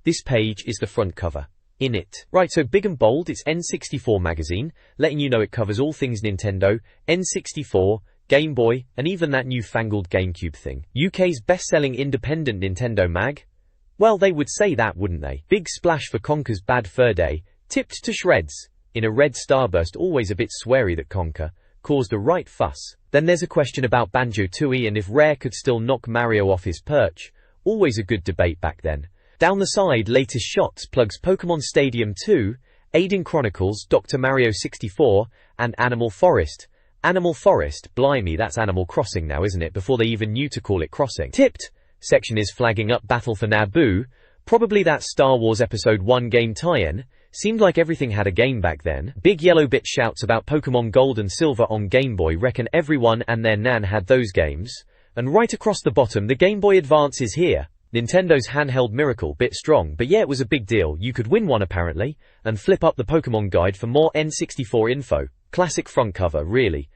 This page is the front cover. In it. Right, so big and bold, it's N64 Magazine, letting you know it covers all things Nintendo, N64, Game Boy, and even that newfangled GameCube thing. UK's best-selling independent Nintendo mag? Well, they would say that, wouldn't they? Big splash for Conker's Bad Fur Day, tipped to shreds. In a red starburst, always a bit sweary that Conker caused a right fuss. Then there's a question about Banjo-Tooie and if Rare could still knock Mario off his perch. Always a good debate back then. Down the side, latest shots plugs Pokémon Stadium 2, Aiden Chronicles, Dr. Mario 64, and Animal Forest. Animal Forest, blimey, that's Animal Crossing now, isn't it? Before they even knew to call it Crossing. Tipped section is flagging up Battle for Naboo, probably that Star Wars Episode 1 game tie-in. Seemed like everything had a game back then. Big Yellow Bit shouts about Pokémon Gold and Silver on Game Boy, reckon everyone and their nan had those games. And right across the bottom, the Game Boy Advance is here. Nintendo's handheld miracle, bit strong, but yeah, it was a big deal. You could win one apparently, and flip up the Pokemon guide for more N64 info. Classic front cover, really.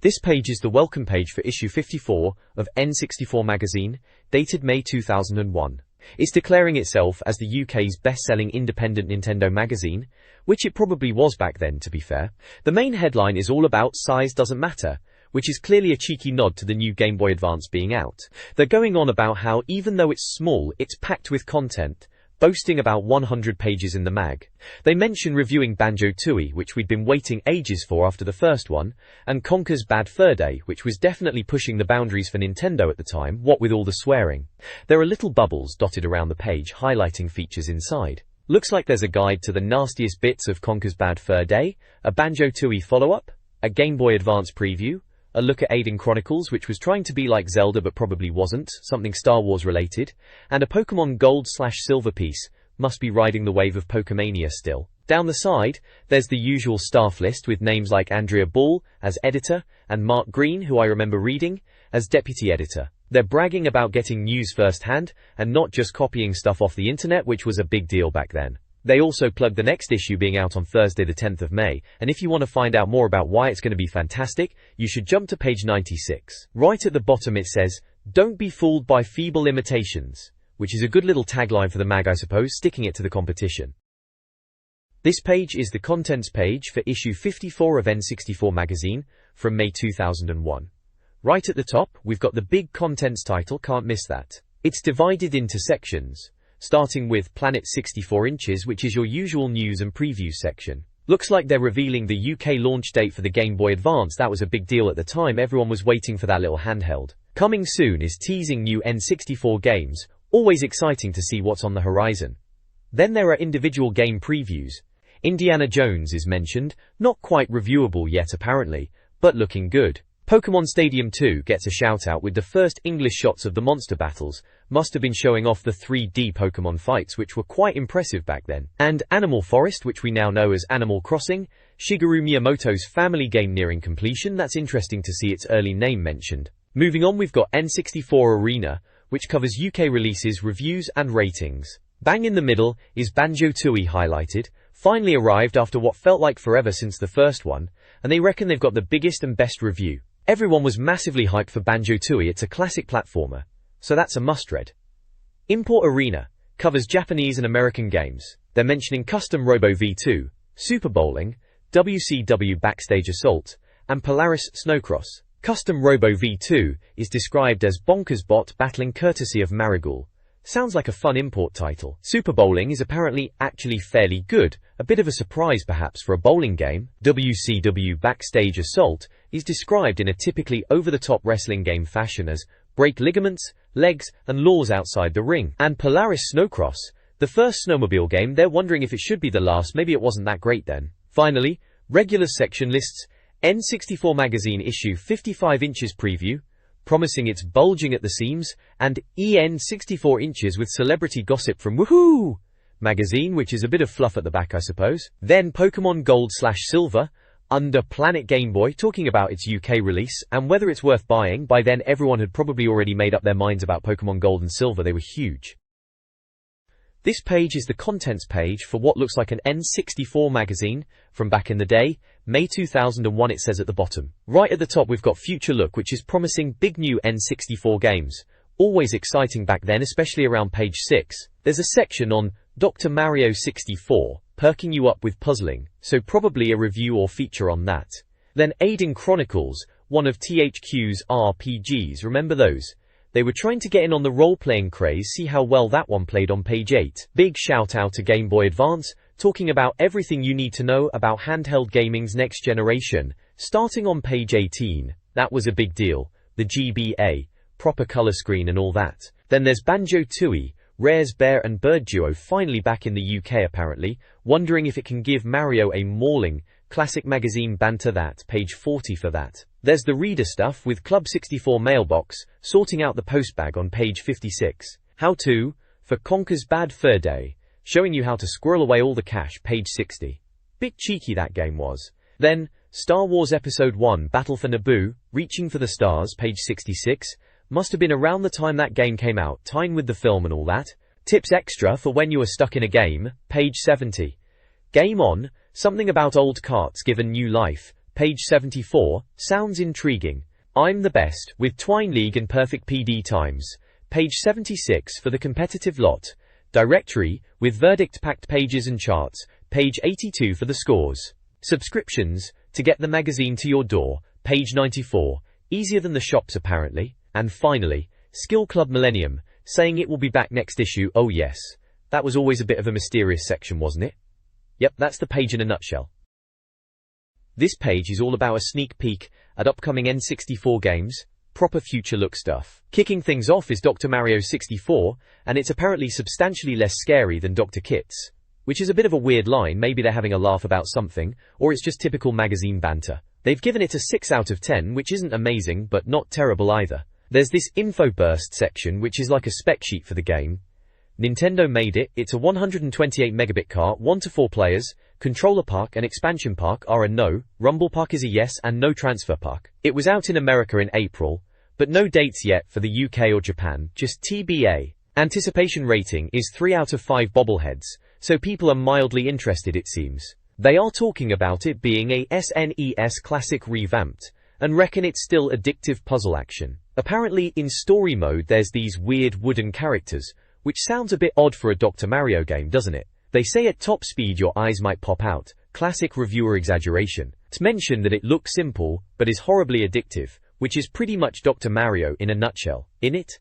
This page is the welcome page for issue 54 of N64 Magazine, dated May 2001. It's declaring itself as the UK's best-selling independent Nintendo magazine, which it probably was back then, to be fair. The main headline is all about size doesn't matter, which is clearly a cheeky nod to the new Game Boy Advance being out. They're going on about how even though it's small, it's packed with content, boasting about 100 pages in the mag. They mention reviewing Banjo-Tooie, which we'd been waiting ages for after the first one, and Conker's Bad Fur Day, which was definitely pushing the boundaries for Nintendo at the time, what with all the swearing. There are little bubbles dotted around the page highlighting features inside. Looks like there's a guide to the nastiest bits of Conker's Bad Fur Day, a Banjo-Tooie follow-up, a Game Boy Advance preview, a look at Aiden Chronicles, which was trying to be like Zelda but probably wasn't, something Star Wars related, and a Pokemon Gold/Silver piece, must be riding the wave of Pokemania still. Down the side, there's the usual staff list with names like Andrea Ball as editor, and Mark Green, who I remember reading, as deputy editor. They're bragging about getting news firsthand, and not just copying stuff off the internet, which was a big deal back then. They also plug the next issue being out on Thursday the 10th of May, and if you want to find out more about why it's going to be fantastic, you should jump to page 96. Right at the bottom it says, "Don't be fooled by feeble imitations," which is a good little tagline for the mag, I suppose, sticking it to the competition. This page is the contents page for issue 54 of N64 Magazine from May 2001. Right at the top, we've got the big contents title, can't miss that. It's divided into sections, starting with Planet 64 Inches, which is your usual news and previews section. Looks like they're revealing the UK launch date for the Game Boy Advance. That was a big deal at the time, everyone was waiting for that little handheld. Coming soon is teasing new N64 games, always exciting to see what's on the horizon. Then there are individual game previews. Indiana Jones is mentioned, not quite reviewable yet apparently, but looking good. Pokémon Stadium 2 gets a shout out with the first English shots of the monster battles, must have been showing off the 3D Pokémon fights which were quite impressive back then. And Animal Forest, which we now know as Animal Crossing, Shigeru Miyamoto's family game nearing completion. That's interesting to see its early name mentioned. Moving on, we've got N64 Arena, which covers UK releases, reviews and ratings. Bang in the middle is Banjo-Tooie highlighted, finally arrived after what felt like forever since the first one, and they reckon they've got the biggest and best review. Everyone was massively hyped for Banjo-Tooie, it's a classic platformer, so that's a must-read. Import Arena covers Japanese and American games. They're mentioning Custom Robo V2, Super Bowling, WCW Backstage Assault, and Polaris Snowcross. Custom Robo V2 is described as bonkers bot battling courtesy of Marigold. Sounds like a fun import title. Super Bowling is apparently actually fairly good, a bit of a surprise perhaps for a bowling game. WCW Backstage Assault is described in a typically over-the-top wrestling game fashion as break ligaments, legs, and laws outside the ring. And Polaris Snowcross, the first snowmobile game, they're wondering if it should be the last, maybe it wasn't that great then. Finally, Regulars section lists N64 Magazine issue 55 inches preview, promising it's bulging at the seams, and EN 64 inches with celebrity gossip from Woohoo! Magazine, which is a bit of fluff at the back, I suppose. Then Pokemon Gold/Silver, under Planet Game Boy, talking about its UK release, and whether it's worth buying. By then everyone had probably already made up their minds about Pokemon Gold and Silver, they were huge. This page is the contents page for what looks like an N64 magazine from back in the day, May 2001 it says at the bottom. Right at the top we've got Future Look, which is promising big new N64 games. Always exciting back then, especially around page 6. There's a section on Dr. Mario 64, perking you up with puzzling, so probably a review or feature on that. Then Aiden Chronicles, one of THQ's RPGs, remember those? They were trying to get in on the role-playing craze, see how well that one played on page 8. Big shout out to Game Boy Advance, talking about everything you need to know about handheld gaming's next generation. Starting on page 18, that was a big deal. The GBA, proper color screen and all that. Then there's Banjo-Tooie, Rare's Bear and Bird duo finally back in the UK apparently, wondering if it can give Mario a mauling. Classic magazine banter, that, page 40 for that. There's the reader stuff with Club 64 mailbox, sorting out the postbag on page 56. How to, for Conker's Bad Fur Day, showing you how to squirrel away all the cash, page 60. Bit cheeky that game was. Then, Star Wars Episode 1 Battle for Naboo, Reaching for the Stars, page 66. Must have been around the time that game came out, tying with the film and all that. Tips extra for when you are stuck in a game, page 70. Game On, something about old carts given new life, page 74, sounds intriguing. I'm the best, with Twine League and Perfect PD times, page 76 for the competitive lot. Directory, with verdict-packed pages and charts, page 82 for the scores. Subscriptions, to get the magazine to your door, page 94, easier than the shops apparently. And finally, Skill Club Millennium, saying it will be back next issue. Oh yes, that was always a bit of a mysterious section, wasn't it? Yep, that's the page in a nutshell. This page is all about a sneak peek at upcoming N64 games, proper future look stuff. Kicking things off is Dr. Mario 64, and it's apparently substantially less scary than Dr. Kit's, which is a bit of a weird line. Maybe they're having a laugh about something, or it's just typical magazine banter. They've given it a 6 out of 10, which isn't amazing, but not terrible either. There's this info burst section, which is like a spec sheet for the game. Nintendo made it. It's a 128 megabit cart, 1 to 4 players. Controller Park and Expansion Park are a no, Rumble Park is a yes, and no Transfer Park. It was out in America in April, but no dates yet for the UK or Japan, just TBA. Anticipation rating is 3 out of 5 bobbleheads, so people are mildly interested it seems. They are talking about it being a SNES classic revamped, and reckon it's still addictive puzzle action. Apparently in story mode there's these weird wooden characters, which sounds a bit odd for a Dr. Mario game, doesn't it? They say at top speed your eyes might pop out, classic reviewer exaggeration. It's mentioned that it looks simple, but is horribly addictive, which is pretty much Dr. Mario in a nutshell. In it?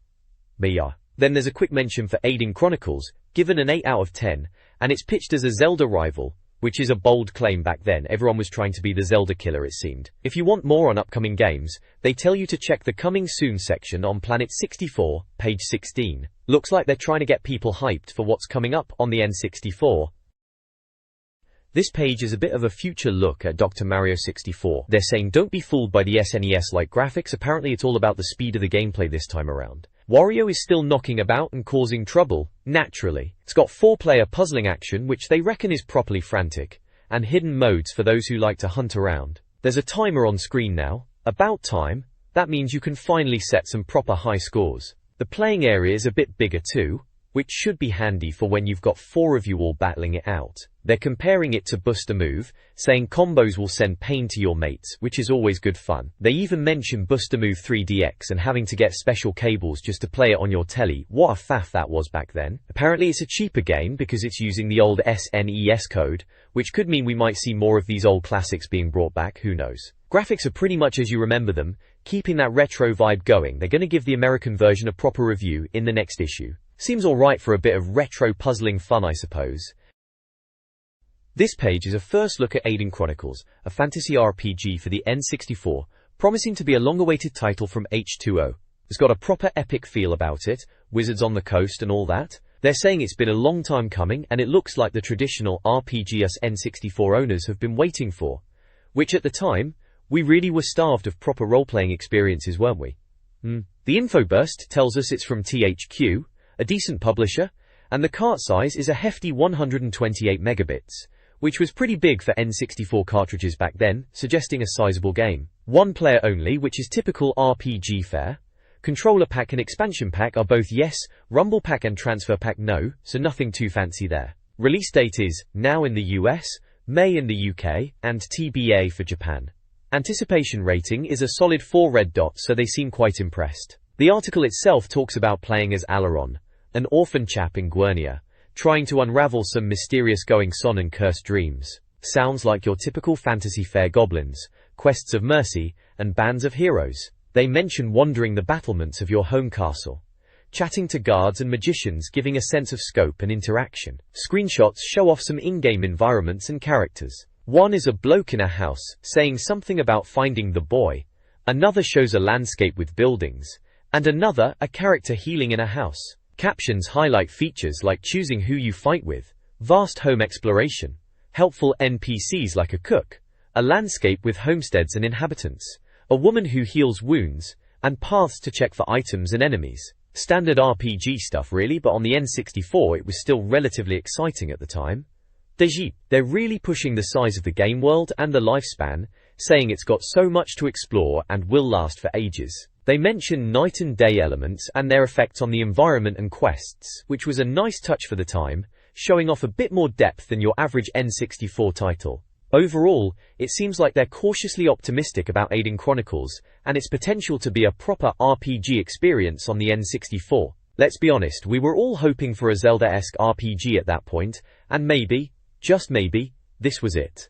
But yeah. Then there's a quick mention for Aiden Chronicles, given an 8 out of 10, and it's pitched as a Zelda rival, which is a bold claim back then. Everyone was trying to be the Zelda killer it seemed. If you want more on upcoming games, they tell you to check the Coming Soon section on Planet 64, page 16. Looks like they're trying to get people hyped for what's coming up on the N64. This page is a bit of a future look at Dr. Mario 64. They're saying don't be fooled by the SNES-like graphics, apparently it's all about the speed of the gameplay this time around. Wario is still knocking about and causing trouble, naturally. It's got 4-player puzzling action which they reckon is properly frantic, and hidden modes for those who like to hunt around. There's a timer on screen now. About time. That means you can finally set some proper high scores. The playing area is a bit bigger too, which should be handy for when you've got 4 of you all battling it out. They're comparing it to Bust a Move, saying combos will send pain to your mates, which is always good fun. They even mention Bust a Move 3DX and having to get special cables just to play it on your telly. What a faff that was back then. Apparently it's a cheaper game because it's using the old SNES code, which could mean we might see more of these old classics being brought back, who knows. Graphics are pretty much as you remember them, keeping that retro vibe going. They're gonna give the American version a proper review in the next issue. Seems alright for a bit of retro puzzling fun, I suppose. This page is a first look at Aiden Chronicles, a fantasy RPG for the N64, promising to be a long-awaited title from H2O. It's got a proper epic feel about it, wizards on the coast and all that. They're saying it's been a long time coming, and it looks like the traditional RPG us N64 owners have been waiting for. Which at the time, we really were starved of proper role-playing experiences, weren't we? The info burst tells us it's from THQ, a decent publisher, and the cart size is a hefty 128 megabits, which was pretty big for N64 cartridges back then, suggesting a sizable game. 1 player only, which is typical RPG fare. Controller pack and expansion pack are both yes, Rumble pack and transfer pack no, so nothing too fancy there. Release date is now in the US, May in the UK, and TBA for Japan. Anticipation rating is a solid 4 red dots, so they seem quite impressed. The article itself talks about playing as Alaron, an orphan chap in Guernia, trying to unravel some mysterious goings-on and cursed dreams. Sounds like your typical fantasy fair goblins, quests of mercy, and bands of heroes. They mention wandering the battlements of your home castle, chatting to guards and magicians, giving a sense of scope and interaction. Screenshots show off some in-game environments and characters. One is a bloke in a house, saying something about finding the boy. Another shows a landscape with buildings, and another, a character healing in a house. Captions highlight features like choosing who you fight with, vast home exploration, helpful NPCs like a cook, a landscape with homesteads and inhabitants, a woman who heals wounds, and paths to check for items and enemies. Standard RPG stuff really, but on the N64 it was still relatively exciting at the time. They're really pushing the size of the game world and the lifespan, saying it's got so much to explore and will last for ages. They mention night and day elements and their effects on the environment and quests, which was a nice touch for the time, showing off a bit more depth than your average N64 title. Overall, it seems like they're cautiously optimistic about Aiden Chronicles and its potential to be a proper RPG experience on the N64. Let's be honest, we were all hoping for a Zelda-esque RPG at that point, and maybe, just maybe, this was it.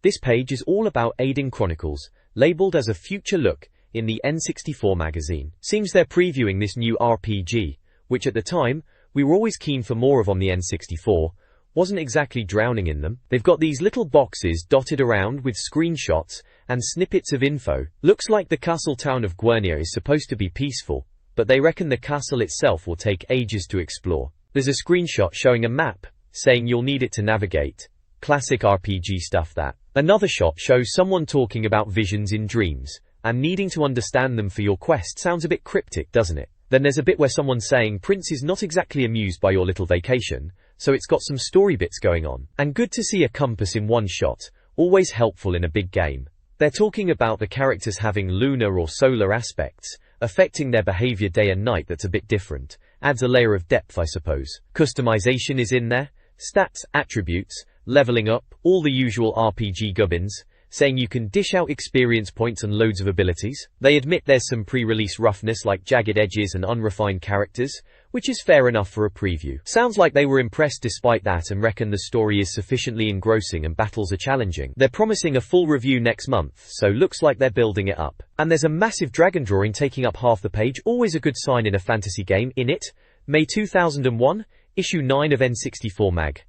This page is all about Aiden Chronicles, labeled as a future look in the N64 magazine. Seems they're previewing this new RPG, which at the time, we were always keen for more of on the N64, wasn't exactly drowning in them. They've got these little boxes dotted around with screenshots and snippets of info. Looks like the castle town of Guernia is supposed to be peaceful, but they reckon the castle itself will take ages to explore. There's a screenshot showing a map, saying you'll need it to navigate. Classic RPG stuff that. Another shot shows someone talking about visions in dreams, and needing to understand them for your quest. Sounds a bit cryptic, doesn't it? Then there's a bit where someone's saying Prince is not exactly amused by your little vacation, so it's got some story bits going on. And good to see a compass in one shot, always helpful in a big game. They're talking about the characters having lunar or solar aspects, affecting their behavior day and night. That's a bit different. Adds a layer of depth, I suppose. Customization is in there. Stats, attributes, leveling up, all the usual RPG gubbins, saying you can dish out experience points and loads of abilities. They admit there's some pre-release roughness like jagged edges and unrefined characters, which is fair enough for a preview. Sounds like they were impressed despite that and reckon the story is sufficiently engrossing and battles are challenging. They're promising a full review next month, so looks like they're building it up. And there's a massive dragon drawing taking up half the page, always a good sign in a fantasy game. In it, May 2001, issue 9 of N64 Mag.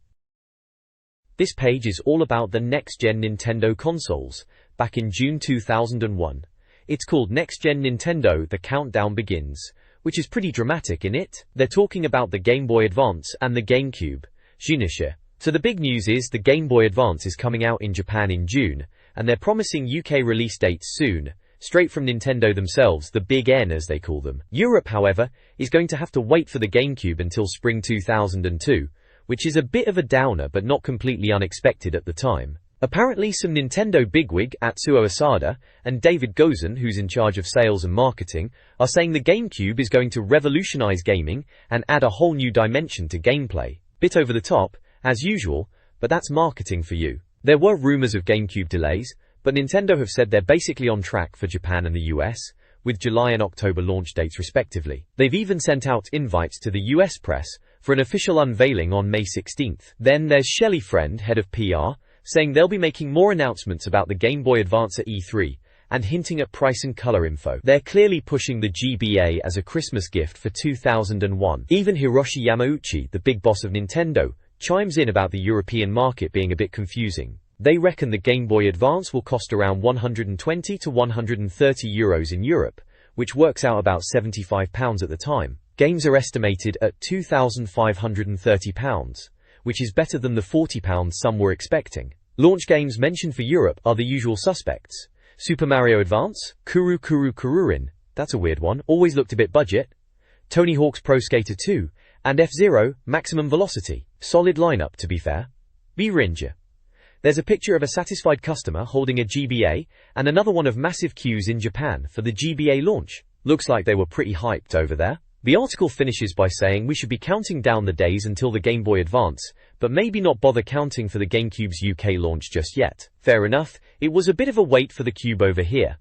This page is all about the next-gen Nintendo consoles, back in June 2001. It's called Next Gen Nintendo, The Countdown Begins, which is pretty dramatic in it. They're talking about the Game Boy Advance and the GameCube. So the big news is the Game Boy Advance is coming out in Japan in June, and they're promising UK release dates soon, straight from Nintendo themselves, the Big N as they call them. Europe, however, is going to have to wait for the GameCube until spring 2002, which is a bit of a downer but not completely unexpected at the time. Apparently some Nintendo bigwig, Atsuo Asada, and David Gozan, who's in charge of sales and marketing, are saying the GameCube is going to revolutionize gaming and add a whole new dimension to gameplay. Bit over the top, as usual, but that's marketing for you. There were rumors of GameCube delays, but Nintendo have said they're basically on track for Japan and the US, with July and October launch dates respectively. They've even sent out invites to the US press for an official unveiling on May 16th. Then there's Shelley Friend, head of PR, saying they'll be making more announcements about the Game Boy Advance at E3, and hinting at price and color info. They're clearly pushing the GBA as a Christmas gift for 2001. Even Hiroshi Yamauchi, the big boss of Nintendo, chimes in about the European market being a bit confusing. They reckon the Game Boy Advance will cost around €120 to €130 in Europe, which works out about £75 at the time. Games are estimated at £2,530, which is better than the £40 some were expecting. Launch games mentioned for Europe are the usual suspects. Super Mario Advance, Kuru Kuru Kururin, that's a weird one, always looked a bit budget. Tony Hawk's Pro Skater 2, and F-Zero, Maximum Velocity. Solid lineup, to be fair. B-Ranger. There's a picture of a satisfied customer holding a GBA, and another one of massive queues in Japan for the GBA launch. Looks like they were pretty hyped over there. The article finishes by saying we should be counting down the days until the Game Boy Advance, but maybe not bother counting for the GameCube's UK launch just yet. Fair enough, it was a bit of a wait for the Cube over here.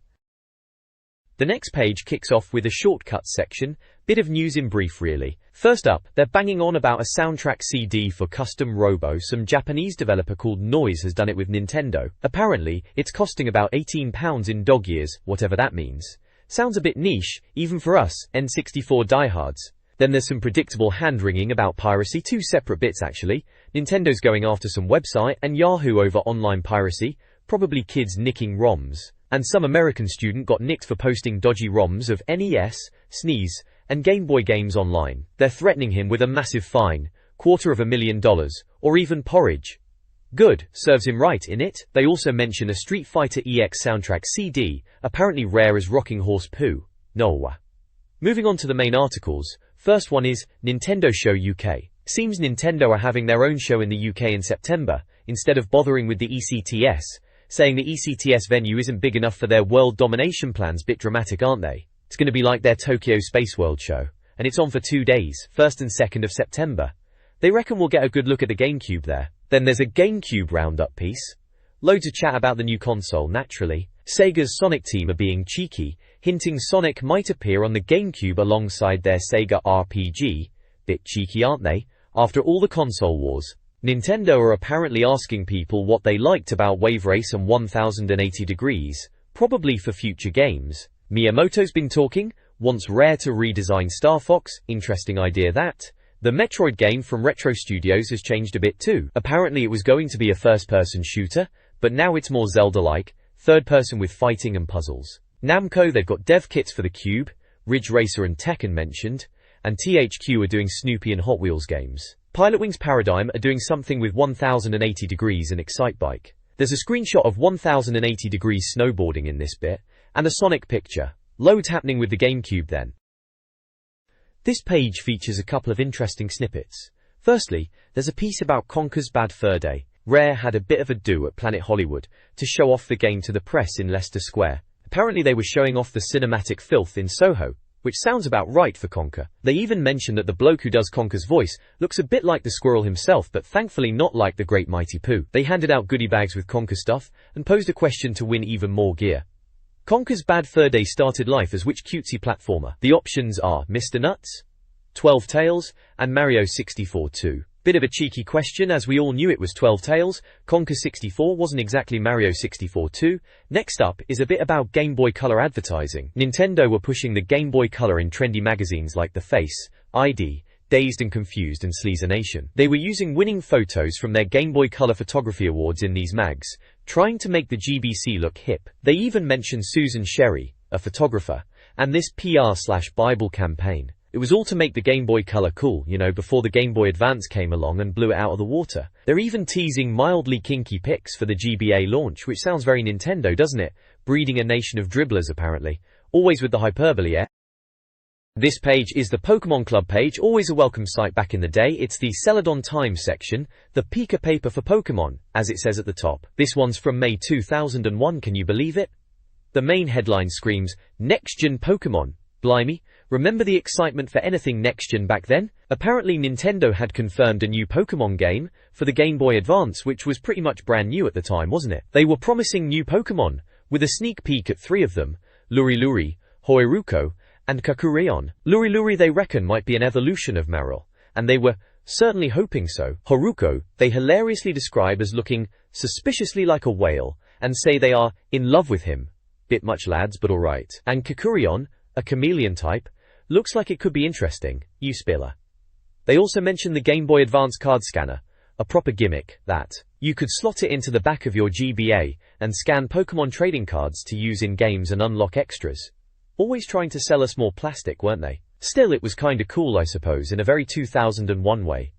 The next page kicks off with a shortcuts section, bit of news in brief really. First up, they're banging on about a soundtrack CD for Custom Robo. Some Japanese developer called Noise has done it with Nintendo. Apparently, it's costing about £18 in dog years, whatever that means. Sounds a bit niche, even for us, N64 diehards. Then there's some predictable hand-wringing about piracy, two separate bits actually. Nintendo's going after some website and Yahoo over online piracy, probably kids nicking ROMs. And some American student got nicked for posting dodgy ROMs of NES, SNES, and Game Boy games online. They're threatening him with a massive fine, $250,000, or even porridge. Good, serves him right, innit? They also mention a Street Fighter EX soundtrack CD, apparently rare as rocking horse poo. No. Moving on to the main articles, first one is Nintendo Show UK. Seems Nintendo are having their own show in the UK in September, instead of bothering with the ECTS, saying the ECTS venue isn't big enough for their world domination plans. Bit dramatic, aren't they? It's going to be like their Tokyo Space World show, and it's on for 2 days, 1st and 2nd of September. They reckon we'll get a good look at the GameCube there. Then there's a GameCube roundup piece. Loads of chat about the new console, naturally. Sega's Sonic team are being cheeky, hinting Sonic might appear on the GameCube alongside their Sega RPG. Bit cheeky, aren't they? After all the console wars. Nintendo are apparently asking people what they liked about Wave Race and 1080 Degrees, probably for future games. Miyamoto's been talking, wants Rare to redesign Star Fox, interesting idea that. The Metroid game from Retro Studios has changed a bit too. Apparently it was going to be a first-person shooter, but now it's more Zelda-like, third-person with fighting and puzzles. Namco, they've got dev kits for the Cube, Ridge Racer and Tekken mentioned, and THQ are doing Snoopy and Hot Wheels games. Pilotwings Paradigm are doing something with 1080 Degrees and Excitebike. There's a screenshot of 1080 Degrees snowboarding in this bit, and a Sonic picture. Loads happening with the GameCube then. This page features a couple of interesting snippets. Firstly, there's a piece about Conker's Bad Fur Day. Rare had a bit of a do at Planet Hollywood to show off the game to the press in Leicester Square. Apparently they were showing off the cinematic filth in Soho, which sounds about right for Conker. They even mention that the bloke who does Conker's voice looks a bit like the squirrel himself, but thankfully not like the Great Mighty Pooh. They handed out goodie bags with Conker stuff and posed a question to win even more gear. Conker's Bad Fur Day started life as which cutesy platformer? The options are Mr. Nuts, 12 Tales, and Mario 64 2. Bit of a cheeky question, as we all knew it was 12 Tales. Conker 64 wasn't exactly Mario 64 2. Next up is a bit about Game Boy Color advertising. Nintendo were pushing the Game Boy Color in trendy magazines like The Face, ID, Dazed and Confused and Sleazer Nation. They were using winning photos from their Game Boy Color Photography Awards in these mags, trying to make the GBC look hip. They even mentioned Susan Sherry, a photographer, and this PR/Bible campaign. It was all to make the Game Boy Color cool, you know, before the Game Boy Advance came along and blew it out of the water. They're even teasing mildly kinky pics for the GBA launch, which sounds very Nintendo, doesn't it? Breeding a nation of dribblers, apparently. Always with the hyperbole, eh? This page is the Pokemon Club page, always a welcome sight back in the day. It's the Celadon Times section, the Pika paper for Pokemon, as it says at the top. This one's from May 2001, can you believe it? The main headline screams, Next Gen Pokemon. Blimey, remember the excitement for anything next-gen back then? Apparently Nintendo had confirmed a new Pokemon game for the Game Boy Advance, which was pretty much brand new at the time, wasn't it? They were promising new Pokemon, with a sneak peek at 3 of them, Luriluri, Hoiruko, and Kakurion. Luriluri they reckon might be an evolution of Marill, and they were certainly hoping so. Horuko, they hilariously describe as looking suspiciously like a whale, and say they are in love with him. Bit much lads, but alright. And Kakurion, a chameleon type, looks like it could be interesting, you spiller. They also mention the Game Boy Advance card scanner, a proper gimmick, that you could slot it into the back of your GBA and scan Pokemon trading cards to use in games and unlock extras. Always trying to sell us more plastic, weren't they? Still, it was kinda cool, I suppose, in a very 2001 way.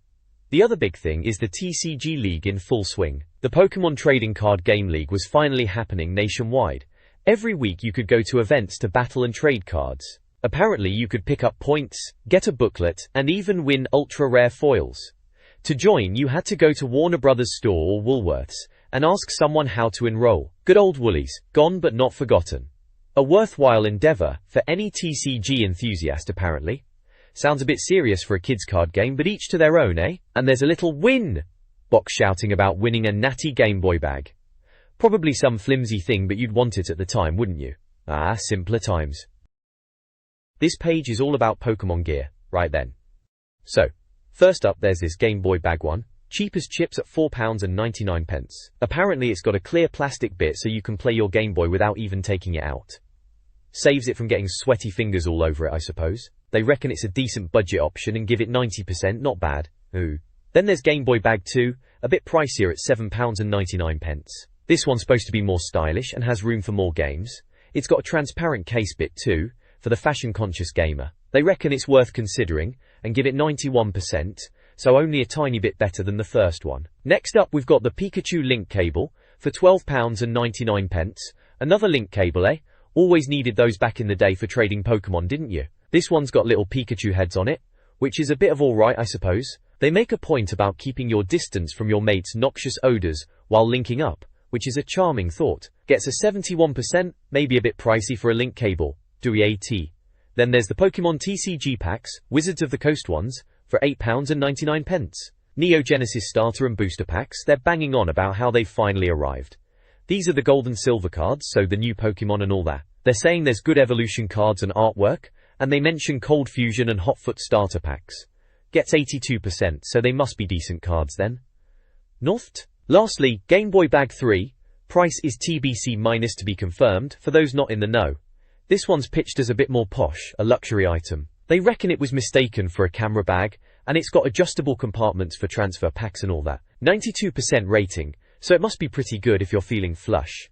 The other big thing is the TCG League in full swing. The Pokemon Trading Card Game League was finally happening nationwide. Every week you could go to events to battle and trade cards. Apparently you could pick up points, get a booklet, and even win ultra-rare foils. To join you had to go to Warner Brothers store or Woolworths, and ask someone how to enroll. Good old Woolies, gone but not forgotten. A worthwhile endeavor for any TCG enthusiast apparently. Sounds a bit serious for a kids card game, but each to their own, eh? And there's a little win box shouting about winning a natty Game Boy bag. Probably some flimsy thing, but you'd want it at the time, wouldn't you? Ah, simpler times. This page is all about Pokemon gear, right then. So, first up there's this Game Boy bag one, cheap as chips at £4.99. Apparently it's got a clear plastic bit so you can play your Game Boy without even taking it out. Saves it from getting sweaty fingers all over it, I suppose. They reckon it's a decent budget option and give it 90%, not bad. Ooh. Then there's Game Boy bag 2, a bit pricier at £7.99. This one's supposed to be more stylish and has room for more games. It's got a transparent case bit too, for the fashion-conscious gamer. They reckon it's worth considering, and give it 91%, so only a tiny bit better than the first one. Next up we've got the Pikachu link cable, for £12.99. Another link cable, eh? Always needed those back in the day for trading Pokemon, didn't you? This one's got little Pikachu heads on it, which is a bit of alright, I suppose. They make a point about keeping your distance from your mate's noxious odors while linking up, which is a charming thought. Gets a 71%, maybe a bit pricey for a link cable. At. Then there's the Pokemon TCG packs, Wizards of the Coast ones, for £8.99. Neo Genesis starter and booster packs, they're banging on about how they've finally arrived. These are the gold and silver cards, so the new Pokemon and all that. They're saying there's good evolution cards and artwork, and they mention Cold Fusion and Hotfoot starter packs. Gets 82%, so they must be decent cards then. Northed? Lastly, Game Boy bag 3, price is TBC minus to be confirmed, for those not in the know. This one's pitched as a bit more posh, a luxury item. They reckon it was mistaken for a camera bag, and it's got adjustable compartments for transfer packs and all that. 92% rating, so it must be pretty good if you're feeling flush.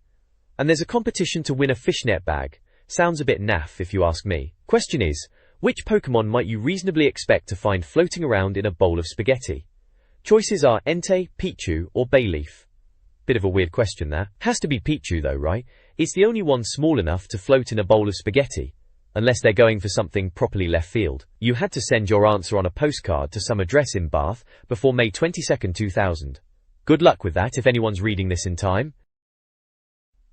And there's a competition to win a fishnet bag. Sounds a bit naff if you ask me. Question is, which Pokemon might you reasonably expect to find floating around in a bowl of spaghetti? Choices are Entei, Pichu, or Bayleaf. Bit of a weird question there. Has to be Pichu though, right? It's the only one small enough to float in a bowl of spaghetti. Unless they're going for something properly left field. You had to send your answer on a postcard to some address in Bath before May 22, 2000. Good luck with that if anyone's reading this in time.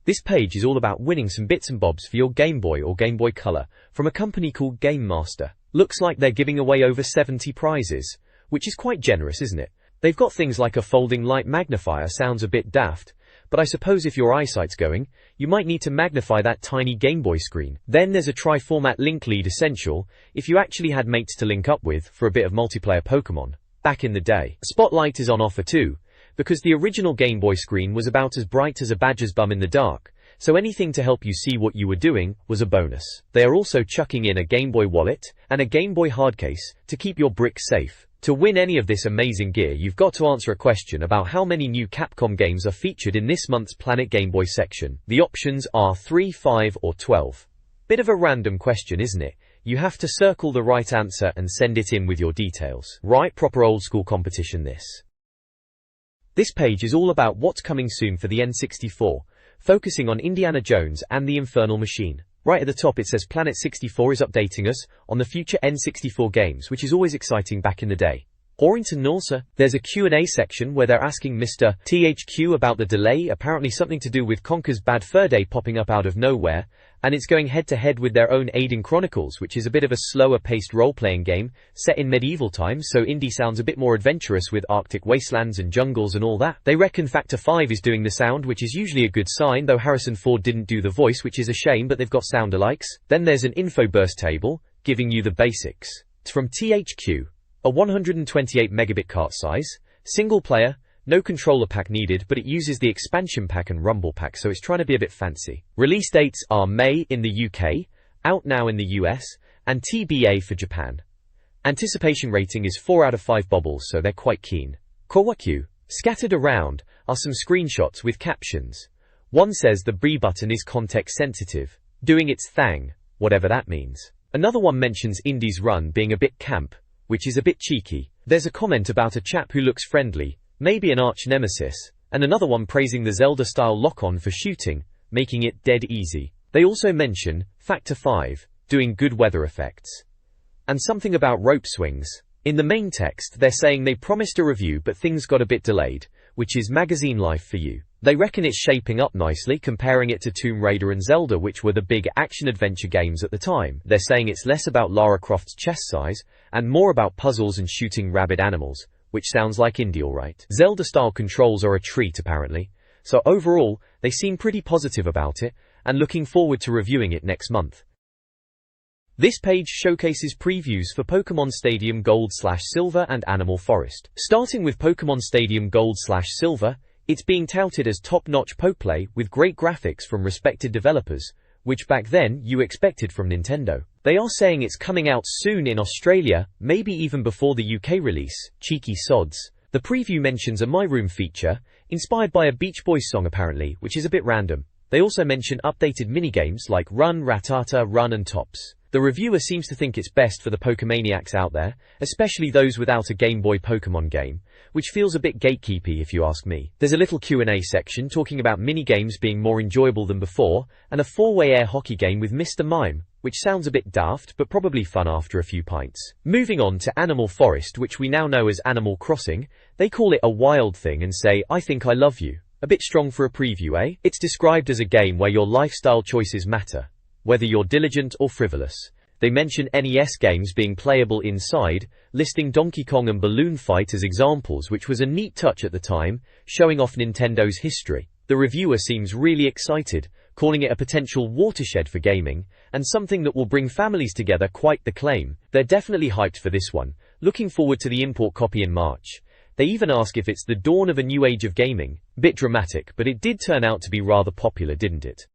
This page is all about winning some bits and bobs for your Game Boy or Game Boy Color from a company called Game Master. Looks like they're giving away over 70 prizes, which is quite generous, isn't it? They've got things like a folding light magnifier, sounds a bit daft, but I suppose if your eyesight's going, you might need to magnify that tiny Game Boy screen. Then there's a tri-format link lead essential, if you actually had mates to link up with for a bit of multiplayer Pokemon. Back in the day. Spotlight is on offer too, because the original Game Boy screen was about as bright as a badger's bum in the dark, so anything to help you see what you were doing was a bonus. They are also chucking in a Game Boy wallet and a Game Boy hardcase to keep your bricks safe. To win any of this amazing gear, you've got to answer a question about how many new Capcom games are featured in this month's Planet Game Boy section. The options are 3, 5 or 12. Bit of a random question, isn't it? You have to circle the right answer and send it in with your details. Right, proper old school competition this. This page is all about what's coming soon for the N64, focusing on Indiana Jones and the Infernal Machine. Right at the top it says Planet 64 is updating us on the future N64 games, which is always exciting back in the day. Orrington Norsa, there's a Q&A section where they're asking Mr. THQ about the delay, apparently something to do with Conker's Bad Fur Day popping up out of nowhere, and it's going head to head with their own Aiden Chronicles, which is a bit of a slower paced role-playing game set in medieval times, so indie sounds a bit more adventurous with Arctic wastelands and jungles and all that. They reckon Factor 5 is doing the sound, which is usually a good sign, though Harrison Ford didn't do the voice, which is a shame, but they've got sound-alikes. Then there's an info burst table, giving you the basics. It's from THQ. A 128 megabit cart size, single player, no controller pack needed, but it uses the expansion pack and rumble pack, so it's trying to be a bit fancy. Release dates are May in the UK, out now in the US, and TBA for Japan. Anticipation rating is 4 out of 5 bobbles, so they're quite keen. Kowakyu. Scattered around are some screenshots with captions. One says the B button is context sensitive, doing its thing, whatever that means. Another one mentions Indy's run being a bit camp, which is a bit cheeky. There's a comment about a chap who looks friendly, maybe an arch nemesis, and another one praising the Zelda-style lock-on for shooting, making it dead easy. They also mention Factor 5, doing good weather effects, and something about rope swings. In the main text, they're saying they promised a review but things got a bit delayed, which is magazine life for you. They reckon it's shaping up nicely, comparing it to Tomb Raider and Zelda, which were the big action-adventure games at the time. They're saying it's less about Lara Croft's chest size, and more about puzzles and shooting rabid animals, which sounds like indie alright. Zelda-style controls are a treat apparently, so overall, they seem pretty positive about it, and looking forward to reviewing it next month. This page showcases previews for Pokémon Stadium Gold/Silver and Animal Forest. Starting with Pokémon Stadium Gold/Silver, it's being touted as top-notch pokeplay with great graphics from respected developers, which back then you expected from Nintendo. They are saying it's coming out soon in Australia, maybe even before the UK release. Cheeky sods. The preview mentions a My Room feature, inspired by a Beach Boys song apparently, which is a bit random. They also mention updated minigames like Run, Ratata, Run and Tops. The reviewer seems to think it's best for the Pokemaniacs out there, especially those without a Game Boy Pokemon game, which feels a bit gatekeepy if you ask me. There's a little Q&A section talking about minigames being more enjoyable than before, and a four-way air hockey game with Mr. Mime, which sounds a bit daft but probably fun after a few pints. Moving on to Animal Forest, which we now know as Animal Crossing, they call it a wild thing and say, I think I love you. A bit strong for a preview, eh? It's described as a game where your lifestyle choices matter, whether you're diligent or frivolous. They mention NES games being playable inside, listing Donkey Kong and Balloon Fight as examples, which was a neat touch at the time, showing off Nintendo's history. The reviewer seems really excited, calling it a potential watershed for gaming, and something that will bring families together. Quite the claim. They're definitely hyped for this one, looking forward to the import copy in March. They even ask if it's the dawn of a new age of gaming. Bit dramatic, but it did turn out to be rather popular, didn't it?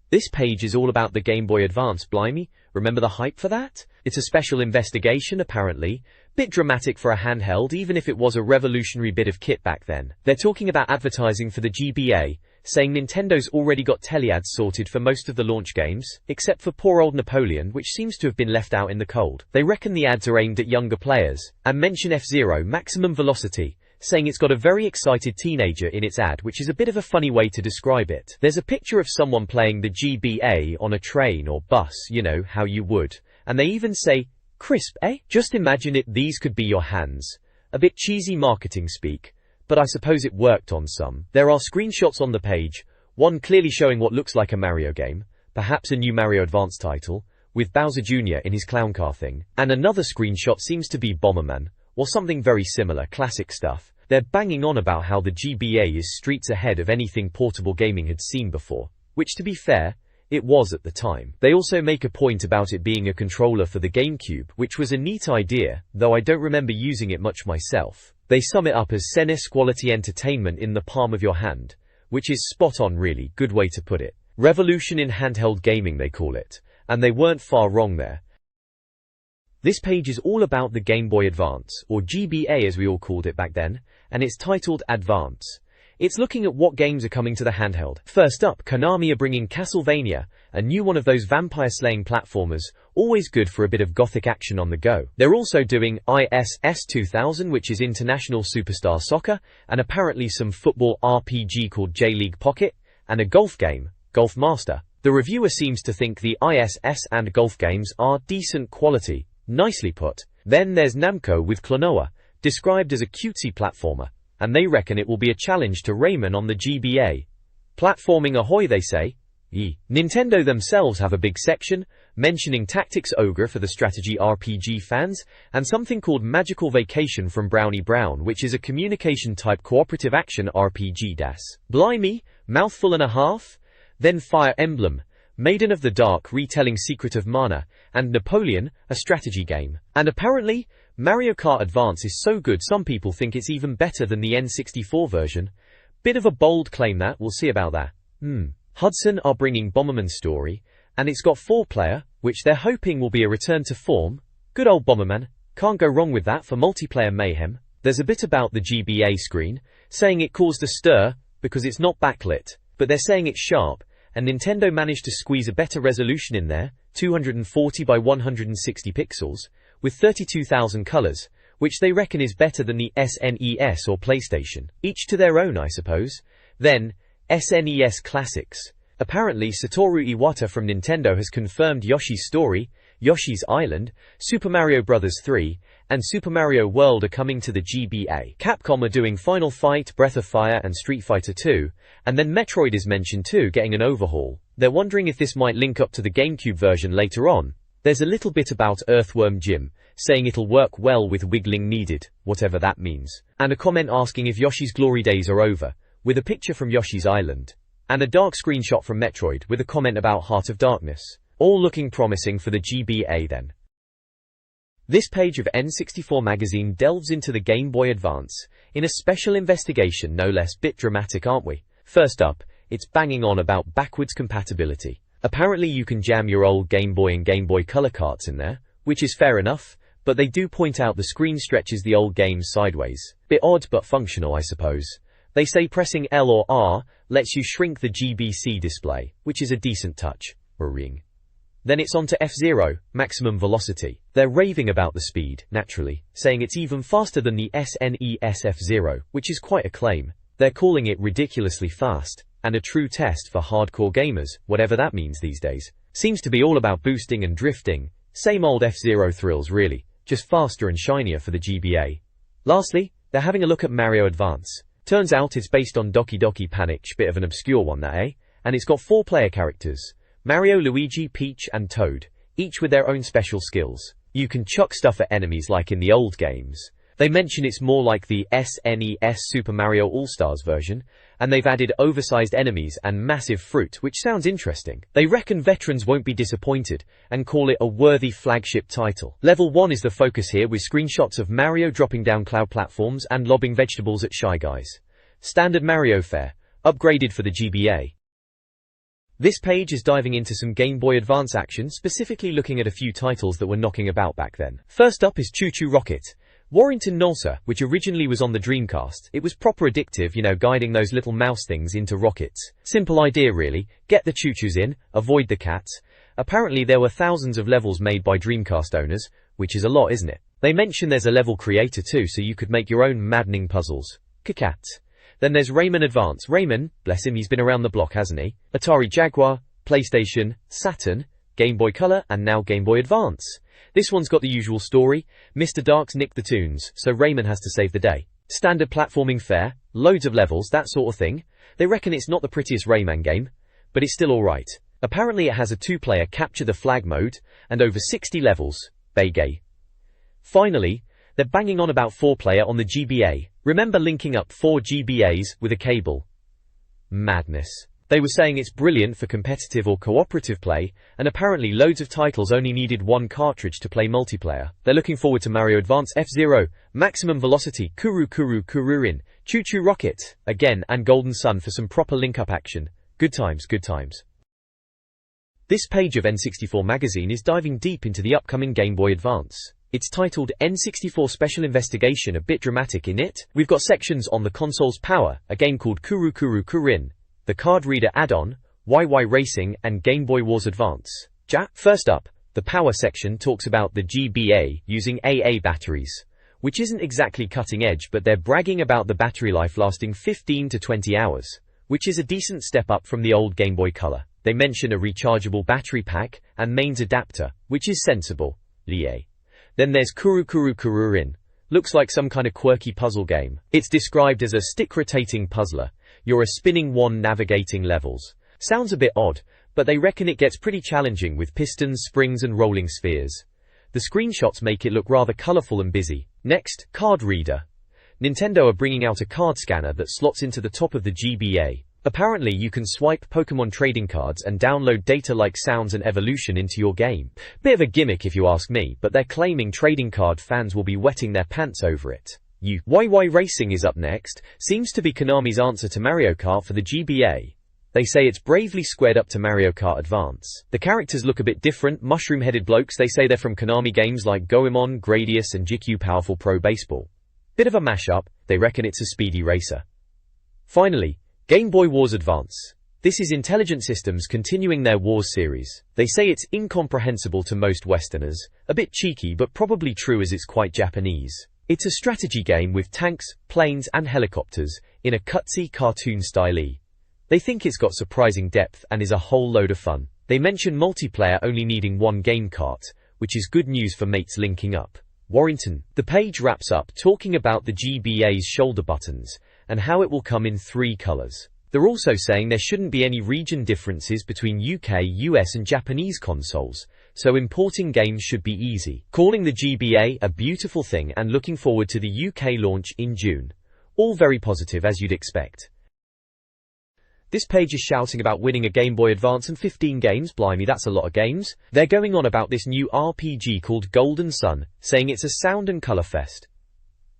This page is all about the Game Boy Advance. Blimey, remember the hype for that? It's a special investigation apparently. Bit dramatic for a handheld, even if it was a revolutionary bit of kit back then. They're talking about advertising for the GBA, saying Nintendo's already got teleads sorted for most of the launch games, except for poor old Napoleon, which seems to have been left out in the cold. They reckon the ads are aimed at younger players, and mention F-Zero Maximum Velocity, saying it's got a very excited teenager in its ad, which is a bit of a funny way to describe it. There's a picture of someone playing the GBA on a train or bus, you know, how you would. And they even say, crisp, eh? Just imagine it, these could be your hands. A bit cheesy marketing speak, but I suppose it worked on some. There are screenshots on the page, one clearly showing what looks like a Mario game, perhaps a new Mario Advance title, with Bowser Jr. in his clown car thing. And another screenshot seems to be Bomberman, or something very similar, classic stuff. They're banging on about how the GBA is streets ahead of anything portable gaming had seen before, which to be fair, it was at the time. They also make a point about it being a controller for the GameCube, which was a neat idea, though I don't remember using it much myself. They sum it up as SNES quality entertainment in the palm of your hand, which is spot on really, good way to put it. Revolution in handheld gaming they call it, and they weren't far wrong there. This page is all about the Game Boy Advance, or GBA as we all called it back then, and it's titled Advance. It's looking at what games are coming to the handheld. First up, Konami are bringing Castlevania, a new one of those vampire-slaying platformers, always good for a bit of gothic action on the go. They're also doing ISS 2000, which is International Superstar Soccer, and apparently some football RPG called J-League Pocket, and a golf game, Golf Master. The reviewer seems to think the ISS and golf games are decent quality. Nicely put. Then there's Namco with Klonoa, described as a cutesy platformer, and they reckon it will be a challenge to Rayman on the GBA. Platforming ahoy, they say. Nintendo themselves have a big section, mentioning Tactics Ogre for the strategy RPG fans, and something called Magical Vacation from Brownie Brown, which is a communication-type cooperative action RPG. Blimey, mouthful and a half? Then Fire Emblem, Maiden of the Dark retelling Secret of Mana, and Napoleon, a strategy game. And apparently, Mario Kart Advance is so good some people think it's even better than the N64 version. Bit of a bold claim that, we'll see about that. Hudson are bringing Bomberman Story, and it's got 4-player, which they're hoping will be a return to form. Good old Bomberman, can't go wrong with that for multiplayer mayhem. There's a bit about the GBA screen, saying it caused a stir, because it's not backlit, but they're saying it's sharp, and Nintendo managed to squeeze a better resolution in there, 240 by 160 pixels, with 32,000 colors, which they reckon is better than the SNES or PlayStation. Each to their own, I suppose. Then, SNES Classics. Apparently Satoru Iwata from Nintendo has confirmed Yoshi's Story, Yoshi's Island, Super Mario Bros. 3, and Super Mario World are coming to the GBA. Capcom are doing Final Fight, Breath of Fire and Street Fighter 2, and then Metroid is mentioned too, getting an overhaul. They're wondering if this might link up to the GameCube version later on. There's a little bit about Earthworm Jim, saying it'll work well with wiggling needed, whatever that means, and a comment asking if Yoshi's glory days are over, with a picture from Yoshi's Island. and a dark screenshot from Metroid with a comment about Heart of Darkness. All looking promising for the GBA then. This page of N64 Magazine delves into the Game Boy Advance, in a special investigation no less bit dramatic, aren't we? First up, it's banging on about backwards compatibility. Apparently you can jam your old Game Boy and Game Boy Color carts in there, which is fair enough, but they do point out the screen stretches the old games sideways. Bit odd but functional, I suppose. They say pressing L or R lets you shrink the GBC display, which is a decent touch. Ring. Then it's on to F0, maximum velocity. They're raving about the speed, naturally, saying it's even faster than the SNES F0, which is quite a claim. They're calling it ridiculously fast, and a true test for hardcore gamers, whatever that means these days. Seems to be all about boosting and drifting. Same old F0 thrills really, just faster and shinier for the GBA. Lastly, they're having a look at Mario Advance. Turns out it's based on Doki Doki Panic, bit of an obscure one that, eh? And it's got 4 player characters. Mario, Luigi, Peach and Toad, each with their own special skills. You can chuck stuff at enemies like in the old games. They mention it's more like the SNES Super Mario All-Stars version, and they've added oversized enemies and massive fruit, which sounds interesting. They reckon veterans won't be disappointed, and call it a worthy flagship title. Level 1 is the focus here, with screenshots of Mario dropping down cloud platforms and lobbing vegetables at Shy Guys. Standard Mario fare, upgraded for the GBA. This page is diving into some Game Boy Advance action, specifically looking at a few titles that were knocking about back then. First up is Choo Choo Rocket. Warrington Nolsa, which originally was on the Dreamcast. It was proper addictive, you know, guiding those little mouse things into rockets. Simple idea really, get the choo-choos in, avoid the cats. Apparently there were thousands of levels made by Dreamcast owners, which is a lot, isn't it? They mention there's a level creator too, so you could make your own maddening puzzles. Cat. Then there's Rayman Advance. Rayman, bless him, he's been around the block, hasn't he? Atari Jaguar, PlayStation, Saturn, Game Boy Color, and now Game Boy Advance. This one's got the usual story. Mr. Dark's nicked the tunes, so Rayman has to save the day. Standard platforming fare, loads of levels, that sort of thing. They reckon it's not the prettiest Rayman game, but it's still alright. Apparently it has a 2-player capture the flag mode, and over 60 levels. Bagay. Finally, they're banging on about 4-player on the GBA. Remember linking up 4 GBAs with a cable? Madness. They were saying it's brilliant for competitive or cooperative play, and apparently loads of titles only needed 1 cartridge to play multiplayer. They're looking forward to Mario Advance F0, Maximum Velocity, Kuru Kuru Kururin, Choo Choo Rocket, again, and Golden Sun for some proper link-up action. Good times, good times. This page of N64 Magazine is diving deep into the upcoming Game Boy Advance. It's titled N64 Special Investigation, a bit dramatic in it. We've got sections on the console's power, a game called Kuru Kuru Kurin, the card reader add-on, YY Racing, and Game Boy Wars Advance. First up, the power section talks about the GBA using AA batteries, which isn't exactly cutting edge, but they're bragging about the battery life lasting 15 to 20 hours, which is a decent step up from the old Game Boy Color. They mention a rechargeable battery pack and mains adapter, which is sensible. Then there's Kuru Kuru Kururin. Looks like some kind of quirky puzzle game. It's described as a stick-rotating puzzler. You're a spinning one navigating levels. Sounds a bit odd, but they reckon it gets pretty challenging with pistons, springs and rolling spheres. The screenshots make it look rather colourful and busy. Next, card reader. Nintendo are bringing out a card scanner that slots into the top of the GBA. Apparently you can swipe Pokemon trading cards and download data like sounds and evolution into your game. Bit of a gimmick if you ask me, but they're claiming trading card fans will be wetting their pants over it. YY Racing is up next. Seems to be Konami's answer to Mario Kart for the GBA. They say it's bravely squared up to Mario Kart Advance. The characters look a bit different, mushroom-headed blokes. They say they're from Konami games like Goemon, Gradius and GQ Powerful Pro Baseball. Bit of a mashup. They reckon it's a speedy racer. Finally, Game Boy Wars Advance. This is Intelligent Systems continuing their Wars series. They say it's incomprehensible to most Westerners, a bit cheeky but probably true as it's quite Japanese. It's a strategy game with tanks, planes and helicopters, in a cutesy cartoon style. They think it's got surprising depth and is a whole load of fun. They mention multiplayer only needing 1 game cart, which is good news for mates linking up. Warrington. The page wraps up talking about the GBA's shoulder buttons, and how it will come in 3 colors. They're also saying there shouldn't be any region differences between UK, US and Japanese consoles, so importing games should be easy. Calling the GBA a beautiful thing and looking forward to the UK launch in June. All very positive as you'd expect. This page is shouting about winning a Game Boy Advance and 15 games. Blimey, that's a lot of games. They're going on about this new RPG called Golden Sun, saying it's a sound and colour fest.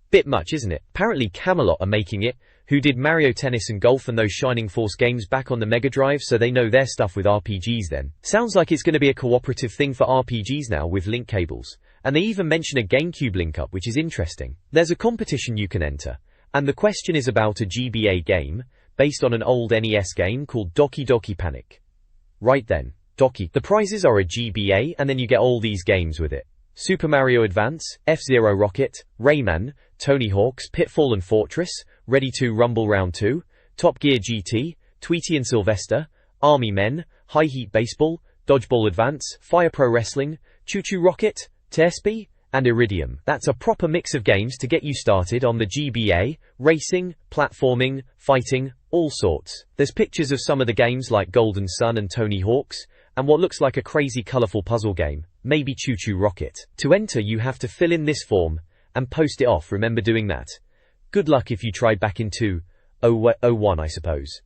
Bit much, isn't it? Apparently Camelot are making it, who did Mario Tennis and Golf and those Shining Force games back on the Mega Drive, so they know their stuff with RPGs then. Sounds like it's going to be a cooperative thing for RPGs now with link cables. And they even mention a GameCube link-up, which is interesting. There's a competition you can enter, and the question is about a GBA game, based on an old NES game called Doki Doki Panic. Right then, Doki. The prizes are a GBA and then you get all these games with it. Super Mario Advance, F-Zero Rocket, Rayman, Tony Hawk's Pitfall and Fortress, Ready to Rumble Round 2, Top Gear GT, Tweety and Sylvester, Army Men, High Heat Baseball, Dodgeball Advance, Fire Pro Wrestling, Choo Choo Rocket, Tespi, and Iridium. That's a proper mix of games to get you started on the GBA, racing, platforming, fighting, all sorts. There's pictures of some of the games like Golden Sun and Tony Hawk's, and what looks like a crazy colourful puzzle game, maybe Choo Choo Rocket. To enter you have to fill in this form, and post it off. Remember doing that. Good luck if you tried back in 2001, I suppose.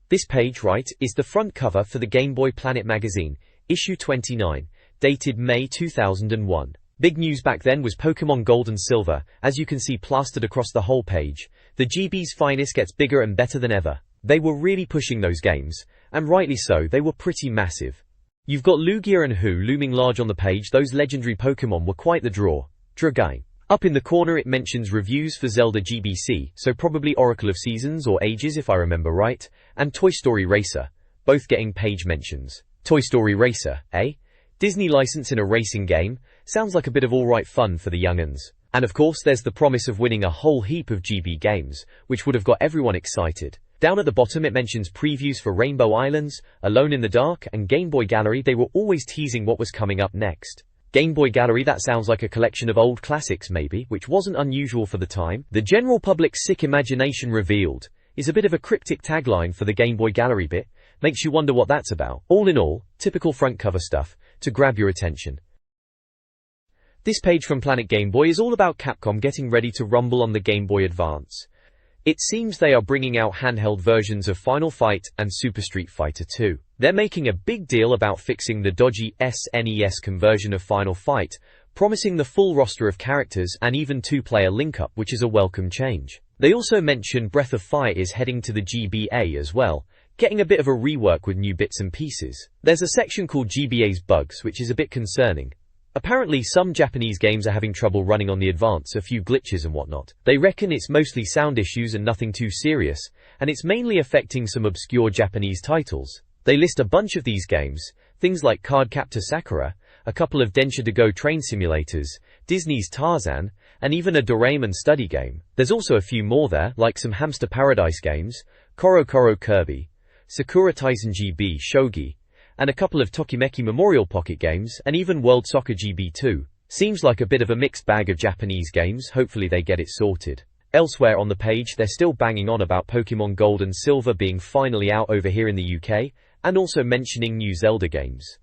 This page, right, is the front cover for the Game Boy Planet magazine, issue 29. Dated May 2001. Big news back then was Pokemon Gold and Silver, as you can see plastered across the whole page. The GB's finest gets bigger and better than ever. They were really pushing those games, and rightly so, they were pretty massive. You've got Lugia and Hu looming large on the page. Those legendary Pokemon were quite the draw. Dragain. Up in the corner it mentions reviews for Zelda GBC, so probably Oracle of Seasons or Ages if I remember right, and Toy Story Racer, both getting page mentions. Toy Story Racer, eh? Disney license in a racing game, sounds like a bit of alright fun for the young'uns. And of course there's the promise of winning a whole heap of GB games, which would have got everyone excited. Down at the bottom it mentions previews for Rainbow Islands, Alone in the Dark, and Game Boy Gallery. They were always teasing what was coming up next. Game Boy Gallery, that sounds like a collection of old classics maybe, which wasn't unusual for the time. The general public's sick imagination revealed is a bit of a cryptic tagline for the Game Boy Gallery bit. Makes you wonder what that's about. All in all, typical front cover stuff to grab your attention. This page from Planet Game Boy is all about Capcom getting ready to rumble on the Game Boy Advance. It seems they are bringing out handheld versions of Final Fight and Super Street Fighter 2. They're making a big deal about fixing the dodgy SNES conversion of Final Fight, promising the full roster of characters and even two-player link-up, which is a welcome change. They also mention Breath of Fire is heading to the GBA as well, getting a bit of a rework with new bits and pieces. There's a section called GBA's Bugs, which is a bit concerning. Apparently some Japanese games are having trouble running on the Advance, a few glitches and whatnot. They reckon it's mostly sound issues and nothing too serious, and it's mainly affecting some obscure Japanese titles. They list a bunch of these games, things like Cardcaptor Sakura, a couple of Densha to Go train simulators, Disney's Tarzan, and even a Doraemon study game. There's also a few more there, like some Hamster Paradise games, Koro Koro Kirby, Sakura Taisen GB Shogi, and a couple of Tokimeki Memorial Pocket games, and even World Soccer GB2. Seems like a bit of a mixed bag of Japanese games. Hopefully they get it sorted. Elsewhere on the page they're still banging on about Pokemon Gold and Silver being finally out over here in the UK, and also mentioning new Zelda games.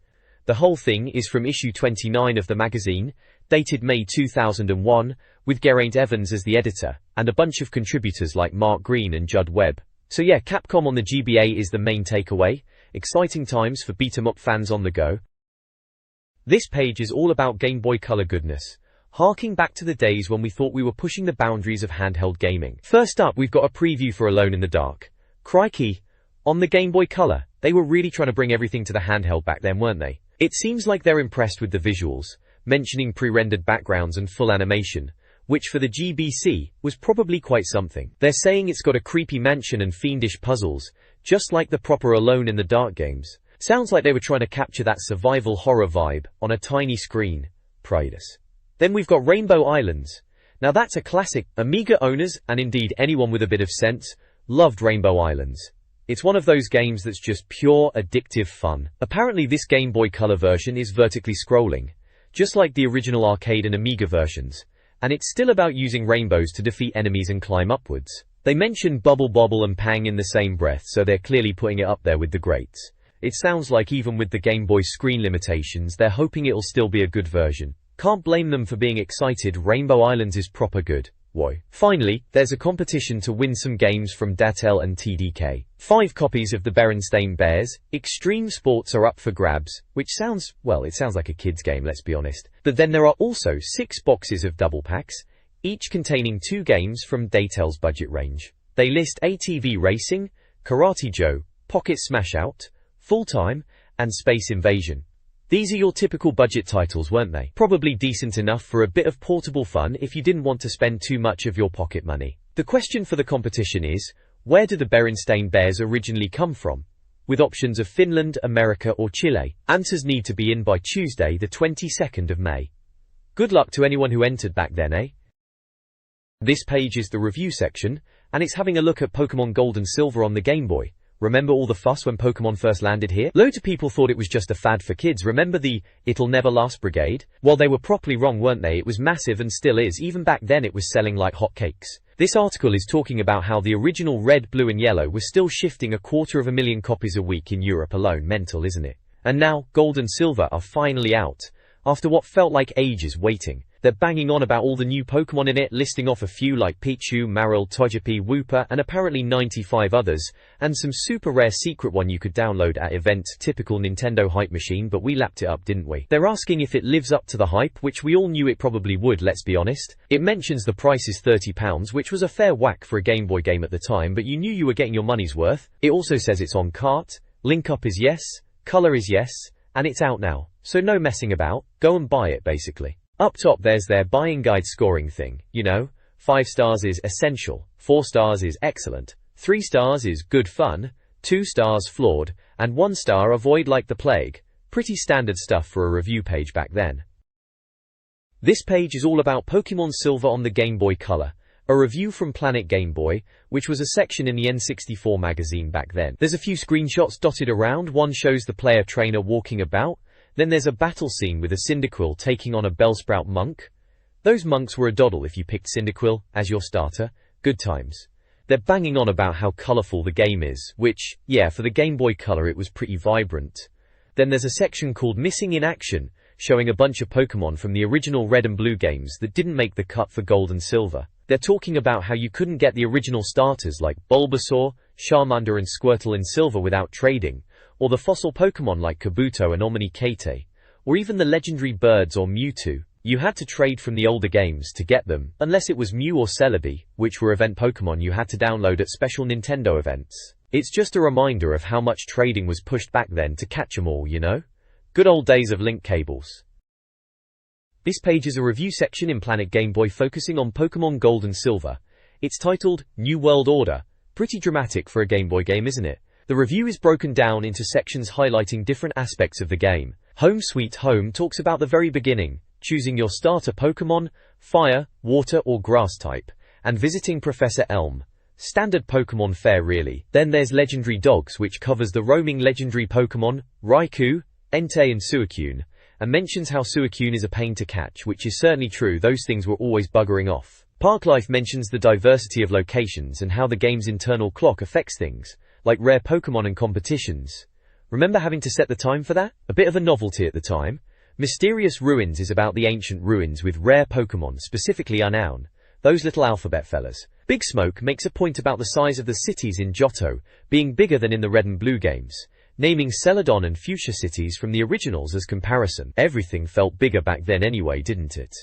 The whole thing is from issue 29 of the magazine, dated May 2001, with Geraint Evans as the editor, and a bunch of contributors like Mark Green and Judd Webb. So yeah, Capcom on the GBA is the main takeaway. Exciting times for beat-em-up fans on the go. This page is all about Game Boy Color goodness, harking back to the days when we thought we were pushing the boundaries of handheld gaming. First up, we've got a preview for Alone in the Dark. Crikey! On the Game Boy Color, they were really trying to bring everything to the handheld back then, weren't they? It seems like they're impressed with the visuals, mentioning pre-rendered backgrounds and full animation, which for the GBC was probably quite something. They're saying it's got a creepy mansion and fiendish puzzles, just like the proper Alone in the Dark games. Sounds like they were trying to capture that survival horror vibe on a tiny screen. Prides. Then we've got Rainbow Islands. Now that's a classic. Amiga owners, and indeed anyone with a bit of sense, loved Rainbow Islands. It's one of those games that's just pure, addictive fun. Apparently this Game Boy Color version is vertically scrolling, just like the original arcade and Amiga versions, and it's still about using rainbows to defeat enemies and climb upwards. They mention Bubble Bobble and Pang in the same breath, so they're clearly putting it up there with the greats. It sounds like even with the Game Boy screen limitations, they're hoping it'll still be a good version. Can't blame them for being excited. Rainbow Islands is proper good. Whoa. Finally, there's a competition to win some games from Dattel and TDK. 5 copies of the Berenstain Bears. Extreme Sports are up for grabs, which sounds, well, it sounds like a kid's game, let's be honest. But then there are also 6 boxes of double packs, each containing 2 games from Dattel's budget range. They list ATV Racing, Karate Joe, Pocket Smash Out, Full Time, and Space Invasion. These are your typical budget titles, weren't they? Probably decent enough for a bit of portable fun if you didn't want to spend too much of your pocket money. The question for the competition is, where do the Berenstain Bears originally come from? With options of Finland, America or Chile. Answers need to be in by Tuesday, the 22nd of May. Good luck to anyone who entered back then, eh? This page is the review section, and it's having a look at Pokemon Gold and Silver on the Game Boy. Remember all the fuss when Pokemon first landed here? Loads of people thought it was just a fad for kids. Remember the "it'll never last" brigade? Well, they were properly wrong, weren't they? It was massive and still is. Even back then it was selling like hotcakes. This article is talking about how the original red, blue and yellow was still shifting 250,000 copies a week in Europe alone. Mental, isn't it? And now, Gold and Silver are finally out. After what felt like ages waiting. They're banging on about all the new Pokemon in it, listing off a few like Pichu, Marill, Togepi, Wooper, and apparently 95 others, and some super rare secret one you could download at events. Typical Nintendo hype machine, but we lapped it up, didn't we? They're asking if it lives up to the hype, which we all knew it probably would, let's be honest. It mentions the price is £30, which was a fair whack for a Game Boy game at the time, but you knew you were getting your money's worth. It also says it's on cart, link up is yes, color is yes, and it's out now. So no messing about, go and buy it basically. Up top there's their buying guide scoring thing, you know, 5 stars is essential, 4 stars is excellent, 3 stars is good fun, 2 stars flawed, and 1 star avoid like the plague. Pretty standard stuff for a review page back then. This page is all about Pokemon Silver on the Game Boy Color, a review from Planet Game Boy, which was a section in the N64 magazine back then. There's a few screenshots dotted around. One shows the player trainer walking about. Then there's a battle scene with a Cyndaquil taking on a Bellsprout monk. Those monks were a doddle if you picked Cyndaquil as your starter. Good times. They're banging on about how colourful the game is, which, yeah, for the Game Boy Color it was pretty vibrant. Then there's a section called Missing in Action, showing a bunch of Pokemon from the original Red and Blue games that didn't make the cut for Gold and Silver. They're talking about how you couldn't get the original starters like Bulbasaur, Charmander and Squirtle in Silver without trading, or the fossil Pokemon like Kabuto and Omni-Kate, or even the legendary birds or Mewtwo. You had to trade from the older games to get them, unless it was Mew or Celebi, which were event Pokemon you had to download at special Nintendo events. It's just a reminder of how much trading was pushed back then to catch them all, you know? Good old days of link cables. This page is a review section in Planet Game Boy focusing on Pokemon Gold and Silver. It's titled New World Order. Pretty dramatic for a Game Boy game, isn't it? The review is broken down into sections highlighting different aspects of the game. Home Sweet Home talks about the very beginning, choosing your starter Pokemon, fire, water or grass type, and visiting Professor Elm. Standard Pokemon fare really. Then there's Legendary Dogs, which covers the roaming legendary Pokemon, Raikou, Entei and Suicune, and mentions how Suicune is a pain to catch, which is certainly true. Those things were always buggering off. Park Life mentions the diversity of locations and how the game's internal clock affects things, like rare Pokemon and competitions. Remember having to set the time for that? A bit of a novelty at the time. Mysterious Ruins is about the ancient ruins with rare Pokemon, specifically Unown, those little alphabet fellas. Big Smoke makes a point about the size of the cities in Johto being bigger than in the Red and Blue games, naming Celadon and Fuchsia cities from the originals as comparison. Everything felt bigger back then anyway, didn't it?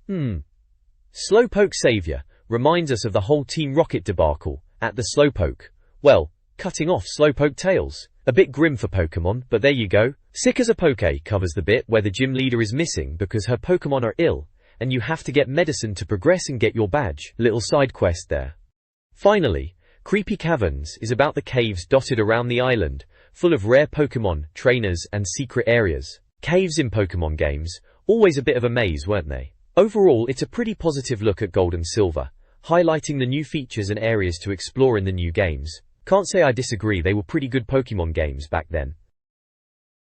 Slowpoke Savior reminds us of the whole Team Rocket debacle at the Slowpoke. Well, cutting off Slowpoke tails. A bit grim for Pokemon, but there you go. Sick as a Poke covers the bit where the gym leader is missing because her Pokemon are ill, and you have to get medicine to progress and get your badge. Little side quest there. Finally, Creepy Caverns is about the caves dotted around the island, full of rare Pokemon, trainers, and secret areas. Caves in Pokemon games, always a bit of a maze, weren't they? Overall, it's a pretty positive look at Gold and Silver, highlighting the new features and areas to explore in the new games. Can't say I disagree, they were pretty good Pokemon games back then.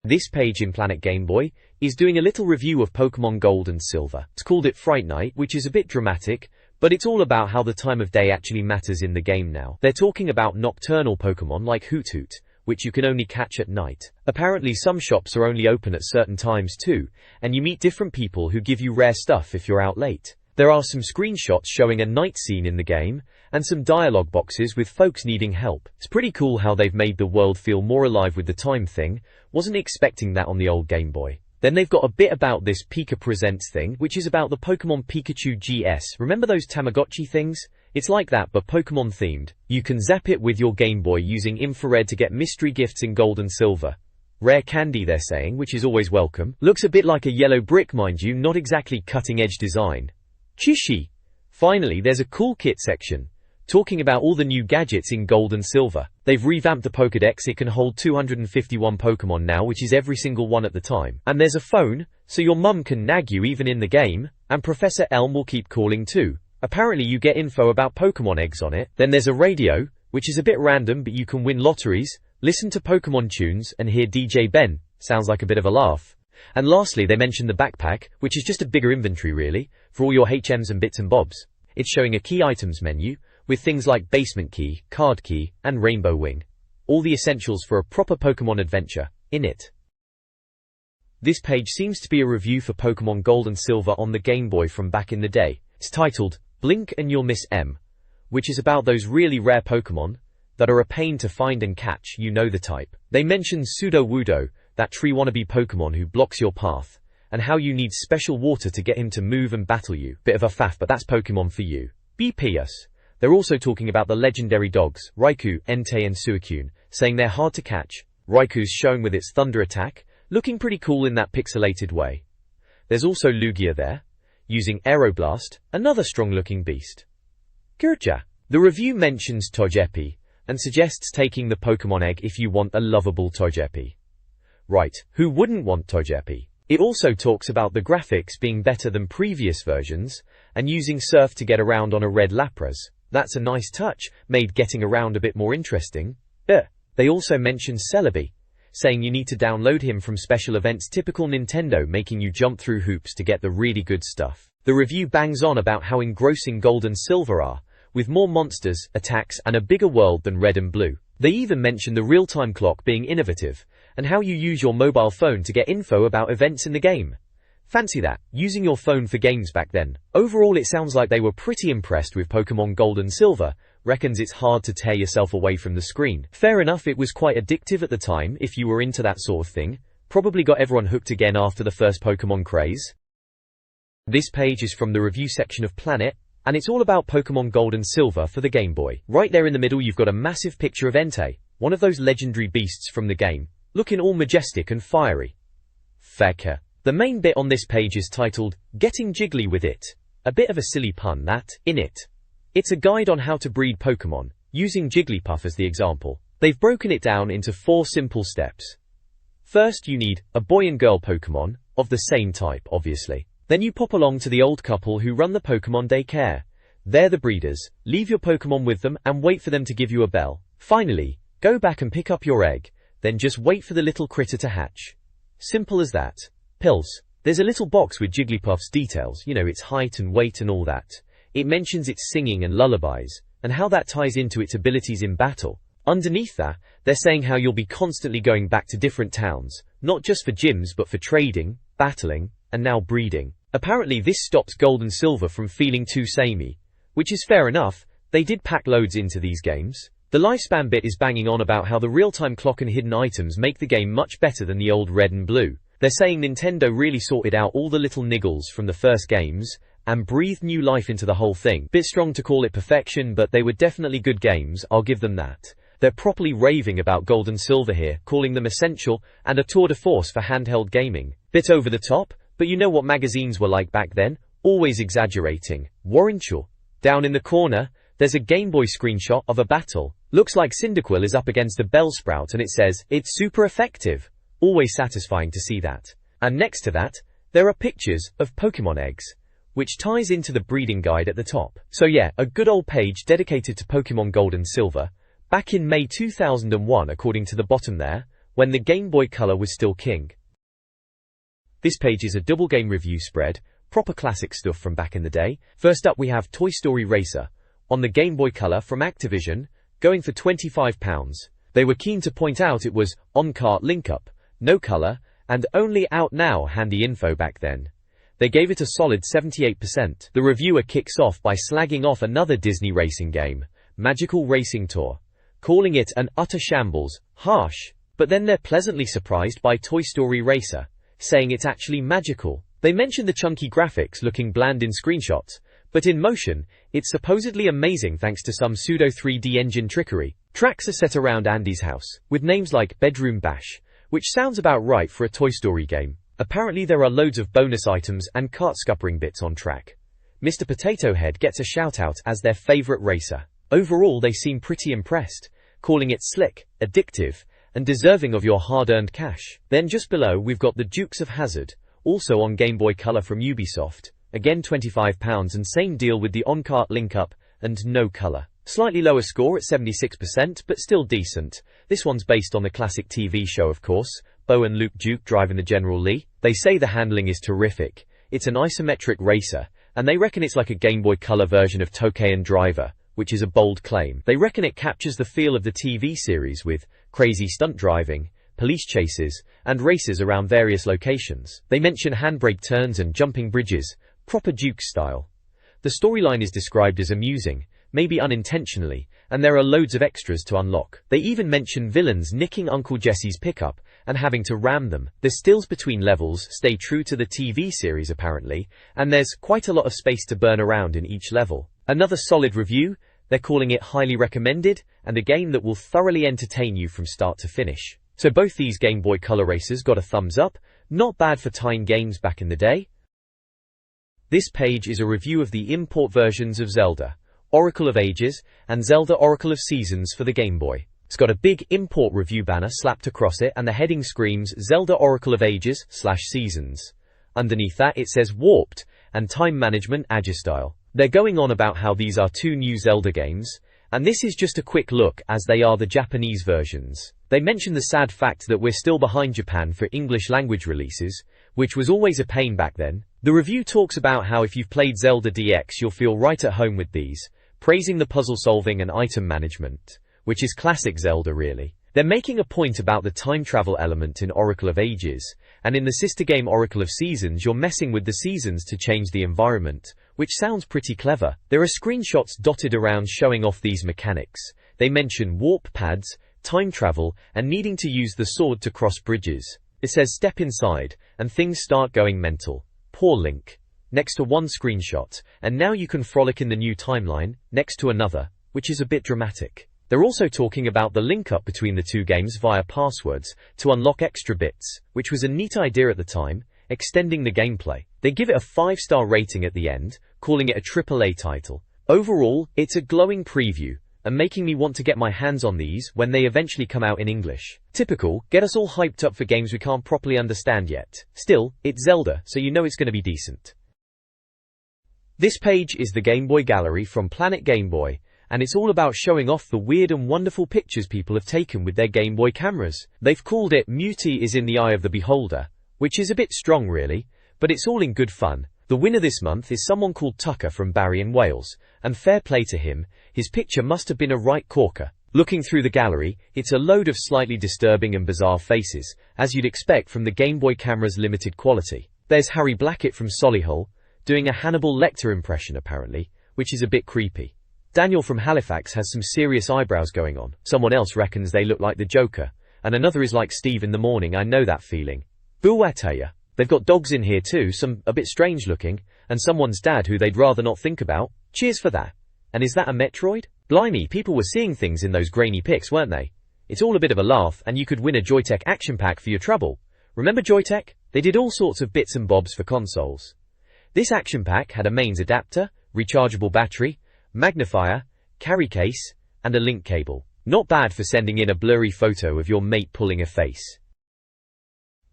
This page in Planet Game Boy is doing a little review of Pokemon Gold and Silver. It's called it Fright Night, which is a bit dramatic, but it's all about how the time of day actually matters in the game now. They're talking about nocturnal Pokemon like Hoot Hoot, which you can only catch at night. Apparently some shops are only open at certain times too, and you meet different people who give you rare stuff if you're out late. There are some screenshots showing a night scene in the game, and some dialogue boxes with folks needing help. It's pretty cool how they've made the world feel more alive with the time thing. Wasn't expecting that on the old Game Boy. Then they've got a bit about this Pika Presents thing, which is about the Pokemon Pikachu GS. Remember those Tamagotchi things? It's like that, but Pokemon themed. You can zap it with your Game Boy using infrared to get mystery gifts in gold and silver. Rare candy, they're saying, which is always welcome. Looks a bit like a yellow brick, mind you, not exactly cutting-edge design. Chishy! Finally, there's a cool kit section, talking about all the new gadgets in gold and silver. They've revamped the Pokédex. It can hold 251 Pokemon now, which is every single one at the time. And there's a phone, so your mum can nag you even in the game, and Professor Elm will keep calling too. Apparently you get info about Pokemon eggs on it. Then there's a radio, which is a bit random, but you can win lotteries, listen to Pokemon tunes, and hear DJ Ben. Sounds like a bit of a laugh. And lastly, they mention the backpack, which is just a bigger inventory really, for all your HMs and bits and bobs. It's showing a key items menu, with things like basement key, card key, and rainbow wing. All the essentials for a proper Pokemon adventure, in it. This page seems to be a review for Pokemon Gold and Silver on the Game Boy from back in the day. It's titled, Blink and You'll Miss M, which is about those really rare Pokemon that are a pain to find and catch, you know the type. They mention Sudowoodo, that tree wannabe Pokemon who blocks your path, and how you need special water to get him to move and battle you. Bit of a faff, but that's Pokemon for you. BPS. They're also talking about the legendary dogs, Raikou, Entei and Suicune, saying they're hard to catch. Raikou's shown with its thunder attack, looking pretty cool in that pixelated way. There's also Lugia there, using Aeroblast, another strong-looking beast. Gurja. The review mentions Togepi, and suggests taking the Pokemon egg if you want a lovable Togepi. Right, who wouldn't want Togepi? It also talks about the graphics being better than previous versions, and using Surf to get around on a red Lapras. That's a nice touch, made getting around a bit more interesting. They also mention Celebi, saying you need to download him from special events, typical Nintendo, making you jump through hoops to get the really good stuff. The review bangs on about how engrossing Gold and Silver are, with more monsters, attacks, and a bigger world than Red and Blue. They even mention the real-time clock being innovative, and how you use your mobile phone to get info about events in the game. Fancy that, using your phone for games back then. Overall, it sounds like they were pretty impressed with Pokemon Gold and Silver, reckons it's hard to tear yourself away from the screen. Fair enough, it was quite addictive at the time if you were into that sort of thing. Probably got everyone hooked again after the first Pokemon craze. This page is from the review section of Planet, and it's all about Pokemon Gold and Silver for the Game Boy. Right there in the middle you've got a massive picture of Entei, one of those legendary beasts from the game, looking all majestic and fiery. Feka. The main bit on this page is titled, Getting Jiggly with It. A bit of a silly pun that, in it. It's a guide on how to breed Pokemon, using Jigglypuff as the example. They've broken it down into 4 simple steps. First you need a boy and girl Pokemon, of the same type obviously. Then you pop along to the old couple who run the Pokemon daycare. They're the breeders, leave your Pokemon with them and wait for them to give you a bell. Finally, go back and pick up your egg, then just wait for the little critter to hatch. Simple as that. Pills. There's a little box with Jigglypuff's details, you know, its height and weight and all that. It mentions its singing and lullabies, and how that ties into its abilities in battle. Underneath that, they're saying how you'll be constantly going back to different towns, not just for gyms but for trading, battling, and now breeding. Apparently this stops Gold and Silver from feeling too samey, which is fair enough. They did pack loads into these games. The lifespan bit is banging on about how the real-time clock and hidden items make the game much better than the old Red and Blue. They're saying Nintendo really sorted out all the little niggles from the first games, and breathed new life into the whole thing. Bit strong to call it perfection, but they were definitely good games, I'll give them that. They're properly raving about Gold and Silver here, calling them essential, and a tour de force for handheld gaming. Bit over the top, but you know what magazines were like back then, always exaggerating. Warranture. Down in the corner, there's a Game Boy screenshot of a battle. Looks like Cyndaquil is up against a Bellsprout and it says, it's super effective. Always satisfying to see that. And next to that, there are pictures of Pokemon eggs, which ties into the breeding guide at the top. So yeah, a good old page dedicated to Pokemon Gold and Silver, back in May 2001 according to the bottom there, when the Game Boy Color was still king. This page is a double game review spread, proper classic stuff from back in the day. First up we have Toy Story Racer, on the Game Boy Color from Activision, going for £25. They were keen to point out it was on-cart link-up, no color, and only out now handy info back then. They gave it a solid 78%. The reviewer kicks off by slagging off another Disney racing game, Magical Racing Tour, calling it an utter shambles, harsh, but then they're pleasantly surprised by Toy Story Racer, saying it's actually magical. They mention the chunky graphics looking bland in screenshots, but in motion, it's supposedly amazing thanks to some pseudo 3D engine trickery. Tracks are set around Andy's house, with names like Bedroom Bash, which sounds about right for a Toy Story game. Apparently there are loads of bonus items and kart scuppering bits on track. Mr. Potato Head gets a shout out as their favorite racer. Overall they seem pretty impressed, calling it slick, addictive, and deserving of your hard-earned cash. Then just below we've got the Dukes of Hazzard, also on Game Boy Color from Ubisoft, again £25 and same deal with the on-cart link-up, and no color. Slightly lower score at 76%, but still decent. This one's based on the classic TV show of course, Bo and Luke Duke driving the General Lee. They say the handling is terrific. It's an isometric racer, and they reckon it's like a Game Boy Color version of Tokyo Driver, which is a bold claim. They reckon it captures the feel of the TV series with crazy stunt driving, police chases, and races around various locations. They mention handbrake turns and jumping bridges, proper Duke style. The storyline is described as amusing, maybe unintentionally, and there are loads of extras to unlock. They even mention villains nicking Uncle Jesse's pickup and having to ram them. The stills between levels stay true to the TV series apparently, and there's quite a lot of space to burn around in each level. Another solid review, they're calling it highly recommended, and a game that will thoroughly entertain you from start to finish. So both these Game Boy Color racers got a thumbs up, not bad for tying games back in the day. This page is a review of the import versions of Zelda, Oracle of Ages, and Zelda Oracle of Seasons for the Game Boy. It's got a big import review banner slapped across it and the heading screams Zelda Oracle of Ages/Seasons. Underneath that it says Warped and Time Management Agistyle. They're going on about how these are two new Zelda games, and this is just a quick look as they are the Japanese versions. They mention the sad fact that we're still behind Japan for English language releases, which was always a pain back then. The review talks about how if you've played Zelda DX you'll feel right at home with these, praising the puzzle solving and item management, which is classic Zelda really. They're making a point about the time travel element in Oracle of Ages, and in the sister game Oracle of Seasons you're messing with the seasons to change the environment, which sounds pretty clever. There are screenshots dotted around showing off these mechanics. They mention warp pads, time travel, and needing to use the sword to cross bridges. It says step inside, and things start going mental. Poor Link. Next to one screenshot, and now you can frolic in the new timeline, next to another, which is a bit dramatic. They're also talking about the link-up between the two games via passwords to unlock extra bits, which was a neat idea at the time, extending the gameplay. They give it a 5-star rating at the end, calling it a AAA title. Overall, it's a glowing preview, and making me want to get my hands on these when they eventually come out in English. Typical, get us all hyped up for games we can't properly understand yet. Still, it's Zelda, so you know it's going to be decent. This page is the Game Boy Gallery from Planet Game Boy, and it's all about showing off the weird and wonderful pictures people have taken with their Game Boy cameras. They've called it Beauty is in the Eye of the Beholder, which is a bit strong really, but it's all in good fun. The winner this month is someone called Tucker from Barry in Wales, and fair play to him, his picture must have been a right corker. Looking through the gallery, it's a load of slightly disturbing and bizarre faces, as you'd expect from the Game Boy camera's limited quality. There's Harry Blackett from Solihull, doing a Hannibal Lecter impression apparently, which is a bit creepy. Daniel from Halifax has some serious eyebrows going on. Someone else reckons they look like the Joker, and another is like Steve in the Morning. I know that feeling. Boo, I tell ya. They've got dogs in here too, some a bit strange looking, and someone's dad who they'd rather not think about. Cheers for that. And is that a Metroid? Blimey, people were seeing things in those grainy pics, weren't they? It's all a bit of a laugh, and you could win a Joytech action pack for your trouble. Remember Joytech? They did all sorts of bits and bobs for consoles. This action pack had a mains adapter, rechargeable battery, magnifier, carry case, and a link cable. Not bad for sending in a blurry photo of your mate pulling a face.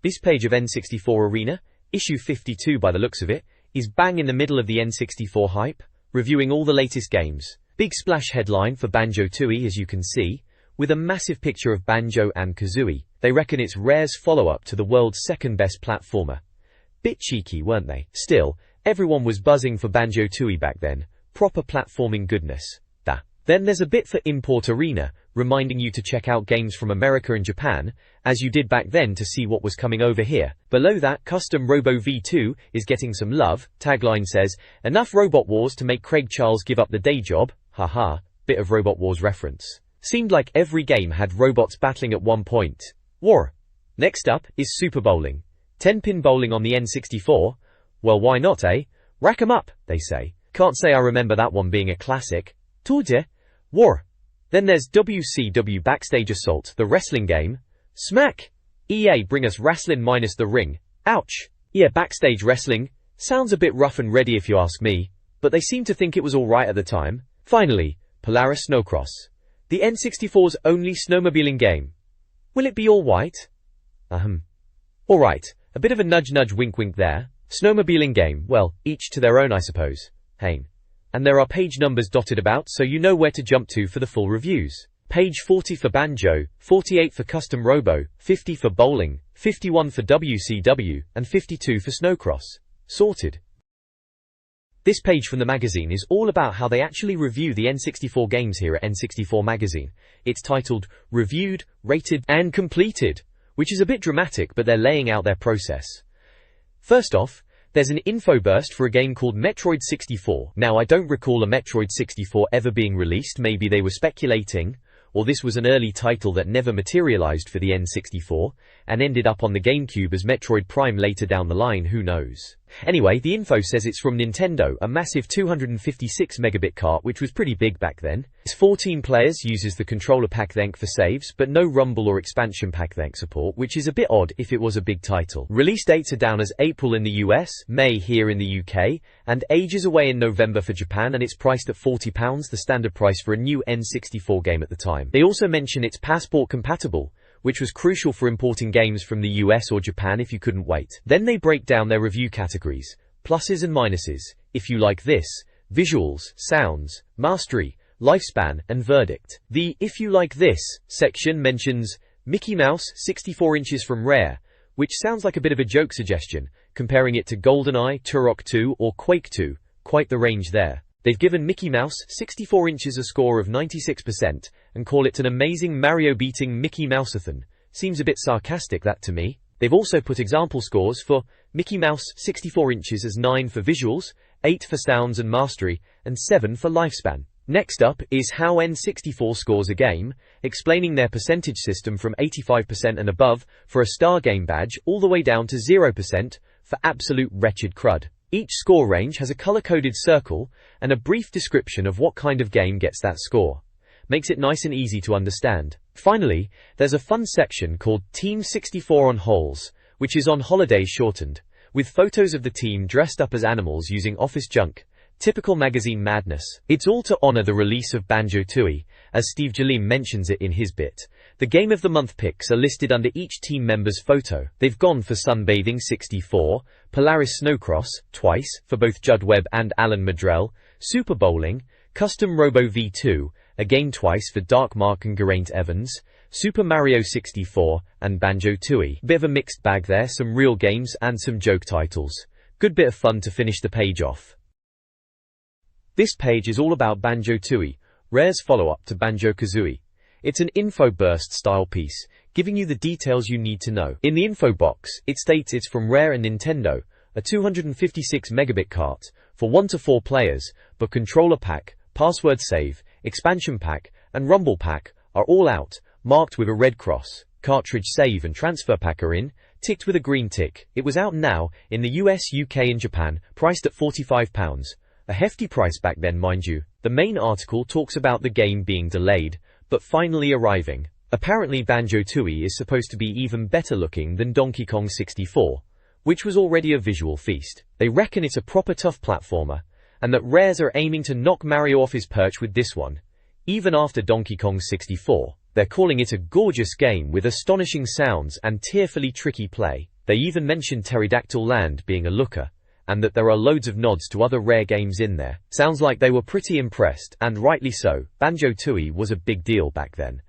This page of N64 Arena, issue 52 by the looks of it, is bang in the middle of the N64 hype, reviewing all the latest games. Big splash headline for Banjo-Tooie as you can see, with a massive picture of Banjo and Kazooie. They reckon it's Rare's follow-up to the world's second best platformer. Bit cheeky, weren't they? Still, everyone was buzzing for Banjo-Tooie back then. Proper platforming goodness. Then there's a bit for Import Arena, reminding you to check out games from America and Japan, as you did back then to see what was coming over here. Below that, Custom Robo V2 is getting some love. Tagline says, "Enough Robot Wars to make Craig Charles give up the day job." Haha, bit of Robot Wars reference. Seemed like every game had robots battling at one point. War. Next up is Super Bowling. 10-pin bowling on the N64. Well, why not, eh? Rack 'em up, they say. Can't say I remember that one being a classic. Told War. Then there's WCW Backstage Assault, the wrestling game. Smack! EA bring us wrestling minus the ring. Ouch. Yeah, backstage wrestling. Sounds a bit rough and ready if you ask me, but they seem to think it was alright at the time. Finally, Polaris Snowcross. The N64's only snowmobiling game. Will it be all white? Alright, a bit of a nudge wink there. Snowmobiling game, well, each to their own I suppose. Hein. And there are page numbers dotted about so you know where to jump to for the full reviews. Page 40 for Banjo, 48 for Custom Robo, 50 for Bowling, 51 for WCW, and 52 for Snowcross. Sorted. This page from the magazine is all about how they actually review the N64 games here at N64 Magazine. It's titled, Reviewed, Rated, and Completed, which is a bit dramatic, but they're laying out their process. First off, there's an info burst for a game called Metroid 64. Now, I don't recall a Metroid 64 ever being released. Maybe they were speculating, or this was an early title that never materialized for the N64, and ended up on the GameCube as Metroid Prime later down the line, who knows. Anyway, the info says it's from Nintendo, a massive 256 megabit cart, which was pretty big back then. It's 14 players, uses the controller pack length for saves, but no rumble or expansion pack length support, which is a bit odd if it was a big title. Release dates are down as April in the US, May here in the UK, and ages away in November for Japan, and it's priced at £40, the standard price for a new N64 game at the time. They also mention it's passport compatible, which was crucial for importing games from the US or Japan if you couldn't wait. Then they break down their review categories, pluses and minuses, if you like this, visuals, sounds, mastery, lifespan, and verdict. The if you like this section mentions Mickey Mouse 64 inches from Rare, which sounds like a bit of a joke suggestion, comparing it to GoldenEye, Turok 2, or Quake 2, quite the range there. They've given Mickey Mouse 64 inches a score of 96% and call it an amazing Mario-beating Mickey Mouseathon. Seems a bit sarcastic, that to me. They've also put example scores for Mickey Mouse 64 inches as 9 for visuals, 8 for sounds and mastery, and 7 for lifespan. Next up is how N64 scores a game, explaining their percentage system from 85% and above for a star game badge all the way down to 0% for absolute wretched crud. Each score range has a color-coded circle and a brief description of what kind of game gets that score. Makes it nice and easy to understand. Finally, there's a fun section called Team 64 on Holes, which is on holiday shortened, with photos of the team dressed up as animals using office junk. Typical magazine madness. It's all to honor the release of Banjo-Tooie, as Steve Jalim mentions it in his bit. The Game of the Month picks are listed under each team member's photo. They've gone for Sunbathing 64, Polaris Snowcross, twice, for both Judd Webb and Alan Madrell, Super Bowling, Custom Robo V2, again twice for Dark Mark and Geraint Evans, Super Mario 64, and Banjo-Tooie. Bit of a mixed bag there, some real games and some joke titles. Good bit of fun to finish the page off. This page is all about Banjo-Tooie, Rare's follow-up to Banjo-Kazooie. It's an info burst style piece, giving you the details you need to know. In the info box, it states it's from Rare and Nintendo, a 256 megabit cart, for 1 to 4 players, but controller pack, password save, expansion pack, and rumble pack are all out, marked with a red cross. Cartridge save and transfer pack are in, ticked with a green tick. It was out now, in the US, UK and Japan, priced at £45. A hefty price back then, mind you. The main article talks about the game being delayed, but finally arriving. Apparently Banjo-Tooie is supposed to be even better looking than Donkey Kong 64, which was already a visual feast. They reckon it's a proper tough platformer, and that Rares are aiming to knock Mario off his perch with this one. Even after Donkey Kong 64, they're calling it a gorgeous game with astonishing sounds and tearfully tricky play. They even mentioned Pterodactyl Land being a looker, and that there are loads of nods to other Rare games in there. Sounds like they were pretty impressed, and rightly so. Banjo-Tooie was a big deal back then.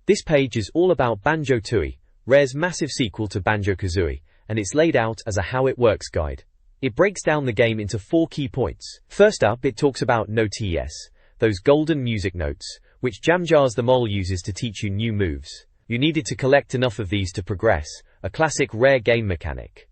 This page is all about Banjo-Tooie, Rare's massive sequel to Banjo-Kazooie, and it's laid out as a how it works guide. It breaks down the game into 4 key points. First up, it talks about Note-TS, those golden music notes, which Jamjars the Mole uses to teach you new moves. You needed to collect enough of these to progress, a classic rare game mechanic.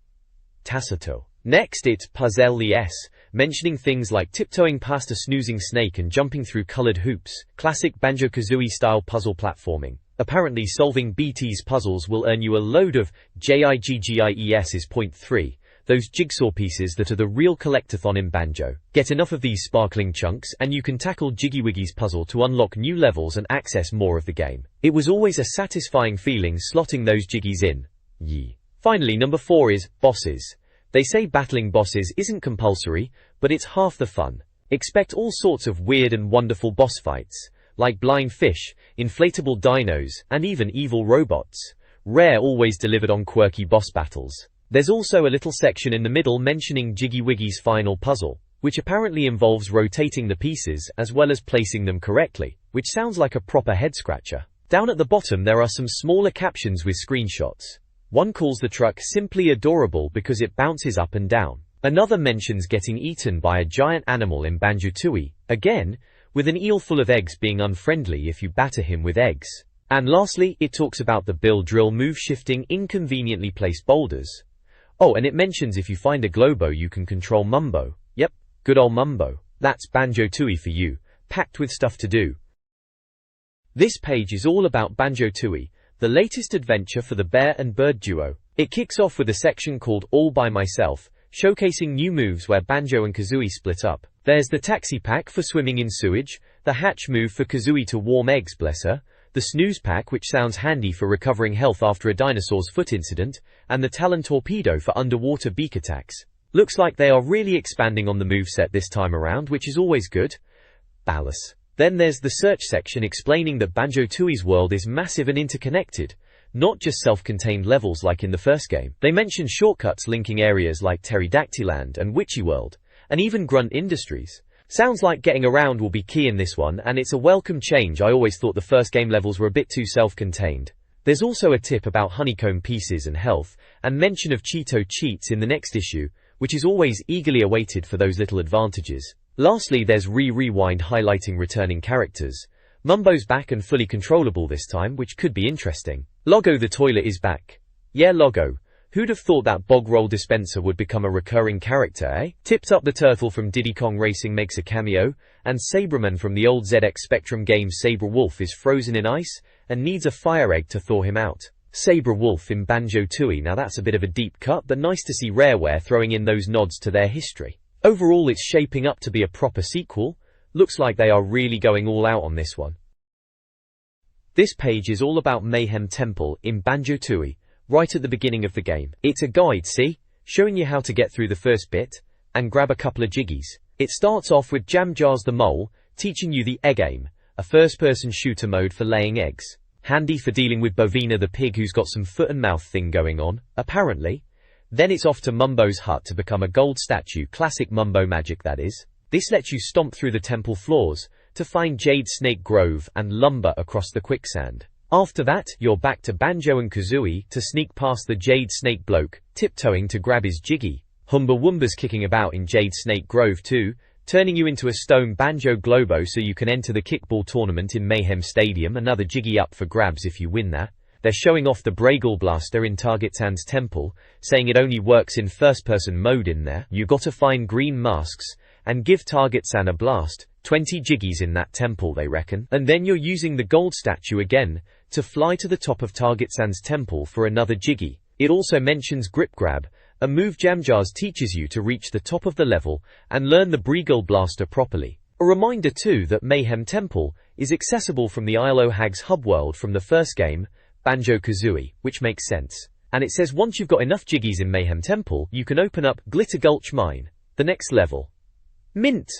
Tacito. Next it's Puzzle-les, mentioning things like tiptoeing past a snoozing snake and jumping through colored hoops, classic Banjo-Kazooie style puzzle platforming. Apparently solving BT's puzzles will earn you a load of JIGGIES's .3, those jigsaw pieces that are the real collectathon in Banjo. Get enough of these sparkling chunks and you can tackle Jiggy Wiggy's puzzle to unlock new levels and access more of the game. It was always a satisfying feeling slotting those jiggies in. Yee. Finally, number 4 is bosses. They say battling bosses isn't compulsory, but it's half the fun. Expect all sorts of weird and wonderful boss fights, like blind fish, inflatable dinos, and even evil robots. Rare always delivered on quirky boss battles. There's also a little section in the middle mentioning Jiggy Wiggy's final puzzle, which apparently involves rotating the pieces as well as placing them correctly, which sounds like a proper head-scratcher. Down at the bottom there are some smaller captions with screenshots. One calls the truck simply adorable because it bounces up and down. Another mentions getting eaten by a giant animal in Banjo-Tooie, again, with an eel full of eggs being unfriendly if you batter him with eggs. And lastly, it talks about the Bill Drill move shifting inconveniently placed boulders. Oh, and it mentions if you find a Globo you can control Mumbo. Yep, good old Mumbo. That's Banjo-Tooie for you, packed with stuff to do. This page is all about Banjo-Tooie, the latest adventure for the bear and bird duo. It kicks off with a section called All By Myself, showcasing new moves where Banjo and Kazooie split up. There's the Taxi Pack for swimming in sewage, the Hatch move for Kazooie to warm eggs, bless her, the Snooze Pack which sounds handy for recovering health after a dinosaur's foot incident, and the Talon Torpedo for underwater beak attacks. Looks like they are really expanding on the moveset this time around, which is always good. Ballast. Then there's the search section explaining that Banjo-Tooie's world is massive and interconnected, not just self-contained levels like in the first game. They mention shortcuts linking areas like Pterodactyland and Witchy World, and even Grunt Industries. Sounds like getting around will be key in this one, and it's a welcome change. I always thought the first game levels were a bit too self-contained. There's also a tip about honeycomb pieces and health, and mention of Cheeto cheats in the next issue, which is always eagerly awaited for those little advantages. Lastly, there's Rewind highlighting returning characters. Mumbo's back and fully controllable this time, which could be interesting. Logo the toilet is back. Yeah, Logo. Who'd have thought that bog roll dispenser would become a recurring character, eh? Tipped Up the Turtle from Diddy Kong Racing makes a cameo, and Sabreman from the old ZX Spectrum game Sabre Wolf is frozen in ice, and needs a fire egg to thaw him out. Sabre Wolf in Banjo-Tooie, now that's a bit of a deep cut, but nice to see Rareware throwing in those nods to their history. Overall it's shaping up to be a proper sequel. Looks like they are really going all out on this one. This page is all about Mayhem Temple in Banjo-Tooie, right at the beginning of the game. It's a guide, see? Showing you how to get through the first bit, and grab a couple of jiggies. It starts off with Jamjars the Mole, teaching you the egg aim, a first-person shooter mode for laying eggs. Handy for dealing with Bovina the pig who's got some foot and mouth thing going on, apparently. Then it's off to Mumbo's hut to become a gold statue, classic Mumbo magic that is. This lets you stomp through the temple floors, to find Jade Snake Grove and lumber across the quicksand. After that, you're back to Banjo and Kazooie to sneak past the Jade Snake bloke, tiptoeing to grab his jiggy. Humba Wumba's kicking about in Jade Snake Grove too, turning you into a stone Banjo Globo so you can enter the kickball tournament in Mayhem Stadium, another jiggy up for grabs if you win that. They're showing off the Bragel Blaster in Target-san's temple, saying it only works in first-person mode in there. You gotta find green masks, and give Target-san a blast, 20 jiggies in that temple they reckon. And then you're using the gold statue again, to fly to the top of Target-san's temple for another jiggy. It also mentions Grip Grab, a move Jamjars teaches you to reach the top of the level, and learn the Bragel Blaster properly. A reminder too that Mayhem Temple is accessible from the Isle o' Hags hub world from the first game, Banjo-Kazooie, which makes sense. And it says once you've got enough jiggies in Mayhem Temple, you can open up Glitter Gulch Mine, the next level. Mint!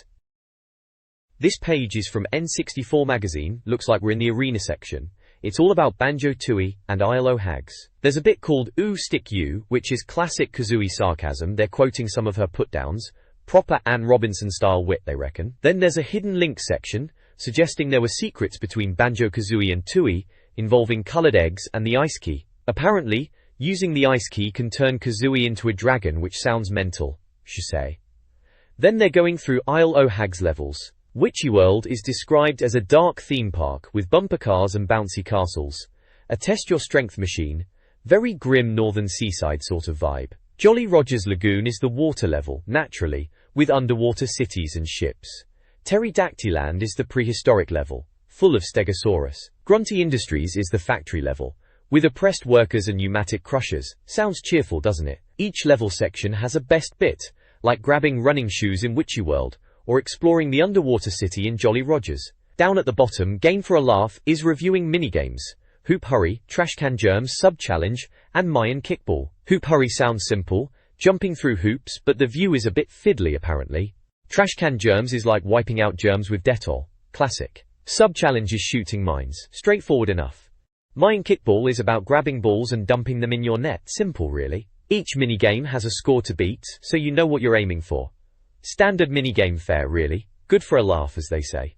This page is from N64 Magazine, looks like we're in the arena section. It's all about Banjo-Tooie and Isle o' Hags. There's a bit called Ooh Stick You, which is classic Kazooie sarcasm. They're quoting some of her put-downs. Proper Anne Robinson-style wit, they reckon. Then there's a hidden links section, suggesting there were secrets between Banjo-Kazooie and Tooie, involving colored eggs and the ice key. Apparently, using the ice key can turn Kazooie into a dragon, which sounds mental, she say. Then they're going through Isle o' Hags levels. Witchy World is described as a dark theme park with bumper cars and bouncy castles. A test-your-strength machine. Very grim northern seaside sort of vibe. Jolly Rogers Lagoon is the water level, naturally, with underwater cities and ships. Pterodactyland is the prehistoric level, full of Stegosaurus. Grunty Industries is the factory level, with oppressed workers and pneumatic crushers. Sounds cheerful, doesn't it? Each level section has a best bit, like grabbing running shoes in Witchy World, or exploring the underwater city in Jolly Rogers. Down at the bottom, Game for a Laugh is reviewing minigames. Hoop Hurry, Trash Can Germs Sub-Challenge, and Mayan Kickball. Hoop Hurry sounds simple, jumping through hoops, but the view is a bit fiddly apparently. Trash Can Germs is like wiping out germs with Dettol. Classic. Sub-Challenge is shooting mines. Straightforward enough. Mayan Kickball is about grabbing balls and dumping them in your net. Simple really. Each minigame has a score to beat, so you know what you're aiming for. Standard minigame fare really. Good for a laugh, as they say.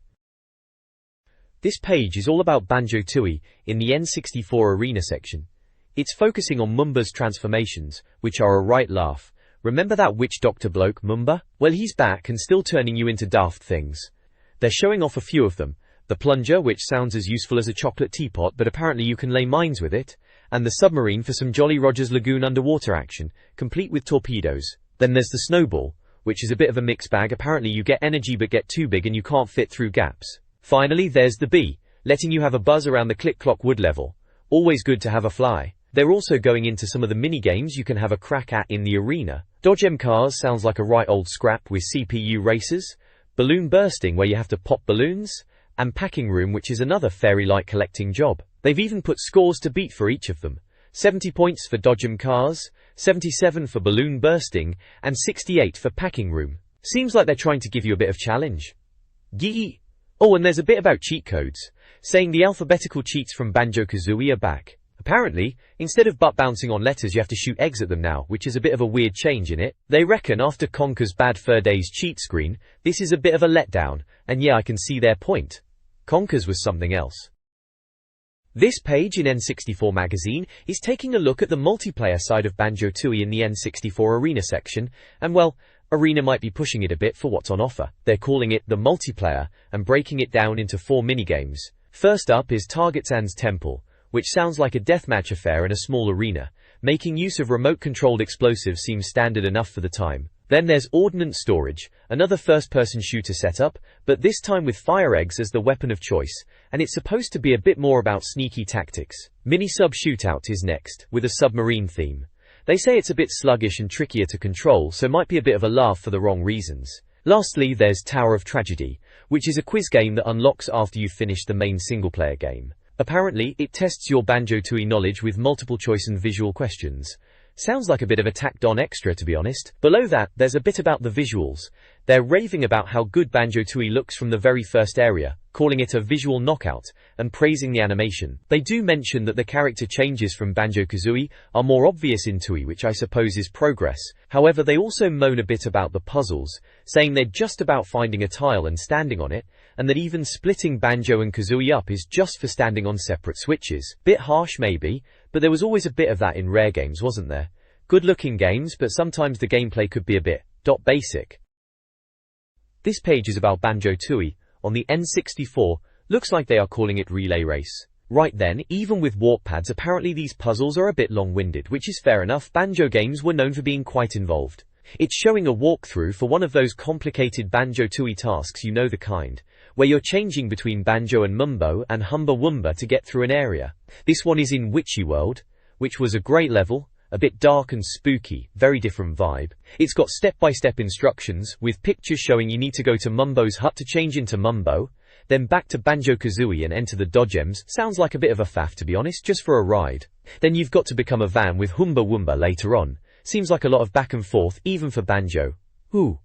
This page is all about Banjo-Tooie in the N64 Arena section. It's focusing on Mumba's transformations, which are a right laugh. Remember that witch doctor bloke, Mumba? Well, he's back and still turning you into daft things. They're showing off a few of them. The plunger, which sounds as useful as a chocolate teapot, but apparently you can lay mines with it. And the submarine for some Jolly Rogers Lagoon underwater action, complete with torpedoes. Then there's the snowball, which is a bit of a mixed bag. Apparently you get energy but get too big and you can't fit through gaps. Finally, there's the bee, letting you have a buzz around the click-clock wood level. Always good to have a fly. They're also going into some of the mini-games you can have a crack at in the arena. Dodge 'em cars sounds like a right old scrap with CPU races. Balloon bursting, where you have to pop balloons. And packing room, which is another fairy-like collecting job. They've even put scores to beat for each of them. 70 points for Dodge 'em cars, 77 for balloon bursting, and 68 for packing room. Seems like they're trying to give you a bit of challenge. Gee. Oh, and there's a bit about cheat codes, saying the alphabetical cheats from Banjo-Kazooie are back. Apparently, instead of butt bouncing on letters you have to shoot eggs at them now, which is a bit of a weird change in it. They reckon after Conker's Bad Fur Days cheat screen, this is a bit of a letdown, and yeah, I can see their point. Conker's was something else. This page in N64 Magazine is taking a look at the multiplayer side of Banjo-Tooie in the N64 Arena section, and well, Arena might be pushing it a bit for what's on offer. They're calling it the multiplayer and breaking it down into 4 minigames. First up is Targetsan's Temple, which sounds like a deathmatch affair in a small arena. Making use of remote-controlled explosives seems standard enough for the time. Then there's Ordnance Storage, another first-person shooter setup, but this time with fire eggs as the weapon of choice, and it's supposed to be a bit more about sneaky tactics. Mini-Sub Shootout is next, with a submarine theme. They say it's a bit sluggish and trickier to control, so might be a bit of a laugh for the wrong reasons. Lastly, there's Tower of Tragedy, which is a quiz game that unlocks after you've finished the main single-player game. Apparently, it tests your Banjo-Tooie knowledge with multiple choice and visual questions. Sounds like a bit of a tacked-on extra, to be honest. Below that, there's a bit about the visuals. They're raving about how good Banjo-Tooie looks from the very first area, calling it a visual knockout, and praising the animation. They do mention that the character changes from Banjo-Kazooie are more obvious in Tooie, which I suppose is progress. However, they also moan a bit about the puzzles, saying they're just about finding a tile and standing on it, and that even splitting Banjo and Kazooie up is just for standing on separate switches. Bit harsh maybe, but there was always a bit of that in Rare games, wasn't there? Good-looking games, but sometimes the gameplay could be a bit basic. This page is about Banjo-Tooie on the N64. Looks like they are calling it Relay Race. Right then, even with warp pads, apparently these puzzles are a bit long-winded, which is fair enough. Banjo games were known for being quite involved. It's showing a walkthrough for one of those complicated Banjo-Tooie tasks, you know the kind, where you're changing between Banjo and Mumbo and Humba Wumba to get through an area. This one is in Witchy World, which was a great level, a bit dark and spooky, very different vibe. It's got step-by-step instructions, with pictures showing you need to go to Mumbo's hut to change into Mumbo, then back to Banjo-Kazooie and enter the Dodgems. Sounds like a bit of a faff, to be honest, just for a ride. Then you've got to become a van with Humba Wumba later on. Seems like a lot of back and forth, even for Banjo. Ooh.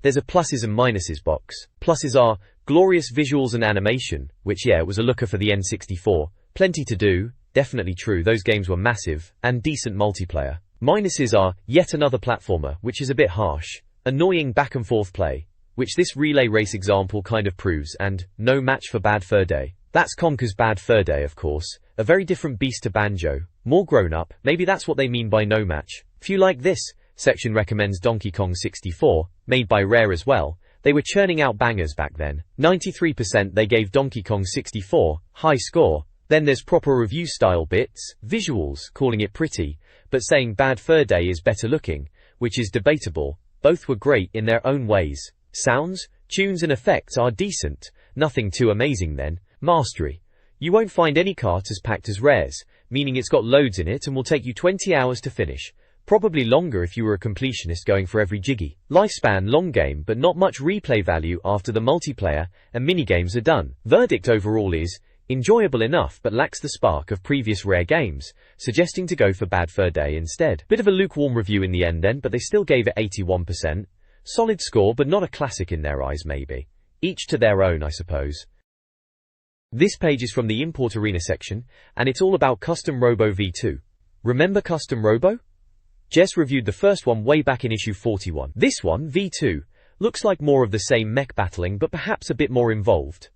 There's a pluses and minuses box. Pluses are glorious visuals and animation, which yeah, it was a looker for the N64. Plenty to do. Definitely true, those games were massive, and decent multiplayer. Minuses are yet another platformer, which is a bit harsh, annoying back and forth play, which this relay race example kind of proves, and no match for Bad Fur Day. That's Conker's Bad Fur Day, of course, a very different beast to Banjo, more grown up. Maybe that's what they mean by no match. If you like this section recommends Donkey Kong 64, made by Rare as well, They were churning out bangers back then. 93% they gave Donkey Kong 64, high score. Then there's proper review style bits, visuals, calling it pretty, but saying Bad Fur Day is better looking, which is debatable. Both were great in their own ways. Sounds, tunes and effects are decent, nothing too amazing then. Mastery. You won't find any cart as packed as Rare's, meaning it's got loads in it and will take you 20 hours to finish. Probably longer if you were a completionist going for every jiggy. Lifespan long game but not much replay value after the multiplayer and minigames are done. Verdict overall is enjoyable enough but lacks the spark of previous Rare games, suggesting to go for Bad Fur Day instead. Bit of a lukewarm review in the end then, but they still gave it 81%. Solid score but not a classic in their eyes maybe. Each to their own I suppose. This page is from the Import Arena section, and it's all about Custom Robo V2. Remember Custom Robo? Jess reviewed the first one way back in issue 41. This one, V2, looks like more of the same mech battling but perhaps a bit more involved.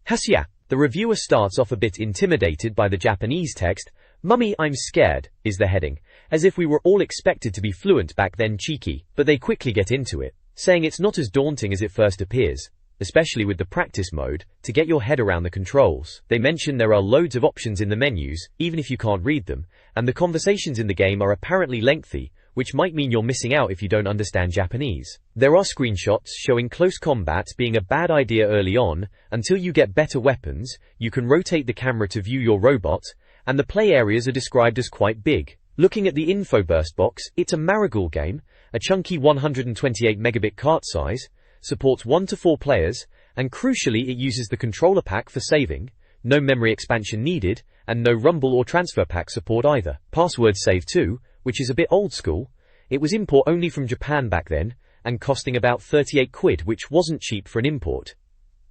Hasya. The reviewer starts off a bit intimidated by the Japanese text. "Mummy, I'm scared," is the heading, as if we were all expected to be fluent back then. Cheeky, but they quickly get into it, saying it's not as daunting as it first appears, especially with the practice mode, to get your head around the controls. They mention there are loads of options in the menus, even if you can't read them, and the conversations in the game are apparently lengthy, which might mean you're missing out if you don't understand Japanese. There are screenshots showing close combat being a bad idea early on. Until you get better weapons, you can rotate the camera to view your robot, and the play areas are described as quite big. Looking at the info burst box, it's a Marigold game, a chunky 128 megabit cart size, supports 1 to 4 players, and crucially it uses the controller pack for saving, no memory expansion needed, and no rumble or transfer pack support either. Password save too, which is a bit old school. It was import only from Japan back then, and costing about 38 quid, which wasn't cheap for an import.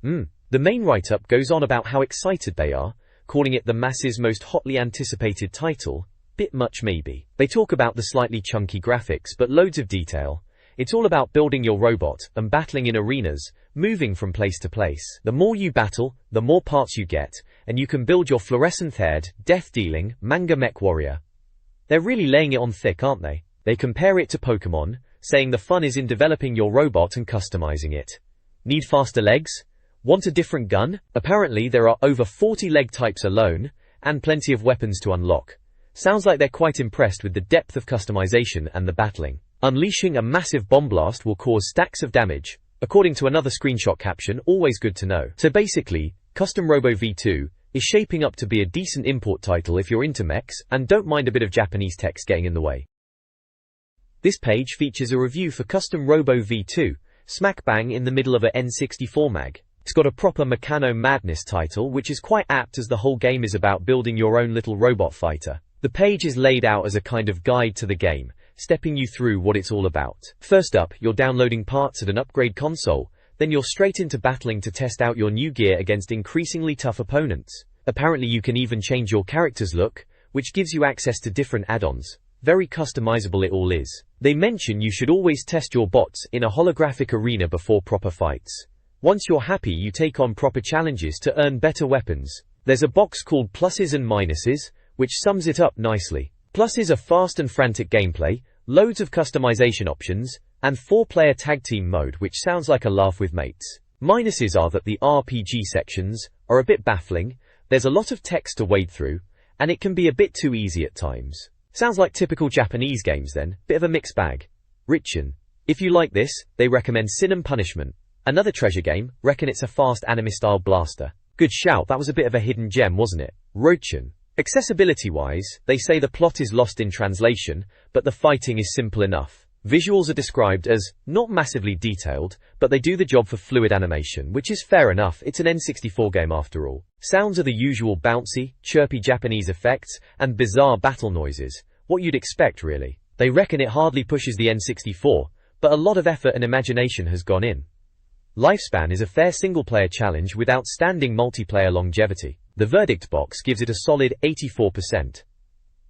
The main write-up goes on about how excited they are, calling it the masses' most hotly anticipated title. Bit much maybe. They talk about the slightly chunky graphics but loads of detail. It's all about building your robot and battling in arenas, moving from place to place. The more you battle, the more parts you get, and you can build your fluorescent-haired, death-dealing, manga mech warrior. They're really laying it on thick, aren't they? They compare it to Pokemon, saying the fun is in developing your robot and customizing it. Need faster legs? Want a different gun? Apparently there are over 40 leg types alone, and plenty of weapons to unlock. Sounds like they're quite impressed with the depth of customization and the battling. Unleashing a massive bomb blast will cause stacks of damage, according to another screenshot caption. Always good to know. So basically, Custom Robo V2 is shaping up to be a decent import title if you're into mechs and don't mind a bit of Japanese text getting in the way. This page features a review for Custom Robo V2, smack bang in the middle of a N64 mag. It's got a proper Meccano Madness title, which is quite apt as the whole game is about building your own little robot fighter. The page is laid out as a kind of guide to the game, stepping you through what it's all about. First up, you're downloading parts at an upgrade console, then you're straight into battling to test out your new gear against increasingly tough opponents. Apparently you can even change your character's look, which gives you access to different add-ons. Very customizable it all is. They mention you should always test your bots in a holographic arena before proper fights. Once you're happy, you take on proper challenges to earn better weapons. There's a box called Pluses and Minuses, which sums it up nicely. Pluses are fast and frantic gameplay, loads of customization options, and 4-player tag team mode, which sounds like a laugh with mates. Minuses are that the RPG sections are a bit baffling, there's a lot of text to wade through, and it can be a bit too easy at times. Sounds like typical Japanese games then, bit of a mixed bag. Richin. If you like this, they recommend Sin and Punishment. Another treasure game, reckon it's a fast anime-style blaster. Good shout, that was a bit of a hidden gem, wasn't it? Rochin. Accessibility-wise, they say the plot is lost in translation, but the fighting is simple enough. Visuals are described as not massively detailed, but they do the job for fluid animation, which is fair enough, it's an N64 game after all. Sounds are the usual bouncy, chirpy Japanese effects, and bizarre battle noises. What you'd expect really. They reckon it hardly pushes the N64, but a lot of effort and imagination has gone in. Lifespan is a fair single-player challenge with outstanding multiplayer longevity. The verdict box gives it a solid 84%.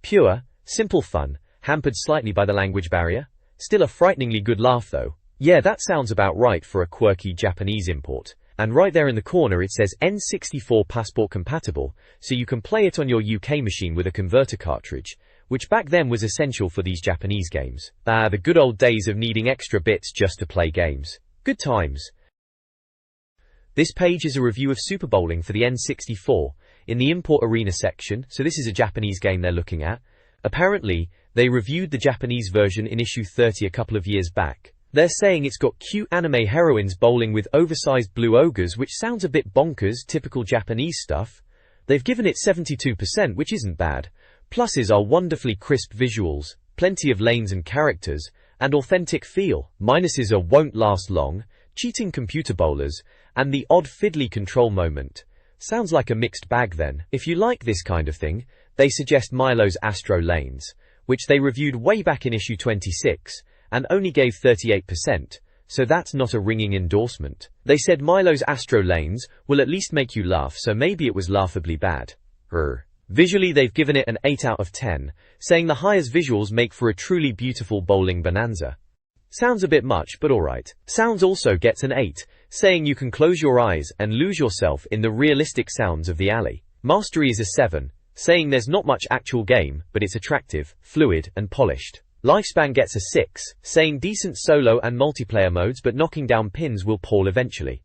Pure, simple fun, hampered slightly by the language barrier. Still a frighteningly good laugh though. Yeah, that sounds about right for a quirky Japanese import. And right there in the corner it says N64 passport compatible, so you can play it on your UK machine with a converter cartridge, which back then was essential for these Japanese games. The good old days of needing extra bits just to play games. Good times. This page is a review of Super Bowling for the N64 in the Import Arena section, so this is a Japanese game they're looking at. Apparently, they reviewed the Japanese version in issue 30 a couple of years back. They're saying it's got cute anime heroines bowling with oversized blue ogres, which sounds a bit bonkers, typical Japanese stuff. They've given it 72%, which isn't bad. Pluses are wonderfully crisp visuals, plenty of lanes and characters, and authentic feel. Minuses are won't last long, cheating computer bowlers, and the odd fiddly control moment. Sounds like a mixed bag then. If you like this kind of thing, they suggest Milo's Astro Lanes, which they reviewed way back in issue 26, and only gave 38%, so that's not a ringing endorsement. They said Milo's Astro Lanes will at least make you laugh, so maybe it was laughably bad. Visually they've given it an 8 out of 10, saying the highest visuals make for a truly beautiful bowling bonanza. Sounds a bit much, but alright. Sounds also gets an 8, saying you can close your eyes and lose yourself in the realistic sounds of the alley. Mastery is a 7, saying there's not much actual game, but it's attractive, fluid, and polished. Lifespan gets a 6, saying decent solo and multiplayer modes, but knocking down pins will pall eventually.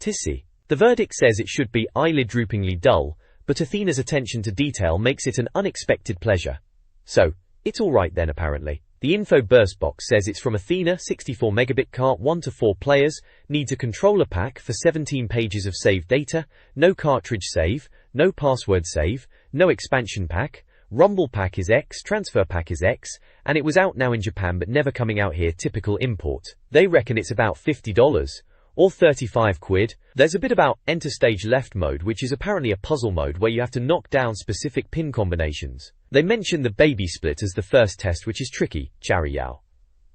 Tissy. The verdict says it should be eyelid-droopingly dull, but Athena's attention to detail makes it an unexpected pleasure. So, it's alright then apparently. The info burst box says it's from Athena, 64 megabit cart, 1 to 4 players, needs a controller pack for 17 pages of saved data, no cartridge save, no password save, no expansion pack, Rumble pack is X, transfer pack is X, and it was out now in Japan but never coming out here, typical import. They reckon it's about $50, or 35 quid. There's a bit about enter stage left mode, which is apparently a puzzle mode where you have to knock down specific pin combinations. They mention the baby split as the first test, which is tricky, Chari Yao.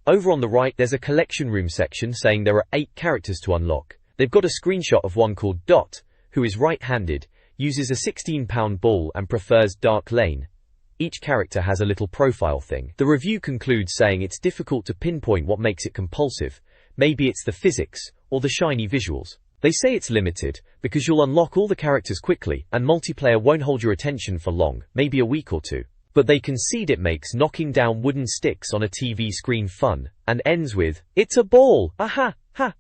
Over on the right there's a collection room section saying there are 8 characters to unlock. They've got a screenshot of one called Dot, who is right-handed, uses a 16-pound ball and prefers dark lane. Each character has a little profile thing. The review concludes saying it's difficult to pinpoint what makes it compulsive. Maybe it's the physics, or the shiny visuals. They say it's limited, because you'll unlock all the characters quickly, and multiplayer won't hold your attention for long, maybe a week or two. But they concede it makes knocking down wooden sticks on a TV screen fun, and ends with, "It's a ball! Aha! Ha!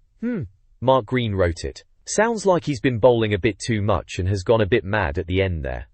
Mark Green wrote it. Sounds like he's been bowling a bit too much and has gone a bit mad at the end there.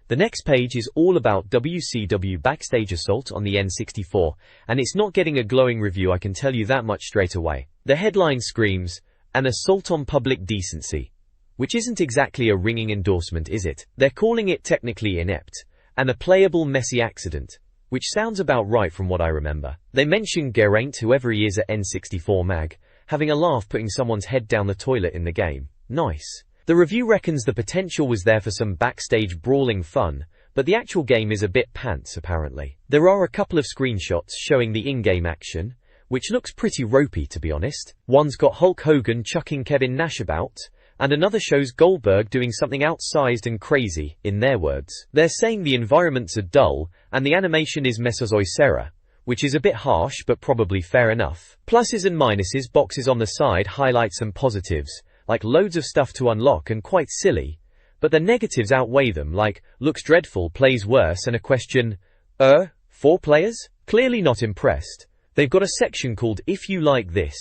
The next page is all about WCW Backstage Assault on the N64, and it's not getting a glowing review, I can tell you that much straight away. The headline screams, "An assault on public decency," which isn't exactly a ringing endorsement, is it? They're calling it technically inept, and a playable messy accident, which sounds about right from what I remember. They mention Geraint, whoever he is at N64 Mag, having a laugh putting someone's head down the toilet in the game. Nice. The review reckons the potential was there for some backstage brawling fun, but the actual game is a bit pants apparently. There are a couple of screenshots showing the in-game action, which looks pretty ropey to be honest. One's got Hulk Hogan chucking Kevin Nash about, and another shows Goldberg doing something outsized and crazy, in their words. They're saying the environments are dull, and the animation is Mesozoicera, which is a bit harsh but probably fair enough. Pluses and minuses boxes on the side highlight some positives, like loads of stuff to unlock and quite silly, but the negatives outweigh them, like, looks dreadful, plays worse, and a question, 4 players? Clearly not impressed. They've got a section called If You Like This,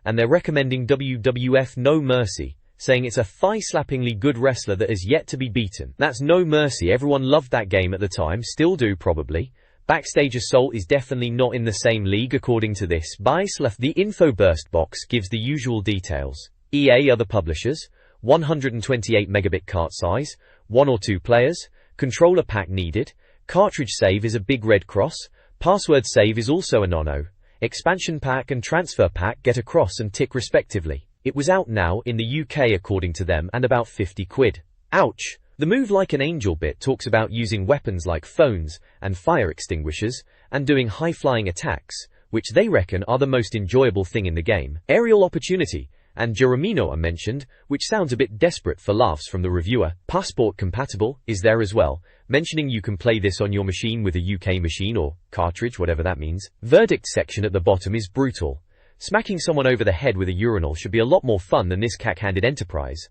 and they're recommending WWF No Mercy, saying it's a thigh-slappingly good wrestler that has yet to be beaten. That's No Mercy, everyone loved that game at the time, still do probably. Backstage Assault is definitely not in the same league according to this. The info burst box gives the usual details. EA are the publishers, 128 megabit cart size, 1 or 2 players, controller pack needed, cartridge save is a big red cross, password save is also a nono, expansion pack and transfer pack get a cross and tick respectively. It was out now in the UK according to them and about 50 quid. Ouch! The Move Like an Angel bit talks about using weapons like phones and fire extinguishers and doing high-flying attacks, which they reckon are the most enjoyable thing in the game. Aerial opportunity and Jeremino are mentioned, which sounds a bit desperate for laughs from the reviewer. Passport compatible is there as well, mentioning you can play this on your machine with a UK machine or cartridge, whatever that means. Verdict section at the bottom is brutal. Smacking someone over the head with a urinal should be a lot more fun than this cack-handed enterprise.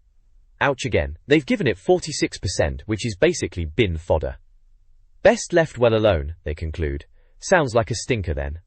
Ouch again. They've given it 46%, which is basically bin fodder. Best left well alone, they conclude. Sounds like a stinker then.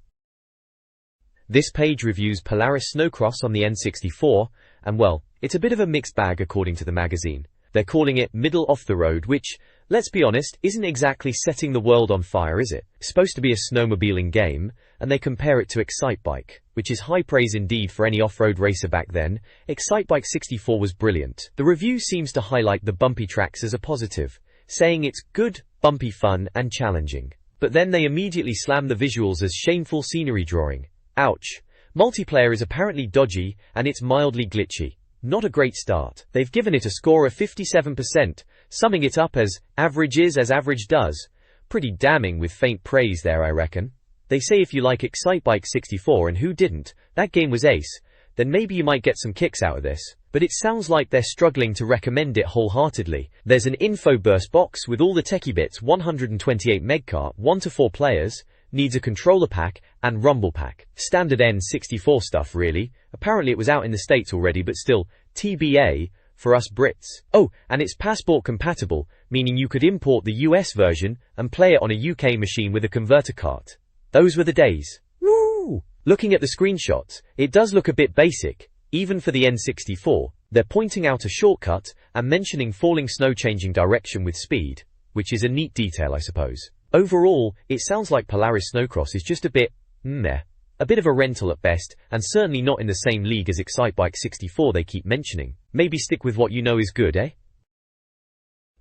This page reviews Polaris Snowcross on the N64, and well, it's a bit of a mixed bag according to the magazine. They're calling it middle off the road, which, let's be honest, isn't exactly setting the world on fire, is it? It's supposed to be a snowmobiling game, and they compare it to Excitebike, which is high praise indeed for any off-road racer back then. Excitebike 64 was brilliant. The review seems to highlight the bumpy tracks as a positive, saying it's good, bumpy fun, and challenging. But then they immediately slam the visuals as shameful scenery drawing. Ouch. Multiplayer is apparently dodgy, and it's mildly glitchy. Not a great start. They've given it a score of 57%, summing it up as, average is as average does. Pretty damning with faint praise there, I reckon. They say if you like Excitebike 64, and who didn't, that game was ace, then maybe you might get some kicks out of this. But it sounds like they're struggling to recommend it wholeheartedly. There's an info burst box with all the techie bits, 128 megcart, 1 to 4 players, needs a controller pack, and rumble pack. Standard N64 stuff really. Apparently it was out in the States already, but still, TBA, for us Brits. Oh, and it's passport compatible, meaning you could import the US version and play it on a UK machine with a converter cart. Those were the days. Woo! Looking at the screenshots, it does look a bit basic, even for the N64. They're pointing out a shortcut and mentioning falling snow changing direction with speed, which is a neat detail, I suppose. Overall, it sounds like Polaris Snowcross is just a bit meh. A bit of a rental at best, and certainly not in the same league as Excitebike 64 they keep mentioning. Maybe stick with what you know is good, eh?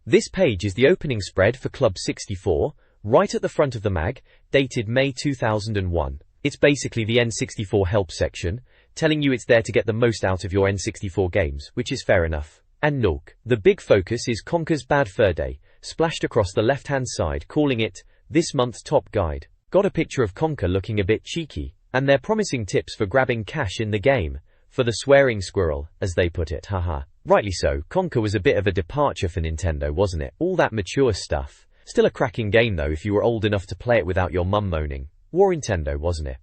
This page is the opening spread for Club 64, right at the front of the mag, dated May 2001. It's basically the N64 help section, telling you it's there to get the most out of your N64 games, which is fair enough. And look, the big focus is Conker's Bad Fur Day, splashed across the left-hand side, calling it this month's top guide. Got a picture of Conker looking a bit cheeky, and they're promising tips for grabbing cash in the game, for the swearing squirrel, as they put it, haha. Rightly so, Conker was a bit of a departure for Nintendo, wasn't it? All that mature stuff. Still a cracking game though if you were old enough to play it without your mum moaning. War Nintendo, wasn't it?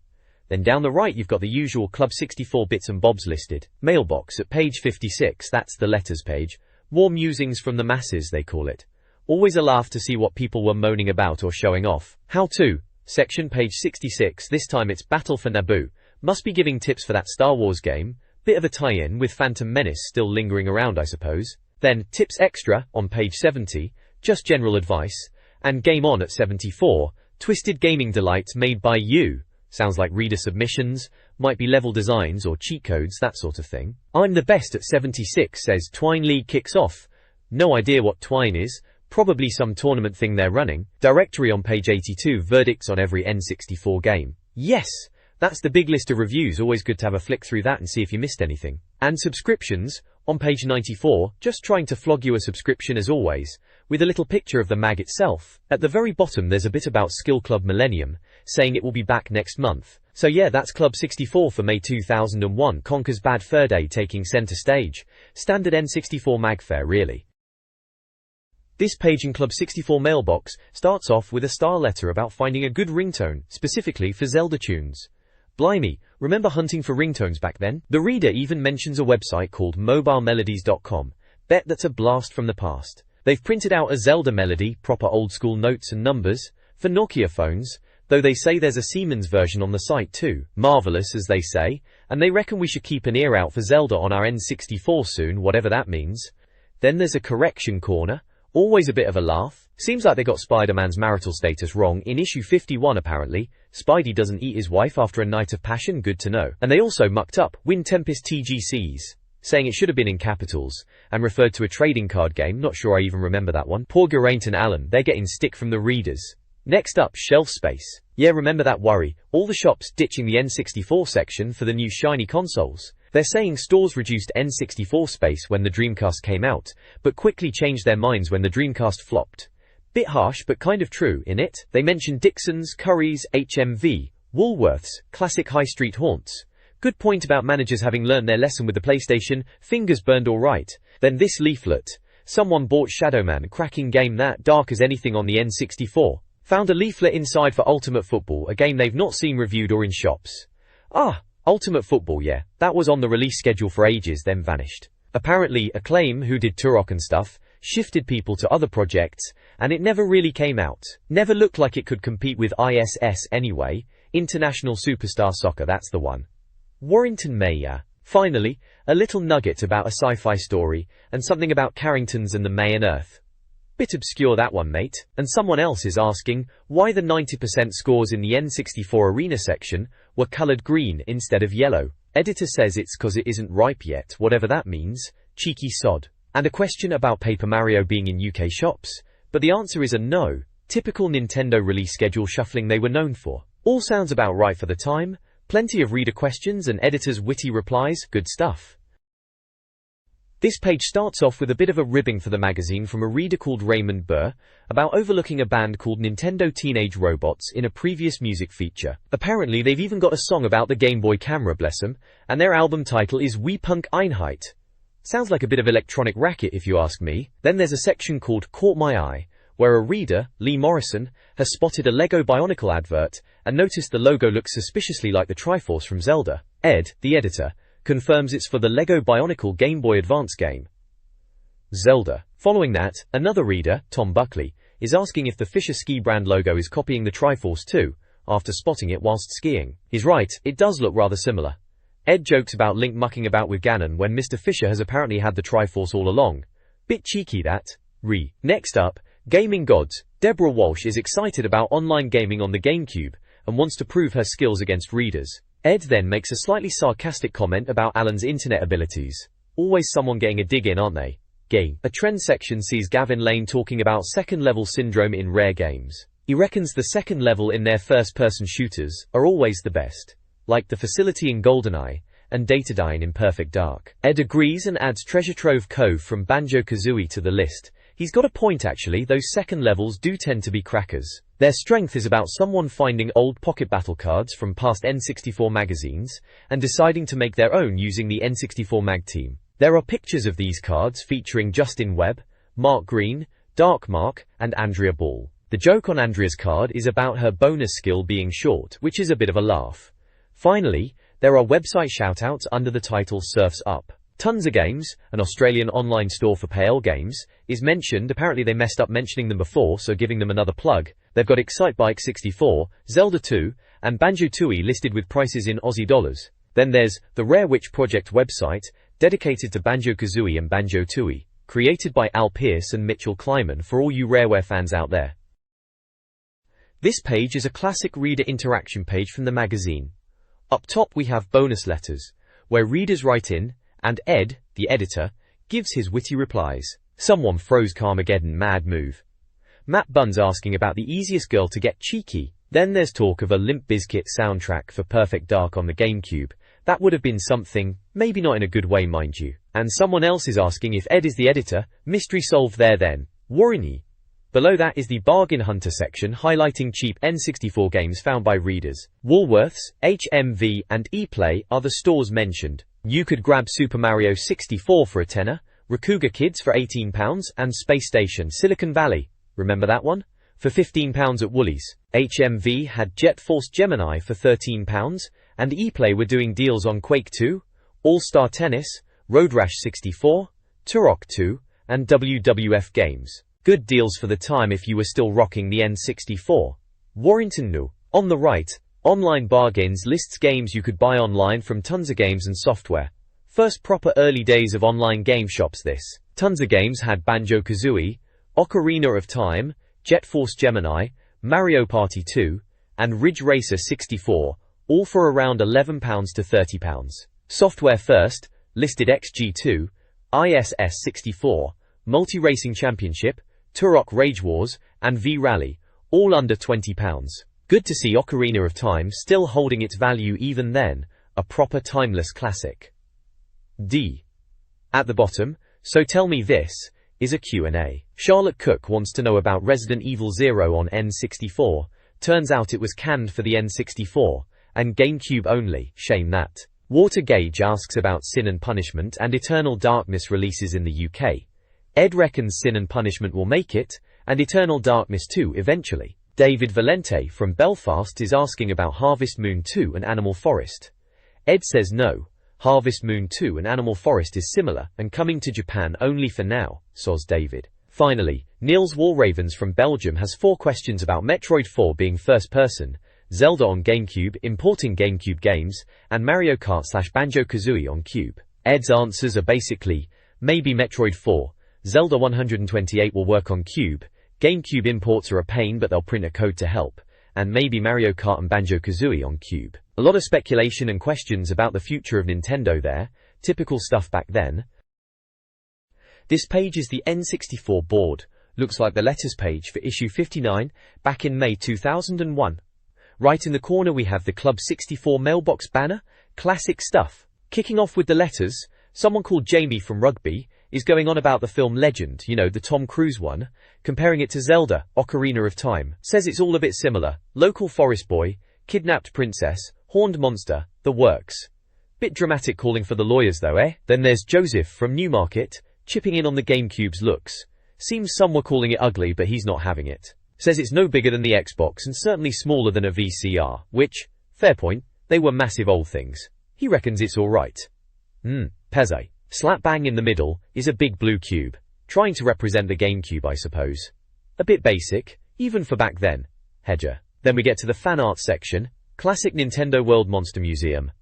Then down the right you've got the usual Club 64 bits and bobs listed. Mailbox at page 56, that's the letters page. More musings from the masses, they call it. Always a laugh to see what people were moaning about or showing off. How to? Section page 66, this time it's Battle for Naboo. Must be giving tips for that Star Wars game. Bit of a tie-in with Phantom Menace still lingering around, I suppose. Then, Tips Extra, on page 70, just general advice. And Game On at 74, Twisted Gaming Delights made by you. Sounds like reader submissions, might be level designs or cheat codes, that sort of thing. I'm the Best at 76 says Twine League kicks off. No idea what Twine is, probably some tournament thing they're running. Directory on page 82, verdicts on every N64 game. Yes! That's the big list of reviews, always good to have a flick through that and see if you missed anything. And subscriptions, on page 94, just trying to flog you a subscription as always, with a little picture of the mag itself. At the very bottom there's a bit about Skill Club Millennium, saying it will be back next month. So yeah, that's Club 64 for May 2001, Conker's Bad Fur Day taking center stage. Standard N64 mag fare really. This page in Club 64 mailbox starts off with a star letter about finding a good ringtone, specifically for Zelda tunes. Blimey, remember hunting for ringtones back then? The reader even mentions a website called mobilemelodies.com. Bet that's a blast from the past. They've printed out a Zelda melody, proper old school notes and numbers, for Nokia phones, though they say there's a Siemens version on the site too. Marvelous, as they say, and they reckon we should keep an ear out for Zelda on our N64 soon, whatever that means. Then there's a correction corner, always a bit of a laugh. Seems like they got Spider-Man's marital status wrong in issue 51 apparently. Spidey doesn't eat his wife after a night of passion, good to know. And they also mucked up Wind Tempest TGCs, saying it should have been in capitals, and referred to a trading card game, not sure I even remember that one. Poor Geraint and Alan, they're getting stick from the readers. Next up, shelf space. Yeah, remember that worry, all the shops ditching the N64 section for the new shiny consoles. They're saying stores reduced N64 space when the Dreamcast came out, but quickly changed their minds when the Dreamcast flopped. Bit harsh, but kind of true, innit? They mention Dixon's, Curry's, HMV, Woolworths, classic high street haunts. Good point about managers having learned their lesson with the PlayStation, fingers burned alright. Then this leaflet. Someone bought Shadowman, cracking game that dark as anything on the N64. Found a leaflet inside for Ultimate Football, a game they've not seen reviewed or in shops. Ah, Ultimate Football, yeah, that was on the release schedule for ages, then vanished. Apparently, Acclaim, who did Turok and stuff, shifted people to other projects, and it never really came out. Never looked like it could compete with ISS anyway. International Superstar Soccer, that's the one. Warrington Mayor. Finally, a little nugget about a sci-fi story, and something about Carringtons and the Mayan Earth. Bit obscure that one, mate. And someone else is asking why the 90% scores in the N64 arena section were colored green instead of yellow. Editor says it's cause it isn't ripe yet, whatever that means. Cheeky sod. And a question about Paper Mario being in UK shops. But the answer is a no. Typical Nintendo release schedule shuffling they were known for. All sounds about right for the time. Plenty of reader questions and editor's witty replies. Good stuff. This page starts off with a bit of a ribbing for the magazine from a reader called Raymond Burr about overlooking a band called Nintendo Teenage Robots in a previous music feature. Apparently they've even got a song about the Game Boy camera, bless 'em, and their album title is We Punk Einheit. Sounds like a bit of electronic racket if you ask me. Then there's a section called Caught My Eye, where a reader, Lee Morrison, has spotted a Lego Bionicle advert and noticed the logo looks suspiciously like the Triforce from Zelda. Ed, the editor, confirms it's for the Lego Bionicle Game Boy Advance game, Zelda. Following that, another reader, Tom Buckley, is asking if the Fisher Ski brand logo is copying the Triforce too, after spotting it whilst skiing. He's right, it does look rather similar. Ed jokes about Link mucking about with Ganon when Mr. Fisher has apparently had the Triforce all along. Bit cheeky that. Next up, Gaming Gods. Deborah Walsh is excited about online gaming on the GameCube and wants to prove her skills against readers. Ed then makes a slightly sarcastic comment about Alan's internet abilities. Always someone getting a dig in, aren't they? Game. A trend section sees Gavin Lane talking about second-level syndrome in rare games. He reckons the second level in their first-person shooters are always the best, like the Facility in GoldenEye and Datadyne in Perfect Dark. Ed agrees and adds Treasure Trove Cove from Banjo-Kazooie to the list. He's got a point actually, those second levels do tend to be crackers. Their strength is about someone finding old pocket battle cards from past N64 magazines and deciding to make their own using the N64 Mag team. There are pictures of these cards featuring Justin Webb, Mark Green, Dark Mark, and Andrea Ball. The joke on Andrea's card is about her bonus skill being short, which is a bit of a laugh. Finally, there are website shoutouts under the title Surfs Up. Tons of Games, an Australian online store for PAL games, is mentioned. Apparently they messed up mentioning them before, so giving them another plug. They've got Excitebike 64, Zelda 2, and Banjo-Tooie listed with prices in Aussie dollars. Then there's the Rare Witch Project website, dedicated to Banjo-Kazooie and Banjo-Tooie, created by Al Pierce and Mitchell Kleiman for all you Rareware fans out there. This page is a classic reader interaction page from the magazine. Up top we have bonus letters, where readers write in, and Ed, the editor, gives his witty replies. Someone froze Carmageddon mad move. Matt Bunn's asking about the easiest girl to get cheeky. Then there's talk of a Limp Bizkit soundtrack for Perfect Dark on the GameCube. That would have been something, maybe not in a good way mind you. And someone else is asking if Ed is the editor. Mystery solved there then. Warren. Below that is the Bargain Hunter section highlighting cheap N64 games found by readers. Woolworths, HMV and ePlay are the stores mentioned. You could grab Super Mario 64 for a tenner, Rakuga Kids for £18 and Space Station Silicon Valley, remember that one? For £15 at Woolies. HMV had Jet Force Gemini for £13 and ePlay were doing deals on Quake 2, All-Star Tennis, Road Rash 64, Turok 2 and WWF games. Good deals for the time if you were still rocking the N64. Warrington New. On the right, Online Bargains lists games you could buy online from Tons of Games and Software. First proper early days of online game shops this. Tons of Games had Banjo-Kazooie, Ocarina of Time, Jet Force Gemini, Mario Party 2, and Ridge Racer 64, all for around £11 to £30. Software First listed XG2, ISS 64, Multi Racing Championship, Turok Rage Wars, and V-Rally, all under £20. Good to see Ocarina of Time still holding its value even then, a proper timeless classic. D. At the bottom, so tell me this, is a Q&A. Charlotte Cook wants to know about Resident Evil 0 on N64. Turns out it was canned for the N64, and GameCube only, shame that. Water Gauge asks about Sin and Punishment and Eternal Darkness releases in the UK. Ed reckons Sin and Punishment will make it, and Eternal Darkness 2 eventually. David Valente from Belfast is asking about Harvest Moon 2 and Animal Forest. Ed says no, Harvest Moon 2 and Animal Forest is similar and coming to Japan only for now, says David. Finally, Niels Walravens from Belgium has 4 questions about Metroid 4 being first person, Zelda on GameCube, importing GameCube games, and Mario Kart / Banjo-Kazooie on Cube. Ed's answers are basically, maybe Metroid 4, Zelda 128 will work on Cube, GameCube imports are a pain but they'll print a code to help, and maybe Mario Kart and Banjo-Kazooie on Cube. A lot of speculation and questions about the future of Nintendo there, typical stuff back then. This page is the N64 board, looks like the letters page for issue 59, back in May 2001. Right in the corner we have the Club 64 mailbox banner, classic stuff. Kicking off with the letters, someone called Jamie from Rugby is going on about the film Legend, you know, the Tom Cruise one, comparing it to Zelda, Ocarina of Time. Says it's all a bit similar, local forest boy, kidnapped princess, horned monster, the works. Bit dramatic calling for the lawyers though, eh? Then there's Joseph from Newmarket, chipping in on the GameCube's looks. Seems some were calling it ugly but he's not having it. Says it's no bigger than the Xbox and certainly smaller than a VCR, which, fair point, they were massive old things. He reckons it's alright. Pezze. Slap bang in the middle is a big blue cube, trying to represent the GameCube I suppose. A bit basic, even for back then. Hedger. Then we get to the fan art section, classic Nintendo World Monster Museum.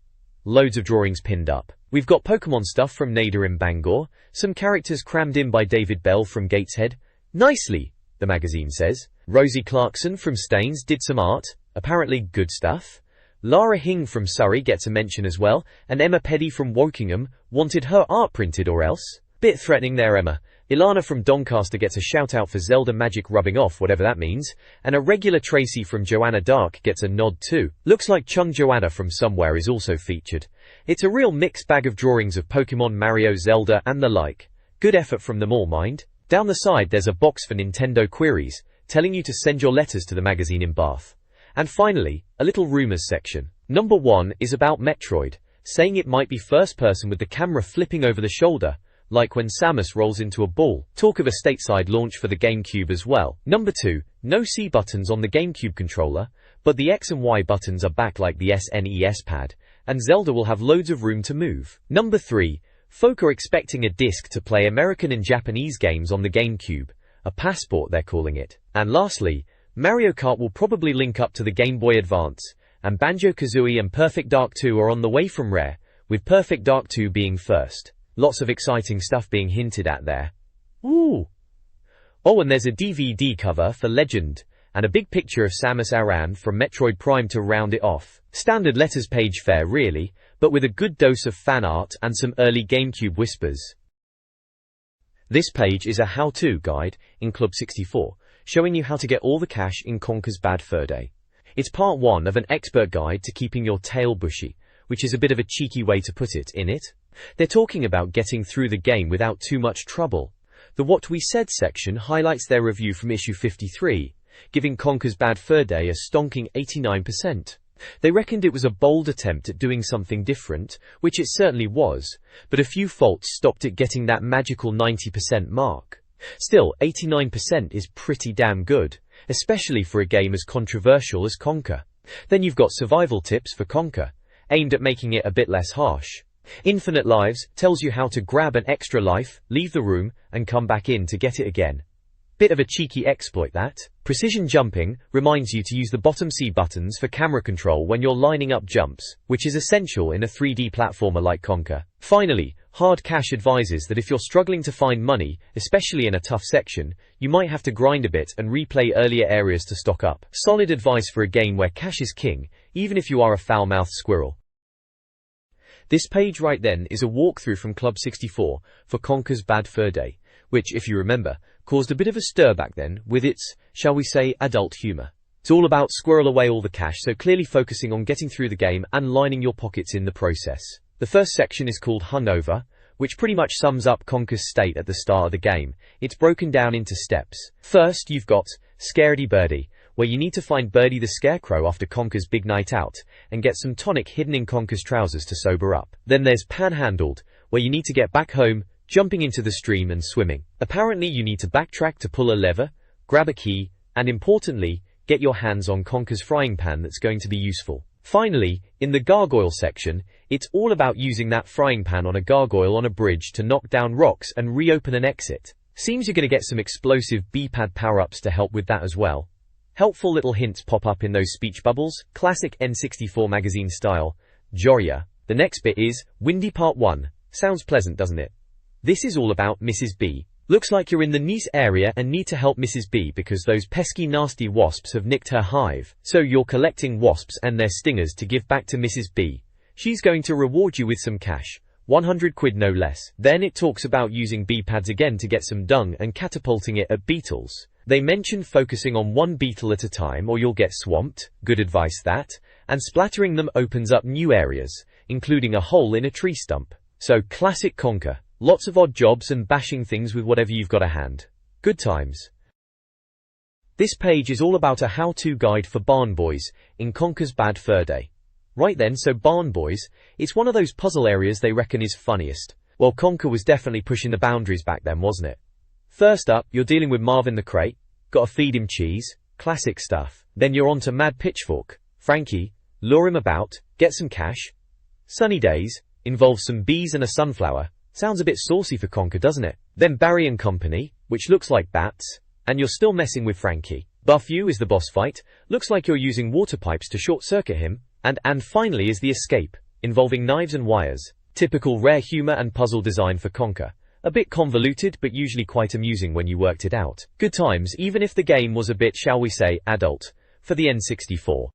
Loads of drawings pinned up. We've got Pokemon stuff from Nader in Bangor, some characters crammed in by David Bell from Gateshead. Nicely, the magazine says. Rosie Clarkson from Staines did some art, apparently good stuff. Lara Hing from Surrey gets a mention as well, and Emma Peddy from Wokingham wanted her art printed or else. Bit threatening there, Emma. Ilana from Doncaster gets a shout out for Zelda magic rubbing off, whatever that means, and a regular Tracy from Joanna Dark gets a nod too. Looks like Chung Joanna from somewhere is also featured. It's a real mixed bag of drawings of Pokemon, Mario, Zelda and the like. Good effort from them all, mind. Down the side there's a box for Nintendo queries, telling you to send your letters to the magazine in Bath. And finally, a little rumors section. Number 1 is about Metroid, saying it might be first person with the camera flipping over the shoulder, like when Samus rolls into a ball. Talk of a stateside launch for the GameCube as well. Number 2, no C buttons on the GameCube controller, but the X and Y buttons are back like the SNES pad, and Zelda will have loads of room to move. Number 3, folk are expecting a disc to play American and Japanese games on the GameCube, a passport they're calling it. And lastly, Mario Kart will probably link up to the Game Boy Advance, and Banjo-Kazooie and Perfect Dark 2 are on the way from Rare, with Perfect Dark 2 being first. Lots of exciting stuff being hinted at there. Ooh! Oh, and there's a DVD cover for Legend, and a big picture of Samus Aran from Metroid Prime to round it off. Standard letters page fare really, but with a good dose of fan art and some early GameCube whispers. This page is a how-to guide in Club 64, showing you how to get all the cash in Conker's Bad Fur Day. It's part 1 of an expert guide to keeping your tail bushy, which is a bit of a cheeky way to put it, innit? They're talking about getting through the game without too much trouble. The What We Said section highlights their review from issue 53, giving Conker's Bad Fur Day a stonking 89%. They reckoned it was a bold attempt at doing something different, which it certainly was, but a few faults stopped it getting that magical 90% mark. Still, 89% is pretty damn good, especially for a game as controversial as Conker. Then you've got survival tips for Conker, aimed at making it a bit less harsh. Infinite Lives tells you how to grab an extra life, leave the room, and come back in to get it again. Bit of a cheeky exploit that. Precision Jumping reminds you to use the bottom C buttons for camera control when you're lining up jumps, which is essential in a 3D platformer like Conker. Finally, Hard Cash advises that if you're struggling to find money, especially in a tough section, you might have to grind a bit and replay earlier areas to stock up. Solid advice for a game where cash is king, even if you are a foul-mouthed squirrel. This page right then is a walkthrough from Club 64 for Conker's Bad Fur Day, which, if you remember, caused a bit of a stir back then with its, shall we say, adult humour. It's all about squirrel away all the cash, so clearly focusing on getting through the game and lining your pockets in the process. The first section is called Hungover, which pretty much sums up Conker's state at the start of the game. It's broken down into steps. First, you've got Scaredy Birdie, where you need to find Birdie the Scarecrow after Conker's big night out, and get some tonic hidden in Conker's trousers to sober up. Then there's Panhandled, where you need to get back home, jumping into the stream and swimming. Apparently you need to backtrack to pull a lever, grab a key, and importantly, get your hands on Conker's frying pan that's going to be useful. Finally, in the Gargoyle section, it's all about using that frying pan on a gargoyle on a bridge to knock down rocks and reopen an exit. Seems you're going to get some explosive B-pad power-ups to help with that as well. Helpful little hints pop up in those speech bubbles, classic N64 Magazine style. Joria. The next bit is Windy Part 1, Sounds pleasant, doesn't it? This is all about Mrs. B. Looks like you're in the Nice area and need to help Mrs. B because those pesky nasty wasps have nicked her hive. So you're collecting wasps and their stingers to give back to Mrs. B. She's going to reward you with some cash. 100 quid no less. Then it talks about using bee pads again to get some dung and catapulting it at beetles. They mention focusing on one beetle at a time or you'll get swamped. Good advice that. And splattering them opens up new areas, including a hole in a tree stump. So classic Conker. Lots of odd jobs and bashing things with whatever you've got a hand. Good times. This page is all about a how-to guide for barn boys in Conker's Bad Fur Day. Right then, so barn boys, it's one of those puzzle areas they reckon is funniest. Well, Conker was definitely pushing the boundaries back then, wasn't it? First up, you're dealing with Marvin the Crate. Gotta feed him cheese. Classic stuff. Then you're on to Mad Pitchfork. Frankie. Lure him about. Get some cash. Sunny Days. Involves some bees and a sunflower. Sounds a bit saucy for Conker, doesn't it? Then Barry and Company, which looks like bats. And you're still messing with Frankie. Buff You is the boss fight. Looks like you're using water pipes to short-circuit him. And finally is the escape, involving knives and wires. Typical rare humor and puzzle design for Conker. A bit convoluted, but usually quite amusing when you worked it out. Good times, even if the game was a bit, shall we say, adult, for the N64.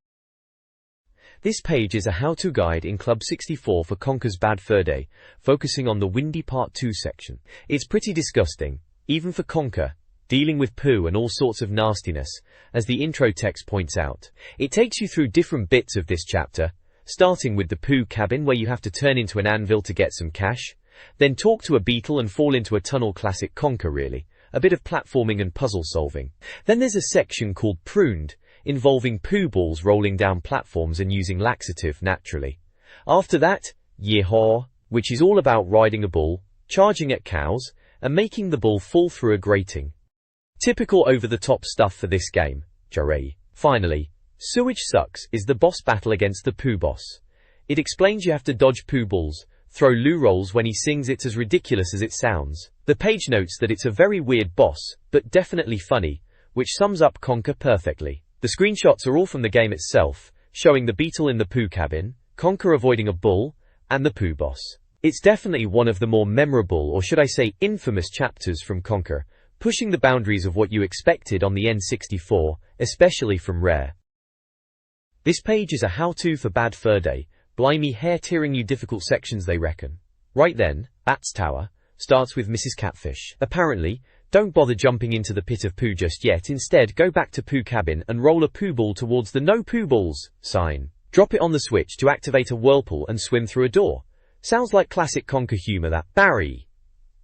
This page is a how-to guide in Club 64 for Conker's Bad Fur Day, focusing on the Windy Part 2 section. It's pretty disgusting, even for Conker, dealing with poo and all sorts of nastiness, as the intro text points out. It takes you through different bits of this chapter, starting with the poo cabin where you have to turn into an anvil to get some cash, then talk to a beetle and fall into a tunnel. Classic Conker really. A bit of platforming and puzzle solving. Then there's a section called Pruned, involving poo balls rolling down platforms and using laxative naturally. After that, Yeehaw, which is all about riding a bull, charging at cows, and making the bull fall through a grating. Typical over-the-top stuff for this game. Jarray. Finally, Sewage Sucks is the boss battle against the poo boss. It explains you have to dodge poo balls, throw loo rolls when he sings. It's as ridiculous as it sounds. The page notes that it's a very weird boss, but definitely funny, which sums up Conker perfectly. The screenshots are all from the game itself, showing the beetle in the poo cabin, Conker avoiding a bull, and the poo boss. It's definitely one of the more memorable, or should I say infamous, chapters from Conker, pushing the boundaries of what you expected on the N64, especially from Rare. This page is a how-to for Bad Fur Day. Blimey, hair-tearing you difficult sections they reckon. Right then, Bat's Tower starts with Mrs. Catfish. Apparently, don't bother jumping into the pit of poo just yet. Instead, go back to poo cabin and roll a poo ball towards the no poo balls sign. Drop it on the switch to activate a whirlpool and swim through a door. Sounds like classic Conker humor that. Barry.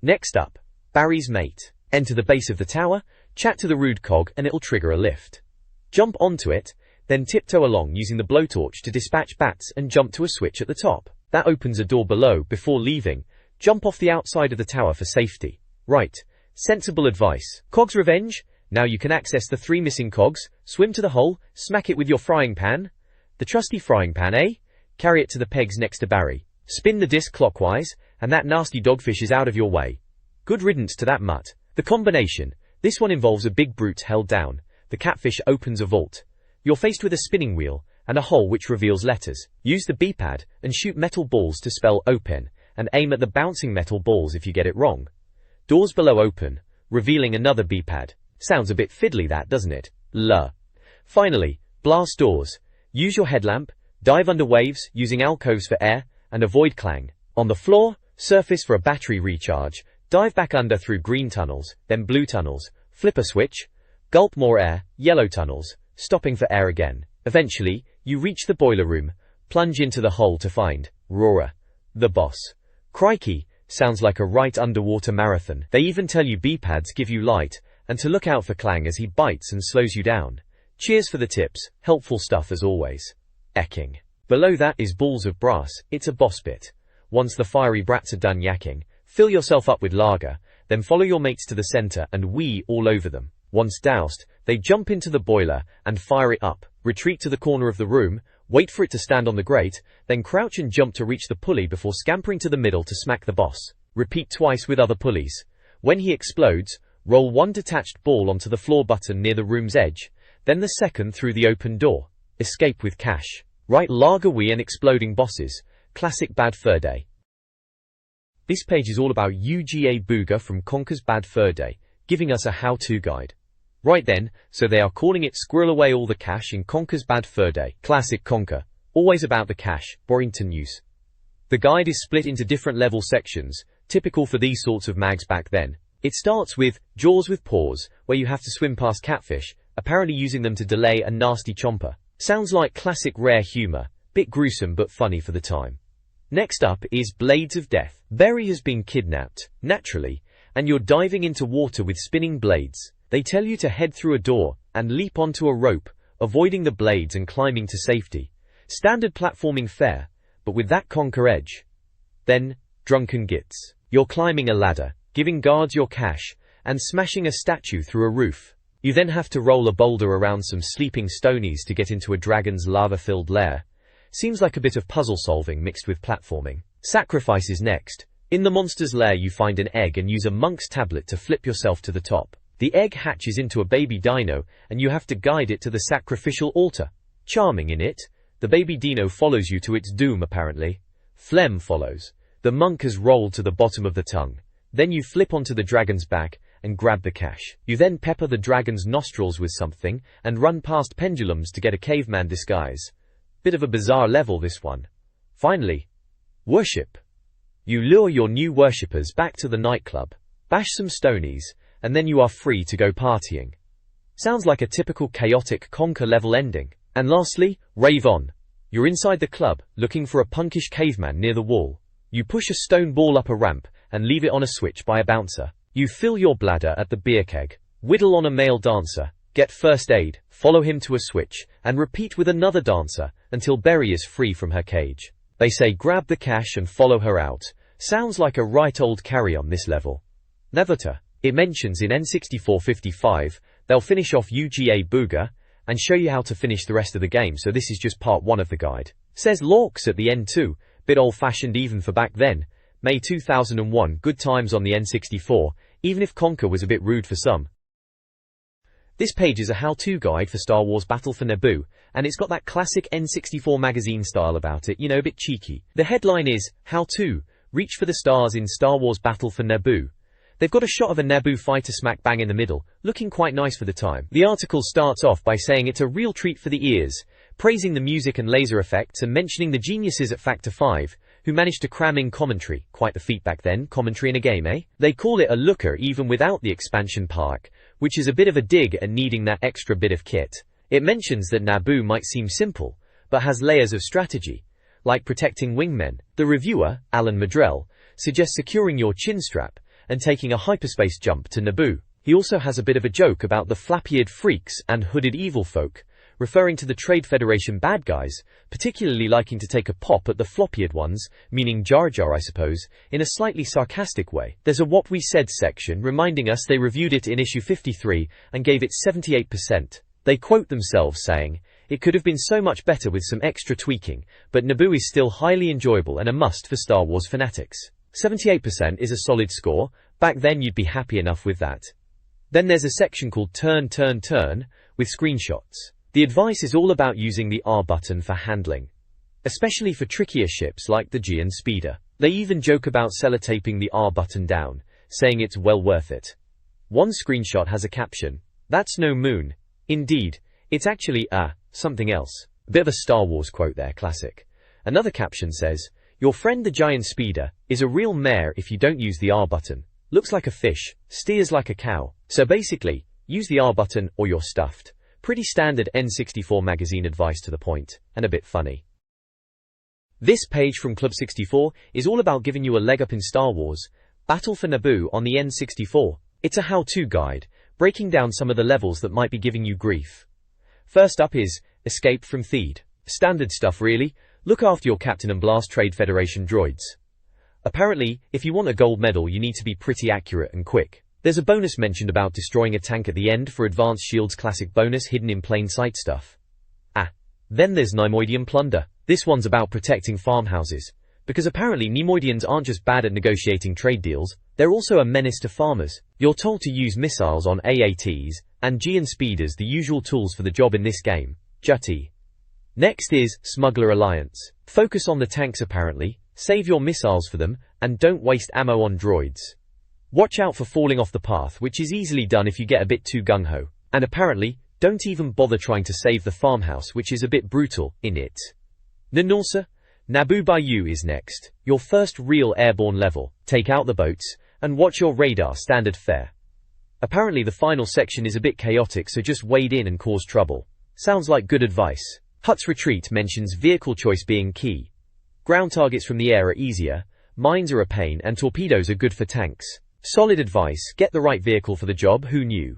Next up, Barry's mate. Enter the base of the tower, chat to the rude cog and it'll trigger a lift. Jump onto it, then tiptoe along using the blowtorch to dispatch bats and jump to a switch at the top. That opens a door below. Before leaving, jump off the outside of the tower for safety. Right. Sensible advice. Cog's revenge? Now you can access the 3 missing cogs, swim to the hole, smack it with your frying pan. The trusty frying pan, eh? Carry it to the pegs next to Barry. Spin the disc clockwise, and that nasty dogfish is out of your way. Good riddance to that mutt. The combination. This one involves a big brute held down. The catfish opens a vault. You're faced with a spinning wheel, and a hole which reveals letters. Use the B-pad, and shoot metal balls to spell open, and aim at the bouncing metal balls if you get it wrong. Doors below open, revealing another B-pad. Sounds a bit fiddly that, doesn't it? Finally, blast doors. Use your headlamp, dive under waves using alcoves for air, and avoid clang. On the floor, surface for a battery recharge. Dive back under through green tunnels, then blue tunnels. Flip a switch. Gulp more air, yellow tunnels, stopping for air again. Eventually, you reach the boiler room. Plunge into the hole to find Rora, the boss. Crikey. Sounds like a right underwater marathon. They even tell you B-pads give you light, and to look out for Clang as he bites and slows you down. Cheers for the tips, helpful stuff as always. Ecking. Below that is Balls of Brass. It's a boss bit. Once the fiery brats are done yakking, fill yourself up with lager, then follow your mates to the center and wee all over them. Once doused, they jump into the boiler and fire it up. Retreat to the corner of the room, wait for it to stand on the grate, then crouch and jump to reach the pulley before scampering to the middle to smack the boss. Repeat twice with other pulleys. When he explodes, roll one detached ball onto the floor button near the room's edge, then the second through the open door. Escape with cash. Right, lager wee and exploding bosses. Classic Bad Fur Day. This page is all about UGA Booga from Conker's Bad Fur Day, giving us a how-to guide. Right then, so they are calling it Squirrel Away All the Cash in Conker's Bad Fur Day. Classic Conker. Always about the cash. Borington News. The guide is split into different level sections, typical for these sorts of mags back then. It starts with Jaws with Paws, where you have to swim past catfish, apparently using them to delay a nasty chomper. Sounds like classic rare humor, bit gruesome but funny for the time. Next up is Blades of Death. Berry has been kidnapped, naturally, and you're diving into water with spinning blades. They tell you to head through a door and leap onto a rope, avoiding the blades and climbing to safety. Standard platforming fare, but with that Conker edge. Then, Drunken Gits. You're climbing a ladder, giving guards your cash, and smashing a statue through a roof. You then have to roll a boulder around some sleeping stonies to get into a dragon's lava-filled lair. Seems like a bit of puzzle solving mixed with platforming. Sacrifice is next. In the monster's lair you find an egg and use a monk's tablet to flip yourself to the top. The egg hatches into a baby dino, and you have to guide it to the sacrificial altar. Charming in it. The baby dino follows you to its doom apparently. Phlegm follows. The monk has rolled to the bottom of the tongue. Then you flip onto the dragon's back and grab the cash. You then pepper the dragon's nostrils with something and run past pendulums to get a caveman disguise. Bit of a bizarre level this one. Finally, Worship. You lure your new worshippers back to the nightclub, bash some stonies, and then you are free to go partying. Sounds like a typical chaotic Conker level ending. And lastly, Rave On. You're inside the club, looking for a punkish caveman near the wall. You push a stone ball up a ramp and leave it on a switch by a bouncer. You fill your bladder at the beer keg, whittle on a male dancer, get first aid, follow him to a switch, and repeat with another dancer until Berry is free from her cage. They say grab the cash and follow her out. Sounds like a right old carry-on this level. Nevertheless, it mentions in N64 55, they'll finish off UGA Booga and show you how to finish the rest of the game, so this is just part 1 of the guide. Says Lorks at the end too, bit old-fashioned even for back then. May 2001, good times on the N64, even if Conker was a bit rude for some. This page is a how-to guide for Star Wars Battle for Naboo, and it's got that classic N64 Magazine style about it, you know, a bit cheeky. The headline is, How to Reach for the Stars in Star Wars Battle for Naboo. They've got a shot of a Naboo fighter smack bang in the middle, looking quite nice for the time. The article starts off by saying it's a real treat for the ears, praising the music and laser effects and mentioning the geniuses at Factor 5, who managed to cram in commentary. Quite the feat back then, commentary in a game, eh? They call it a looker even without the expansion pack, which is a bit of a dig at needing that extra bit of kit. It mentions that Naboo might seem simple, but has layers of strategy, like protecting wingmen. The reviewer, Alan Madrell, suggests securing your chin strap and taking a hyperspace jump to Naboo. He also has a bit of a joke about the flap-eared freaks and hooded evil folk, referring to the Trade Federation bad guys, particularly liking to take a pop at the flop-eared ones, meaning Jar Jar I suppose, in a slightly sarcastic way. There's a What We Said section reminding us they reviewed it in issue 53 and gave it 78%. They quote themselves saying, "It could have been so much better with some extra tweaking, but Naboo is still highly enjoyable and a must for Star Wars fanatics." 78% is a solid score. Back then you'd be happy enough with that. Then there's a section called Turn Turn Turn with screenshots. The advice is all about using the R button for handling, especially for trickier ships like the Giant Speeder. They even joke about sellotaping the R button down, saying it's well worth it. One screenshot has a caption, "That's no moon. Indeed, it's actually something else." A bit of a Star Wars quote there, classic. Another caption says, "Your friend the Giant Speeder is a real mare if you don't use the R button. Looks like a fish, steers like a cow. So basically, use the R button or you're stuffed." Pretty standard N64 Magazine advice to the point, and a bit funny. This page from Club 64 is all about giving you a leg up in Star Wars Battle for Naboo on the N64. It's a how-to guide, breaking down some of the levels that might be giving you grief. First up is Escape from Theed. Standard stuff really. Look after your Captain and Blast Trade Federation droids. Apparently, if you want a gold medal you need to be pretty accurate and quick. There's a bonus mentioned about destroying a tank at the end for Advanced Shield's classic bonus hidden in plain sight stuff. Then there's Neimoidian Plunder. This one's about protecting farmhouses. Because apparently Neimoidians aren't just bad at negotiating trade deals, they're also a menace to farmers. You're told to use missiles on AATs, and Giant Speeders, the usual tools for the job in this game. Jutty. Next is Smuggler Alliance. Focus on the tanks apparently. save your missiles for them, and don't waste ammo on droids. Watch out for falling off the path, which is easily done if you get a bit too gung-ho. And apparently, don't even bother trying to save the farmhouse, which is a bit brutal, in it. Nanausa, Naboo Bayou is next. Your first real airborne level. Take out the boats, and watch your radar, standard fare. Apparently the final section is a bit chaotic, so just wade in and cause trouble. Sounds like good advice. Hutt's Retreat mentions vehicle choice being key. Ground targets from the air are easier, mines are a pain, and torpedoes are good for tanks. Solid advice, get the right vehicle for the job, who knew?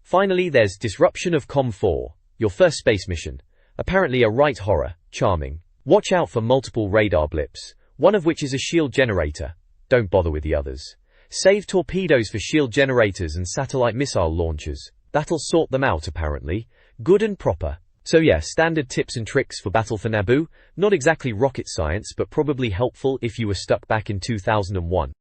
Finally there's Disruption of Com 4, your first space mission. Apparently a right horror, charming. Watch out for multiple radar blips, one of which is a shield generator. Don't bother with the others. Save torpedoes for shield generators and satellite missile launchers. That'll sort them out apparently. Good and proper. So yeah, standard tips and tricks for Battle for Naboo. Not exactly rocket science, but probably helpful if you were stuck back in 2001.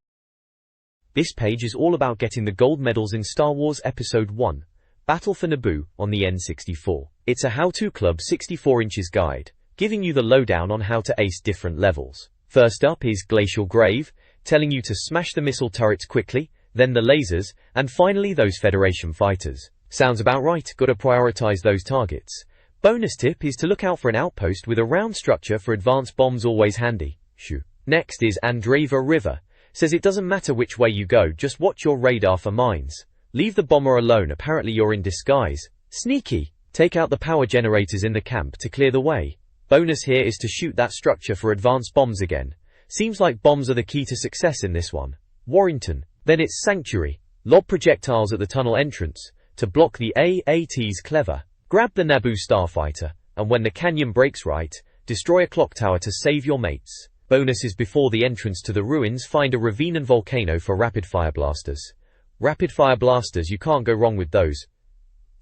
This page is all about getting the gold medals in Star Wars Episode 1, Battle for Naboo, on the N64. It's a how-to club 64 inches guide, giving you the lowdown on how to ace different levels. First up is Glacial Grave, telling you to smash the missile turrets quickly, then the lasers, and finally those Federation fighters. Sounds about right, gotta prioritize those targets. Bonus tip is to look out for an outpost with a round structure for advanced bombs, always handy. Shoo. Next is Andreva River. Says it doesn't matter which way you go, just watch your radar for mines. Leave the bomber alone, apparently you're in disguise. Sneaky. Take out the power generators in the camp to clear the way. Bonus here is to shoot that structure for advanced bombs again. Seems like bombs are the key to success in this one. Warrington. Then it's Sanctuary. Lob projectiles at the tunnel entrance to block the AATs. Clever. Grab the Naboo starfighter, and when the canyon breaks right, destroy a clock tower to save your mates. Bonus is before the entrance to the ruins, find a ravine and volcano for rapid-fire blasters. Rapid-fire blasters, you can't go wrong with those.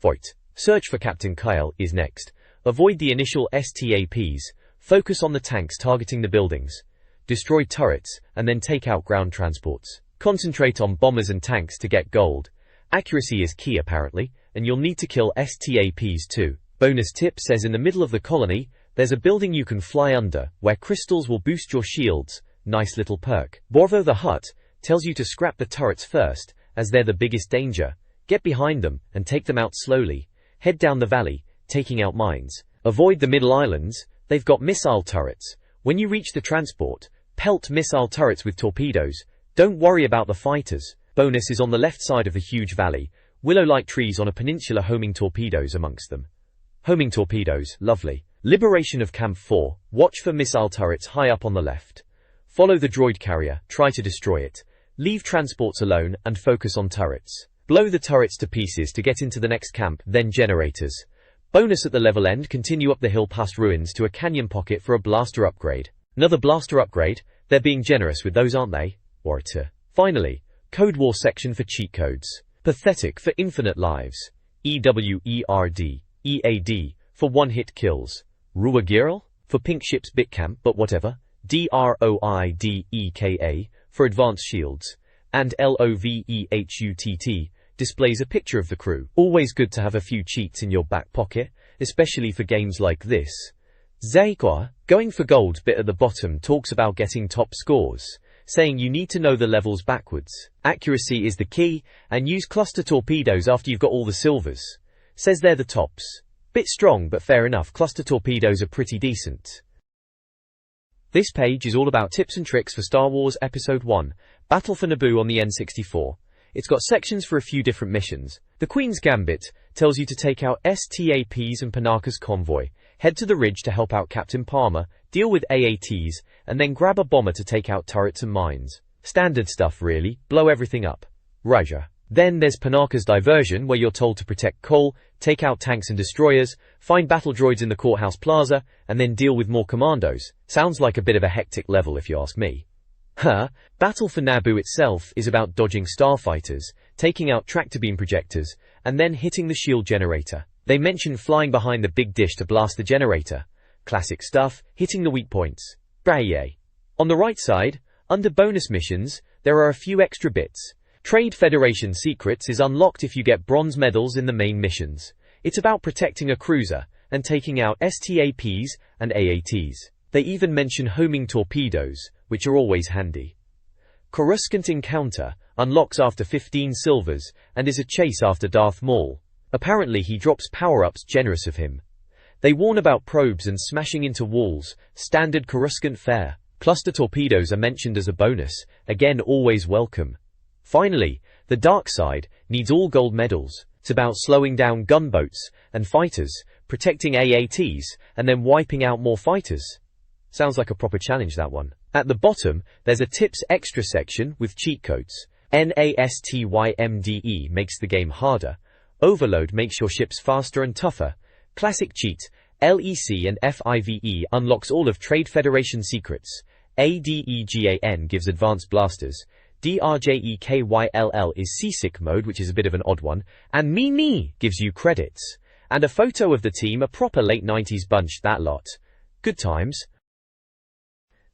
Voigt. Search for Captain Kyle is next. Avoid the initial STAPs, focus on the tanks targeting the buildings. Destroy turrets, and then take out ground transports. Concentrate on bombers and tanks to get gold. Accuracy is key apparently, and you'll need to kill STAPs too. Bonus tip says in the middle of the colony, there's a building you can fly under, where crystals will boost your shields. Nice little perk. Borvo the Hutt tells you to scrap the turrets first, as they're the biggest danger. Get behind them, and take them out slowly. Head down the valley, taking out mines. Avoid the middle islands, they've got missile turrets. When you reach the transport, pelt missile turrets with torpedoes. Don't worry about the fighters. Bonus is on the left side of the huge valley, willow-like trees on a peninsula, homing torpedoes amongst them. Homing torpedoes, lovely. Liberation of Camp 4, watch for missile turrets high up on the left. Follow the droid carrier, try to destroy it. Leave transports alone and focus on turrets. Blow the turrets to pieces to get into the next camp, then generators. Bonus at the level end, continue up the hill past ruins to a canyon pocket for a blaster upgrade. Another blaster upgrade, they're being generous with those, aren't they? Orator. Finally, Code War section for cheat codes. Pathetic for infinite lives. EWERD. EAD for one-hit kills. Ruagirl for pink ship's bitcamp, but whatever. DROIDEKA for advanced shields. And LOVEHUTT displays a picture of the crew. Always good to have a few cheats in your back pocket, especially for games like this. Zaikwa, going for gold bit at the bottom, talks about getting top scores, saying you need to know the levels backwards. Accuracy is the key, and use cluster torpedoes after you've got all the silvers. Says they're the tops. Bit strong, but fair enough, cluster torpedoes are pretty decent. This page is all about tips and tricks for Star Wars Episode 1, Battle for Naboo on the N64. It's got sections for a few different missions. The Queen's Gambit tells you to take out STAPs and Panaka's convoy, head to the ridge to help out Captain Palmer, deal with AATs, and then grab a bomber to take out turrets and mines. Standard stuff really, blow everything up. Raja. Then there's Panaka's Diversion, where you're told to protect Cole, take out tanks and destroyers, find battle droids in the courthouse plaza, and then deal with more commandos. Sounds like a bit of a hectic level if you ask me. Battle for Naboo itself is about dodging starfighters, taking out tractor beam projectors, and then hitting the shield generator. They mention flying behind the big dish to blast the generator. Classic stuff, hitting the weak points. Braye. On the right side, under bonus missions, there are a few extra bits. Trade Federation Secrets is unlocked if you get bronze medals in the main missions. It's about protecting a cruiser, and taking out STAPs and AATs. They even mention homing torpedoes, which are always handy. Coruscant Encounter unlocks after 15 silvers and is a chase after Darth Maul. Apparently he drops power-ups generous of him. They warn about probes and smashing into walls, standard Coruscant fare. Cluster torpedoes are mentioned as a bonus, again always welcome. Finally, the dark side needs all gold medals. It's about slowing down gunboats and fighters, protecting AATs, and then wiping out more fighters. Sounds like a proper challenge, that one. At the bottom, there's a tips extra section with cheat codes. NASTYMDE makes the game harder. Overload makes your ships faster and tougher. Classic cheat, LEC and FIVE unlocks all of Trade Federation secrets. ADEGAN gives advanced blasters. DRJEKYLL is seasick mode, which is a bit of an odd one. And Me gives you credits. And a photo of the team, a proper late 90s bunch, that lot. Good times.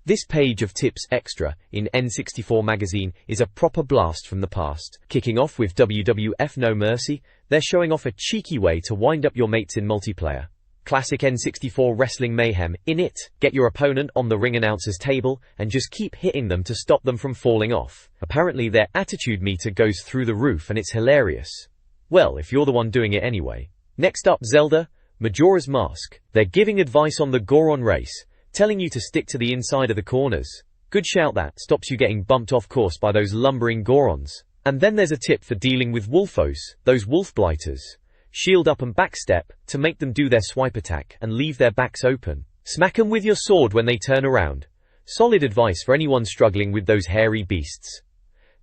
This page of tips extra in N64 Magazine is a proper blast from the past. Kicking off with WWF No Mercy, they're showing off a cheeky way to wind up your mates in multiplayer. Classic N64 wrestling mayhem, in it. Get your opponent on the ring announcer's table and just keep hitting them to stop them from falling off. Apparently their attitude meter goes through the roof and it's hilarious. Well, if you're the one doing it anyway. Next up, Zelda, Majora's Mask. They're giving advice on the Goron race, telling you to stick to the inside of the corners. Good shout, that stops you getting bumped off course by those lumbering Gorons. And then there's a tip for dealing with Wolfos, those wolf blighters. Shield up and backstep to make them do their swipe attack and leave their backs open. Smack 'em with your sword when they turn around. Solid advice for anyone struggling with those hairy beasts.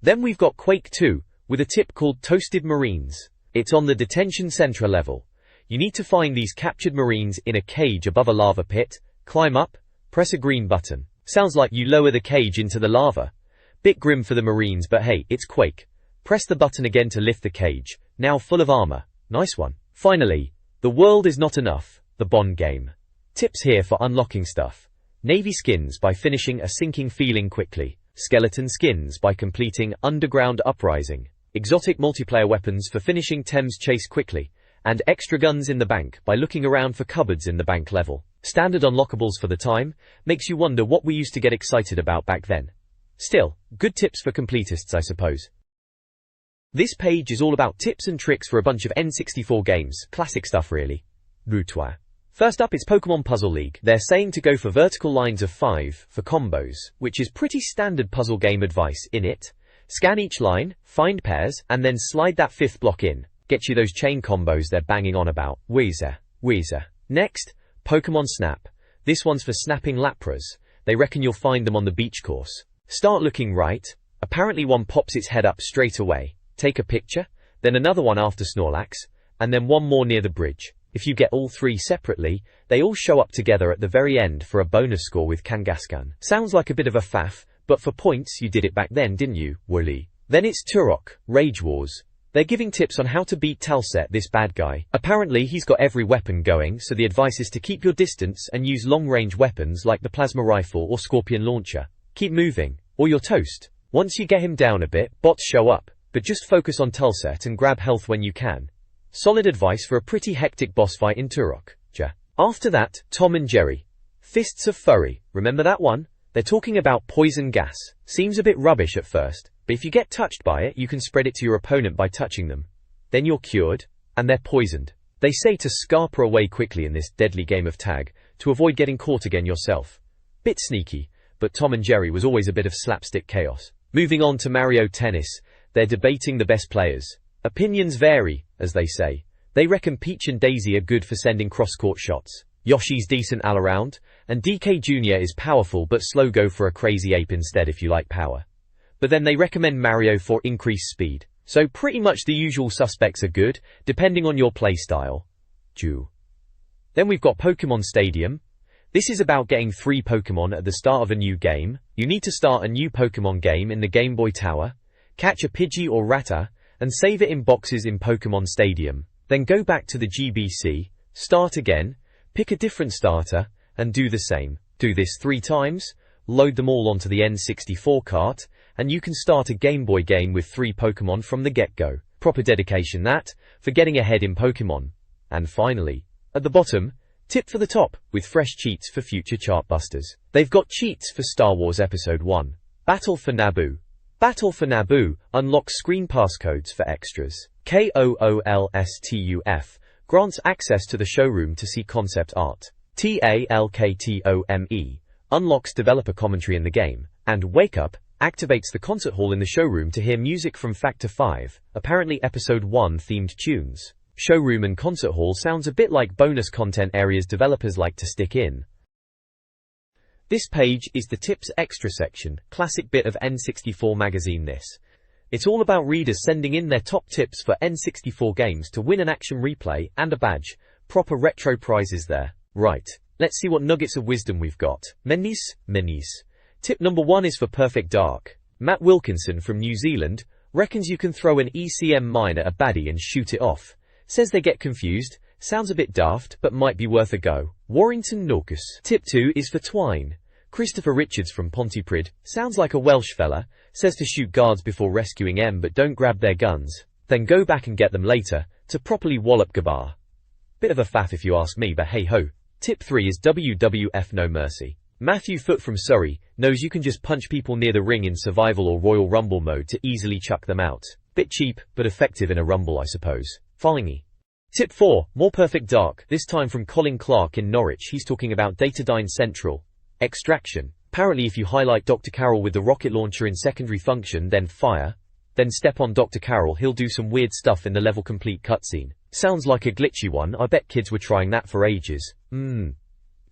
Then we've got Quake 2 with a tip called Toasted Marines. It's on the detention center level. You need to find these captured Marines in a cage above a lava pit, climb up, press a green button. Sounds like you lower the cage into the lava. Bit grim for the Marines, but hey, it's Quake. Press the button again to lift the cage, now full of armor. Nice one. Finally, The World Is Not Enough, the Bond game. Tips here for unlocking stuff. Navy skins by finishing a sinking feeling quickly. Skeleton skins by completing Underground Uprising. Exotic multiplayer weapons for finishing Thames Chase quickly. And extra guns in the bank by looking around for cupboards in the bank level. Standard unlockables for the time, makes you wonder what we used to get excited about back then. Still, good tips for completists, I suppose. This page is all about tips and tricks for a bunch of N64 games, classic stuff really. Ruthless. First up, it's Pokemon Puzzle League. They're saying to go for vertical lines of 5 for combos, which is pretty standard puzzle game advice in it. Scan each line, find pairs, and then slide that 5th block in. Get you those chain combos they're banging on about. Weezer. Next, Pokemon Snap. This one's for snapping Lapras. They reckon you'll find them on the beach course. Start looking right. Apparently one pops its head up straight away. Take a picture, then another one after Snorlax, and then one more near the bridge. If you get all 3 separately, they all show up together at the very end for a bonus score with Kangaskhan. Sounds like a bit of a faff, but for points you did it back then, didn't you, Wooly? Then it's Turok, Rage Wars. They're giving tips on how to beat Talset, this bad guy. Apparently he's got every weapon going, so the advice is to keep your distance and use long-range weapons like the plasma rifle or scorpion launcher. Keep moving, or you're toast. Once you get him down a bit, bots show up, but just focus on Talset and grab health when you can. Solid advice for a pretty hectic boss fight in Turok. After that, Tom and Jerry. Fists of Furry. Remember that one? They're talking about poison gas. Seems a bit rubbish at first, but if you get touched by it, you can spread it to your opponent by touching them. Then you're cured, and they're poisoned. They say to scarper away quickly in this deadly game of tag, to avoid getting caught again yourself. Bit sneaky, but Tom and Jerry was always a bit of slapstick chaos. Moving on to Mario Tennis, they're debating the best players. Opinions vary, as they say. They reckon Peach and Daisy are good for sending cross-court shots. Yoshi's decent all around, and DK Jr. is powerful but slow. Go for a crazy ape instead if you like power. But then they recommend Mario for increased speed. So pretty much the usual suspects are good, depending on your play style. Then we've got Pokemon Stadium. This is about getting 3 Pokemon at the start of a new game. You need to start a new Pokemon game in the Game Boy Tower, catch a Pidgey or Rattata, and save it in boxes in Pokemon Stadium. Then go back to the GBC, start again, pick a different starter, and do the same. Do this 3 times, load them all onto the N64 cart, and you can start a Game Boy game with 3 Pokemon from the get-go. Proper dedication that, for getting ahead in Pokemon. And finally, at the bottom, Tip for the top, with fresh cheats for future chartbusters. They've got cheats for Star Wars Episode 1. Battle for Naboo. Battle for Naboo unlocks screen passcodes for extras. KOOLSTUF grants access to the showroom to see concept art. TALKTOME unlocks developer commentary in the game. And Wake Up activates the concert hall in the showroom to hear music from Factor 5, apparently Episode 1 themed tunes. Showroom and concert hall sounds a bit like bonus content areas developers like to stick in. This page is the Tips Extra section, classic bit of N64 Magazine this. It's all about readers sending in their top tips for N64 games to win an action replay and a badge. Proper retro prizes there. Right, let's see what nuggets of wisdom we've got. Minis. Tip number 1 is for Perfect Dark. Matt Wilkinson from New Zealand reckons you can throw an ECM mine at a baddie and shoot it off. Says they get confused. Sounds a bit daft, but might be worth a go. Warrington Norcus. Tip 2 is for Twine. Christopher Richards from Pontypridd sounds like a Welsh fella. Says to shoot guards before rescuing M, but don't grab their guns. Then go back and get them later, to properly wallop Gabar. Bit of a faff if you ask me, but hey ho. Tip 3 is WWF No Mercy. Matthew Foot from Surrey knows you can just punch people near the ring in survival or Royal Rumble mode to easily chuck them out. Bit cheap, but effective in a rumble I suppose. Following. Tip 4, more Perfect Dark, this time from Colin Clark in Norwich. He's talking about Datadyne Central. Extraction. Apparently if you highlight Dr. Carroll with the rocket launcher in secondary function, then fire, then step on Dr. Carroll, he'll do some weird stuff in the level complete cutscene. Sounds like a glitchy one, I bet kids were trying that for ages.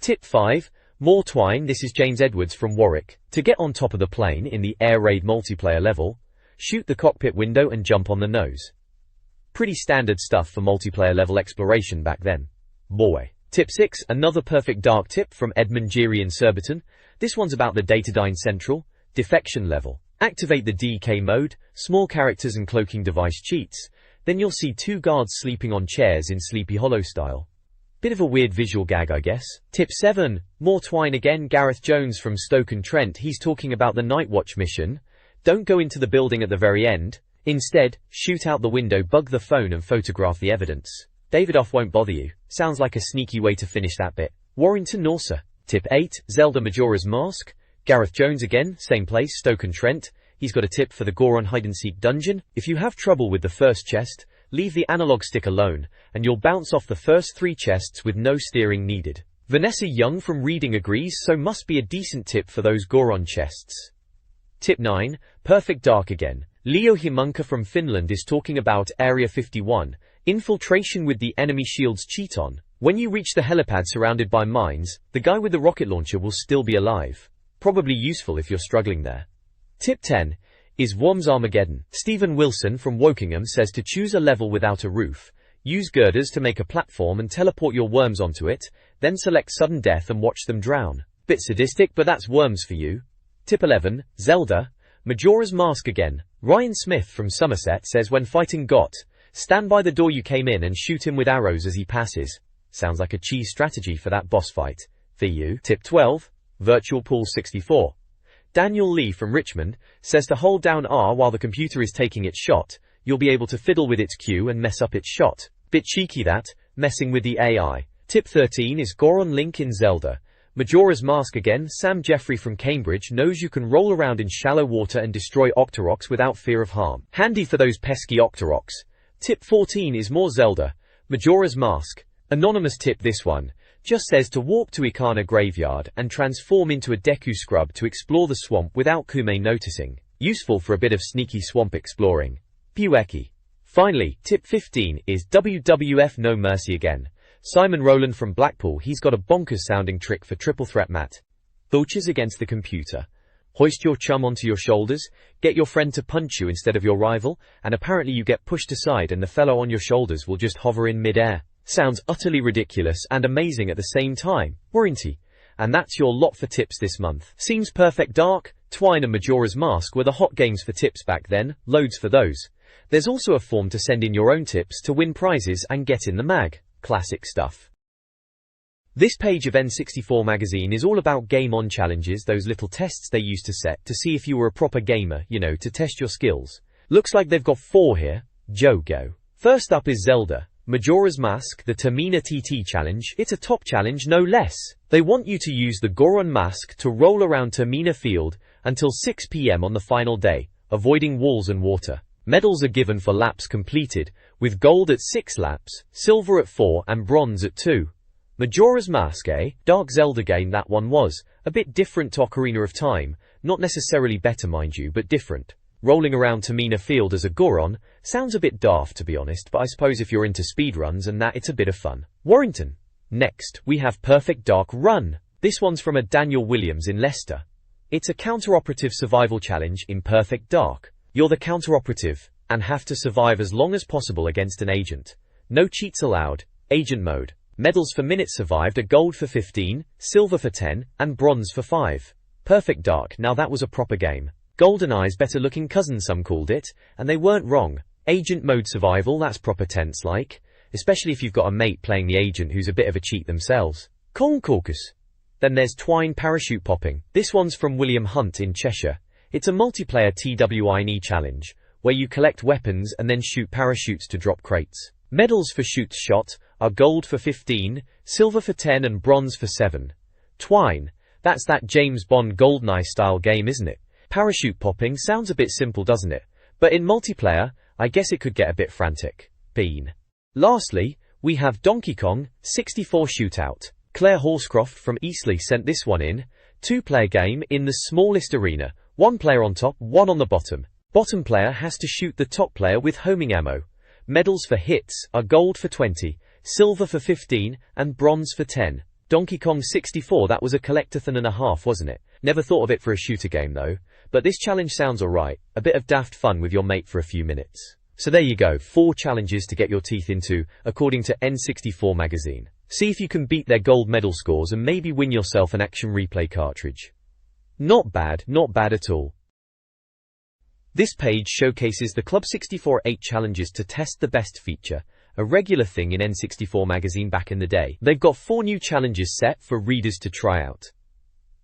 Tip 5, more Twine, this is James Edwards from Warwick. To get on top of the plane in the Air Raid multiplayer level, shoot the cockpit window and jump on the nose. Pretty standard stuff for multiplayer level exploration back then. Boy. Tip 6, another Perfect Dark tip from Edmund Geary in Surbiton. This one's about the Datadyne Central defection level. Activate the DK mode, small characters and cloaking device cheats. Then you'll see 2 guards sleeping on chairs in Sleepy Hollow style. Bit of a weird visual gag, I guess. Tip 7, more Twine again. Gareth Jones from Stoke-on-Trent. He's talking about the Night Watch mission. Don't go into the building at the very end. Instead, shoot out the window, bug the phone and photograph the evidence. Davidoff won't bother you. Sounds like a sneaky way to finish that bit. Warrington Norsa. Tip 8, Zelda Majora's Mask. Gareth Jones again, same place, Stoke-on-Trent. He's got a tip for the Goron hide-and-seek dungeon. If you have trouble with the first chest, leave the analog stick alone, and you'll bounce off the first 3 chests with no steering needed. Vanessa Young from Reading agrees, so must be a decent tip for those Goron chests. Tip 9, Perfect Dark again. Leo Himunka from Finland is talking about Area 51, infiltration with the enemy shields cheat on. When you reach the helipad surrounded by mines, the guy with the rocket launcher will still be alive. Probably useful if you're struggling there. Tip 10 is Worms Armageddon. Stephen Wilson from Wokingham says to choose a level without a roof, use girders to make a platform and teleport your worms onto it, then select sudden death and watch them drown. Bit sadistic, but that's Worms for you. Tip 11, Zelda Majora's Mask again. Ryan Smith from Somerset says when fighting Got, stand by the door you came in and shoot him with arrows as he passes. Sounds like a cheese strategy for that boss fight. For you. Tip 12, Virtual Pool 64. Daniel Lee from Richmond says to hold down R while the computer is taking its shot. You'll be able to fiddle with its cue and mess up its shot. Bit cheeky that, messing with the AI. Tip 13 is Goron Link in Zelda Majora's Mask again. Sam Jeffrey from Cambridge knows you can roll around in shallow water and destroy Octoroks without fear of harm. Handy for those pesky Octoroks. Tip 14 is more Zelda Majora's Mask. Anonymous tip this one. Just says to walk to Ikana Graveyard and transform into a Deku Scrub to explore the swamp without Kume noticing. Useful for a bit of sneaky swamp exploring. Pueki. Finally, tip 15 is WWF No Mercy again. Simon Rowland from Blackpool, he's got a bonkers sounding trick for triple threat mat. Vultures against the computer. Hoist your chum onto your shoulders, get your friend to punch you instead of your rival, and apparently you get pushed aside and the fellow on your shoulders will just hover in mid-air. Sounds utterly ridiculous and amazing at the same time. Warranty. And that's your lot for tips this month. Seems Perfect Dark, Twine and Majora's Mask were the hot games for tips back then, loads for those. There's also a form to send in your own tips to win prizes and get in the mag. Classic stuff. This page of N64 Magazine is all about Game On challenges, those little tests they used to set to see if you were a proper gamer, you know, to test your skills. Looks like they've got 4 here. Go. First up is Zelda Majora's Mask, the Termina TT challenge. It's a top challenge, no less. They want you to use the Goron mask to roll around Termina Field until 6 p.m. on the final day, avoiding walls and water. Medals are given for laps completed, with gold at 6 laps, silver at 4 and bronze at 2. Majora's Mask, eh? Dark Zelda game that one was. A bit different to Ocarina of Time. Not necessarily better, mind you, but different. Rolling around Termina Field as a Goron sounds a bit daft, to be honest, but I suppose if you're into speedruns and that, it's a bit of fun. Warrington. Next, we have Perfect Dark Run. This one's from a Daniel Williams in Leicester. It's a counter-operative survival challenge in Perfect Dark. You're the counter-operative and have to survive as long as possible against an agent. No cheats allowed. Agent mode. Medals for minutes survived are gold for 15, silver for 10, and bronze for 5. Perfect Dark, now that was a proper game. GoldenEye's better-looking cousin, some called it, and they weren't wrong. Agent mode survival, that's proper tense-like, especially if you've got a mate playing the agent who's a bit of a cheat themselves. Corn Caucus. Then there's Twine Parachute Popping. This one's from William Hunt in Cheshire. It's a multiplayer TWINE challenge, where you collect weapons and then shoot parachutes to drop crates. Medals for shoots shot are gold for 15, silver for 10 and bronze for 7. Twine. That's that James Bond GoldenEye style game, isn't it? Parachute popping sounds a bit simple, doesn't it? But in multiplayer, I guess it could get a bit frantic. Bean. Lastly, we have Donkey Kong 64 Shootout. Claire Horscroft from Eastleigh sent this one in. 2-player game in the smallest arena. 1 player on top, 1 on the bottom. Bottom player has to shoot the top player with homing ammo. Medals for hits are gold for 20, silver for 15, and bronze for 10. Donkey Kong 64, that was a collectathon and a half, wasn't it? Never thought of it for a shooter game though. But this challenge sounds alright, a bit of daft fun with your mate for a few minutes. So there you go, 4 challenges to get your teeth into, according to N64 Magazine. See if you can beat their gold medal scores and maybe win yourself an action replay cartridge. Not bad at all. This page showcases the Club 64 8 challenges to test the best feature, a regular thing in N64 Magazine back in the day. They've got 4 new challenges set for readers to try out.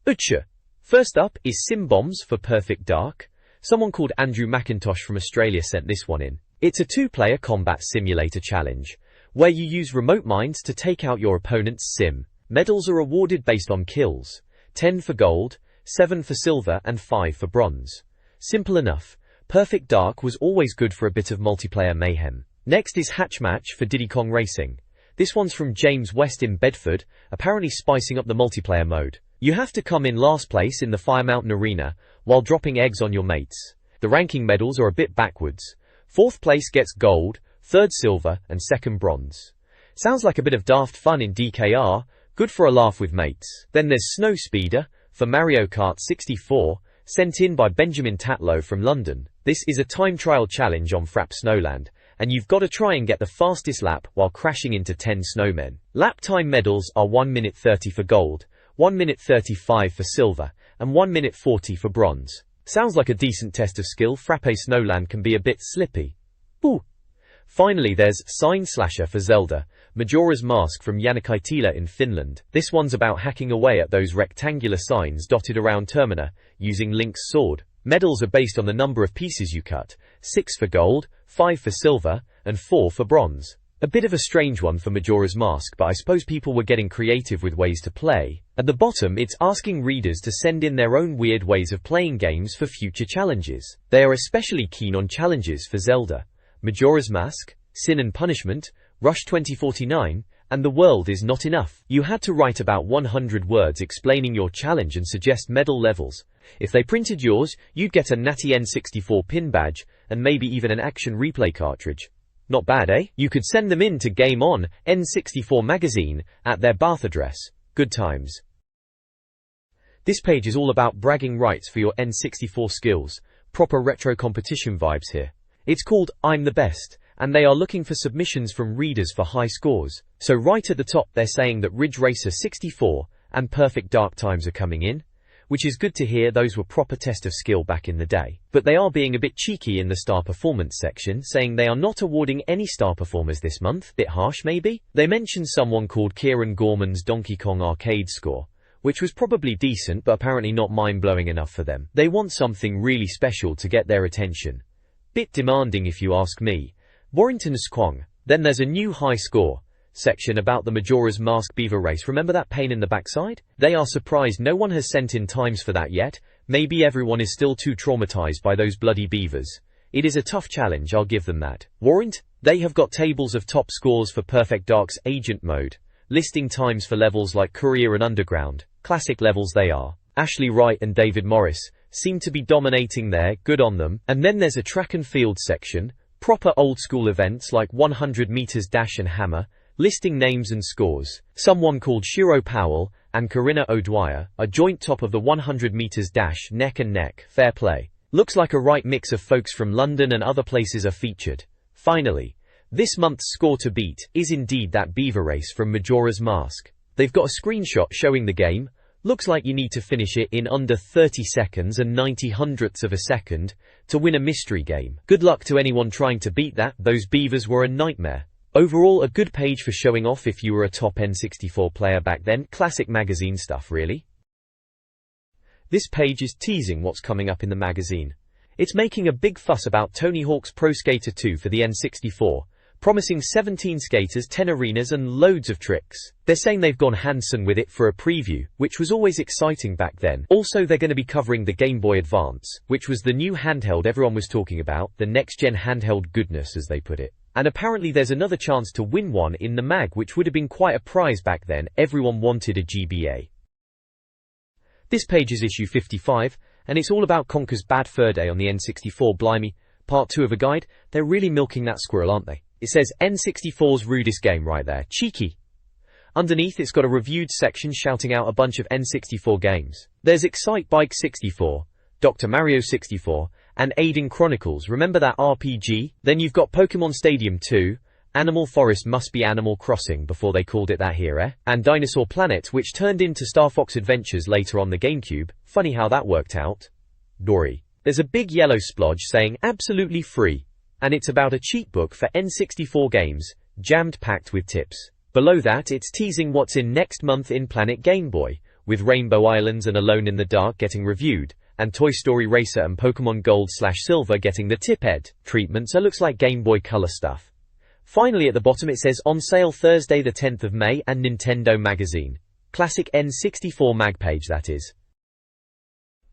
Ucha. First up is Sim Bombs for Perfect Dark. Someone called Andrew McIntosh from Australia sent this one in. It's a 2-player combat simulator challenge, where you use remote mines to take out your opponent's sim. Medals are awarded based on kills. 10 for gold, 7 for silver and 5 for bronze. Simple enough. Perfect Dark was always good for a bit of multiplayer mayhem. Next is Hatch Match for Diddy Kong Racing. This one's from James West in Bedford, apparently spicing up the multiplayer mode. You have to come in last place in the Fire Mountain Arena, while dropping eggs on your mates. The ranking medals are a bit backwards. 4th place gets gold, 3rd silver, and 2nd bronze. Sounds like a bit of daft fun in DKR, good for a laugh with mates. Then there's Snow Speeder, for Mario Kart 64, sent in by Benjamin Tatlow from London. This is a time trial challenge on Frapp Snowland, and you've got to try and get the fastest lap while crashing into 10 snowmen. Lap time medals are 1 minute 30 for gold, 1 minute 35 for silver, and 1 minute 40 for bronze. Sounds like a decent test of skill. Frappe Snowland can be a bit slippy. Ooh. Finally there's Sign Slasher for Zelda, Majora's Mask from Janakaitila in Finland. This one's about hacking away at those rectangular signs dotted around Termina, using Link's sword. Medals are based on the number of pieces you cut, 6 for gold, 5 for silver, and 4 for bronze. A bit of a strange one for Majora's Mask, but I suppose people were getting creative with ways to play. At the bottom, it's asking readers to send in their own weird ways of playing games for future challenges. They are especially keen on challenges for Zelda, Majora's Mask, Sin and Punishment, Rush 2049, and The World Is Not Enough. You had to write about 100 words explaining your challenge and suggest medal levels. If they printed yours, you'd get a natty N64 pin badge, and maybe even an action replay cartridge. Not bad, eh? You could send them in to Game On, N64 Magazine, at their Bath address. Good times. This page is all about bragging rights for your N64 skills. Proper retro competition vibes here. It's called I'm the Best, and they are looking for submissions from readers for high scores. So right at the top they're saying that Ridge Racer 64 and Perfect Dark Times are coming in, which is good to hear. Those were proper test of skill back in the day. But they are being a bit cheeky in the star performance section, saying they are not awarding any star performers this month. Bit harsh maybe? They mentioned someone called Kieran Gorman's Donkey Kong arcade score, which was probably decent but apparently not mind-blowing enough for them. They want something really special to get their attention. Bit demanding if you ask me. Warrington Squong. Then there's a new high score section about the Majora's Mask beaver race. Remember that pain in the backside? They are surprised no one has sent in times for that yet. Maybe everyone is still too traumatized by those bloody beavers. It is a tough challenge, I'll give them that. Warrant? They have got tables of top scores for Perfect Dark's Agent Mode, listing times for levels like Courier and Underground. Classic levels they are. Ashley Wright and David Morris seem to be dominating there, good on them. And then there's a track and field section, proper old school events like 100 meters dash and hammer, listing names and scores. Someone called Shiro Powell and Corinna O'Dwyer are joint top of the 100 meters dash neck and neck. Fair play. Looks like a right mix of folks from London and other places are featured. Finally, this month's score to beat is indeed that beaver race from Majora's Mask. They've got a screenshot showing the game. Looks like you need to finish it in under 30 seconds and 90 hundredths of a second to win a mystery game. Good luck to anyone trying to beat that. Those beavers were a nightmare. Overall, a good page for showing off if you were a top N64 player back then. Classic magazine stuff, really. This page is teasing what's coming up in the magazine. It's making a big fuss about Tony Hawk's Pro Skater 2 for the N64, promising 17 skaters, 10 arenas and loads of tricks. They're saying they've gone Hanson with it for a preview, which was always exciting back then. Also, they're going to be covering the Game Boy Advance, which was the new handheld everyone was talking about, the next-gen handheld goodness as they put it. And apparently there's another chance to win one in the mag, which would have been quite a prize back then. Everyone wanted a GBA. This page is issue 55, and it's all about Conker's Bad Fur Day on the N64. Blimey, part 2 of a guide. They're really milking that squirrel, aren't they? It says N64's rudest game right there. Cheeky. Underneath it's got a reviewed section shouting out a bunch of N64 games. There's Excite Bike 64, Dr. Mario 64, and Aiden Chronicles. Remember that RPG? Then you've got Pokemon Stadium 2, Animal Forest must be Animal Crossing before they called it that here, eh? And Dinosaur Planet, which turned into Star Fox Adventures later on the GameCube. Funny how that worked out. Dory. There's a big yellow splodge saying absolutely free, and it's about a cheat book for N64 games, jammed packed with tips. Below that it's teasing what's in next month in Planet Game Boy, with Rainbow Islands and Alone in the Dark getting reviewed, and Toy Story Racer and Pokemon Gold/Silver getting the tip-ed treatment, so looks like Game Boy Color stuff. Finally at the bottom it says on sale Thursday the 10th of May and Nintendo Magazine. Classic N64 mag page that is.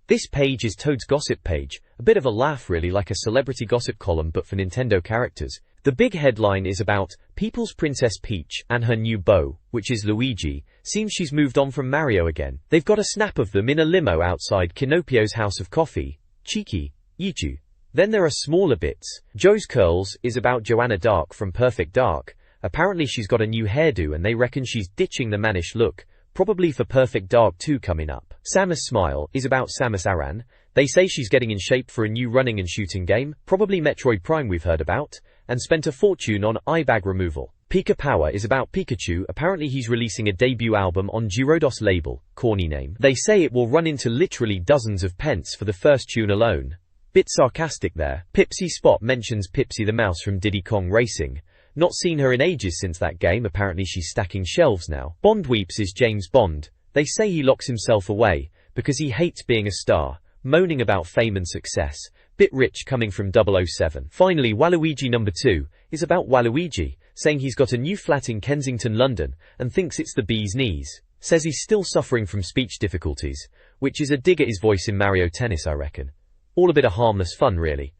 This page is Toad's gossip page, a bit of a laugh really, like a celebrity gossip column but for Nintendo characters. The big headline is about People's Princess Peach and her new beau, which is Luigi. Seems she's moved on from Mario again. They've got a snap of them in a limo outside Kinopio's House of Coffee. Cheeky. Yichu. Then there are smaller bits. Joe's Curls is about Joanna Dark from Perfect Dark. Apparently she's got a new hairdo and they reckon she's ditching the mannish look, probably for Perfect Dark 2 coming up. Samus Smile is about Samus Aran. They say she's getting in shape for a new running and shooting game, probably Metroid Prime we've heard about, and spent a fortune on eye bag removal. Pika Power is about Pikachu. Apparently he's releasing a debut album on Gyrodos label, corny name. They say it will run into literally dozens of pence for the first tune alone. Bit sarcastic there. Pipsy Spot mentions Pipsy the Mouse from Diddy Kong Racing. Not seen her in ages since that game. Apparently she's stacking shelves now. Bond Weeps is James Bond. They say he locks himself away because he hates being a star, moaning about fame and success. Bit rich coming from 007. Finally, Waluigi number 2 is about Waluigi, saying he's got a new flat in Kensington, London, and thinks it's the bee's knees. Says he's still suffering from speech difficulties, which is a dig at his voice in Mario Tennis, I reckon. All a bit of harmless fun, really.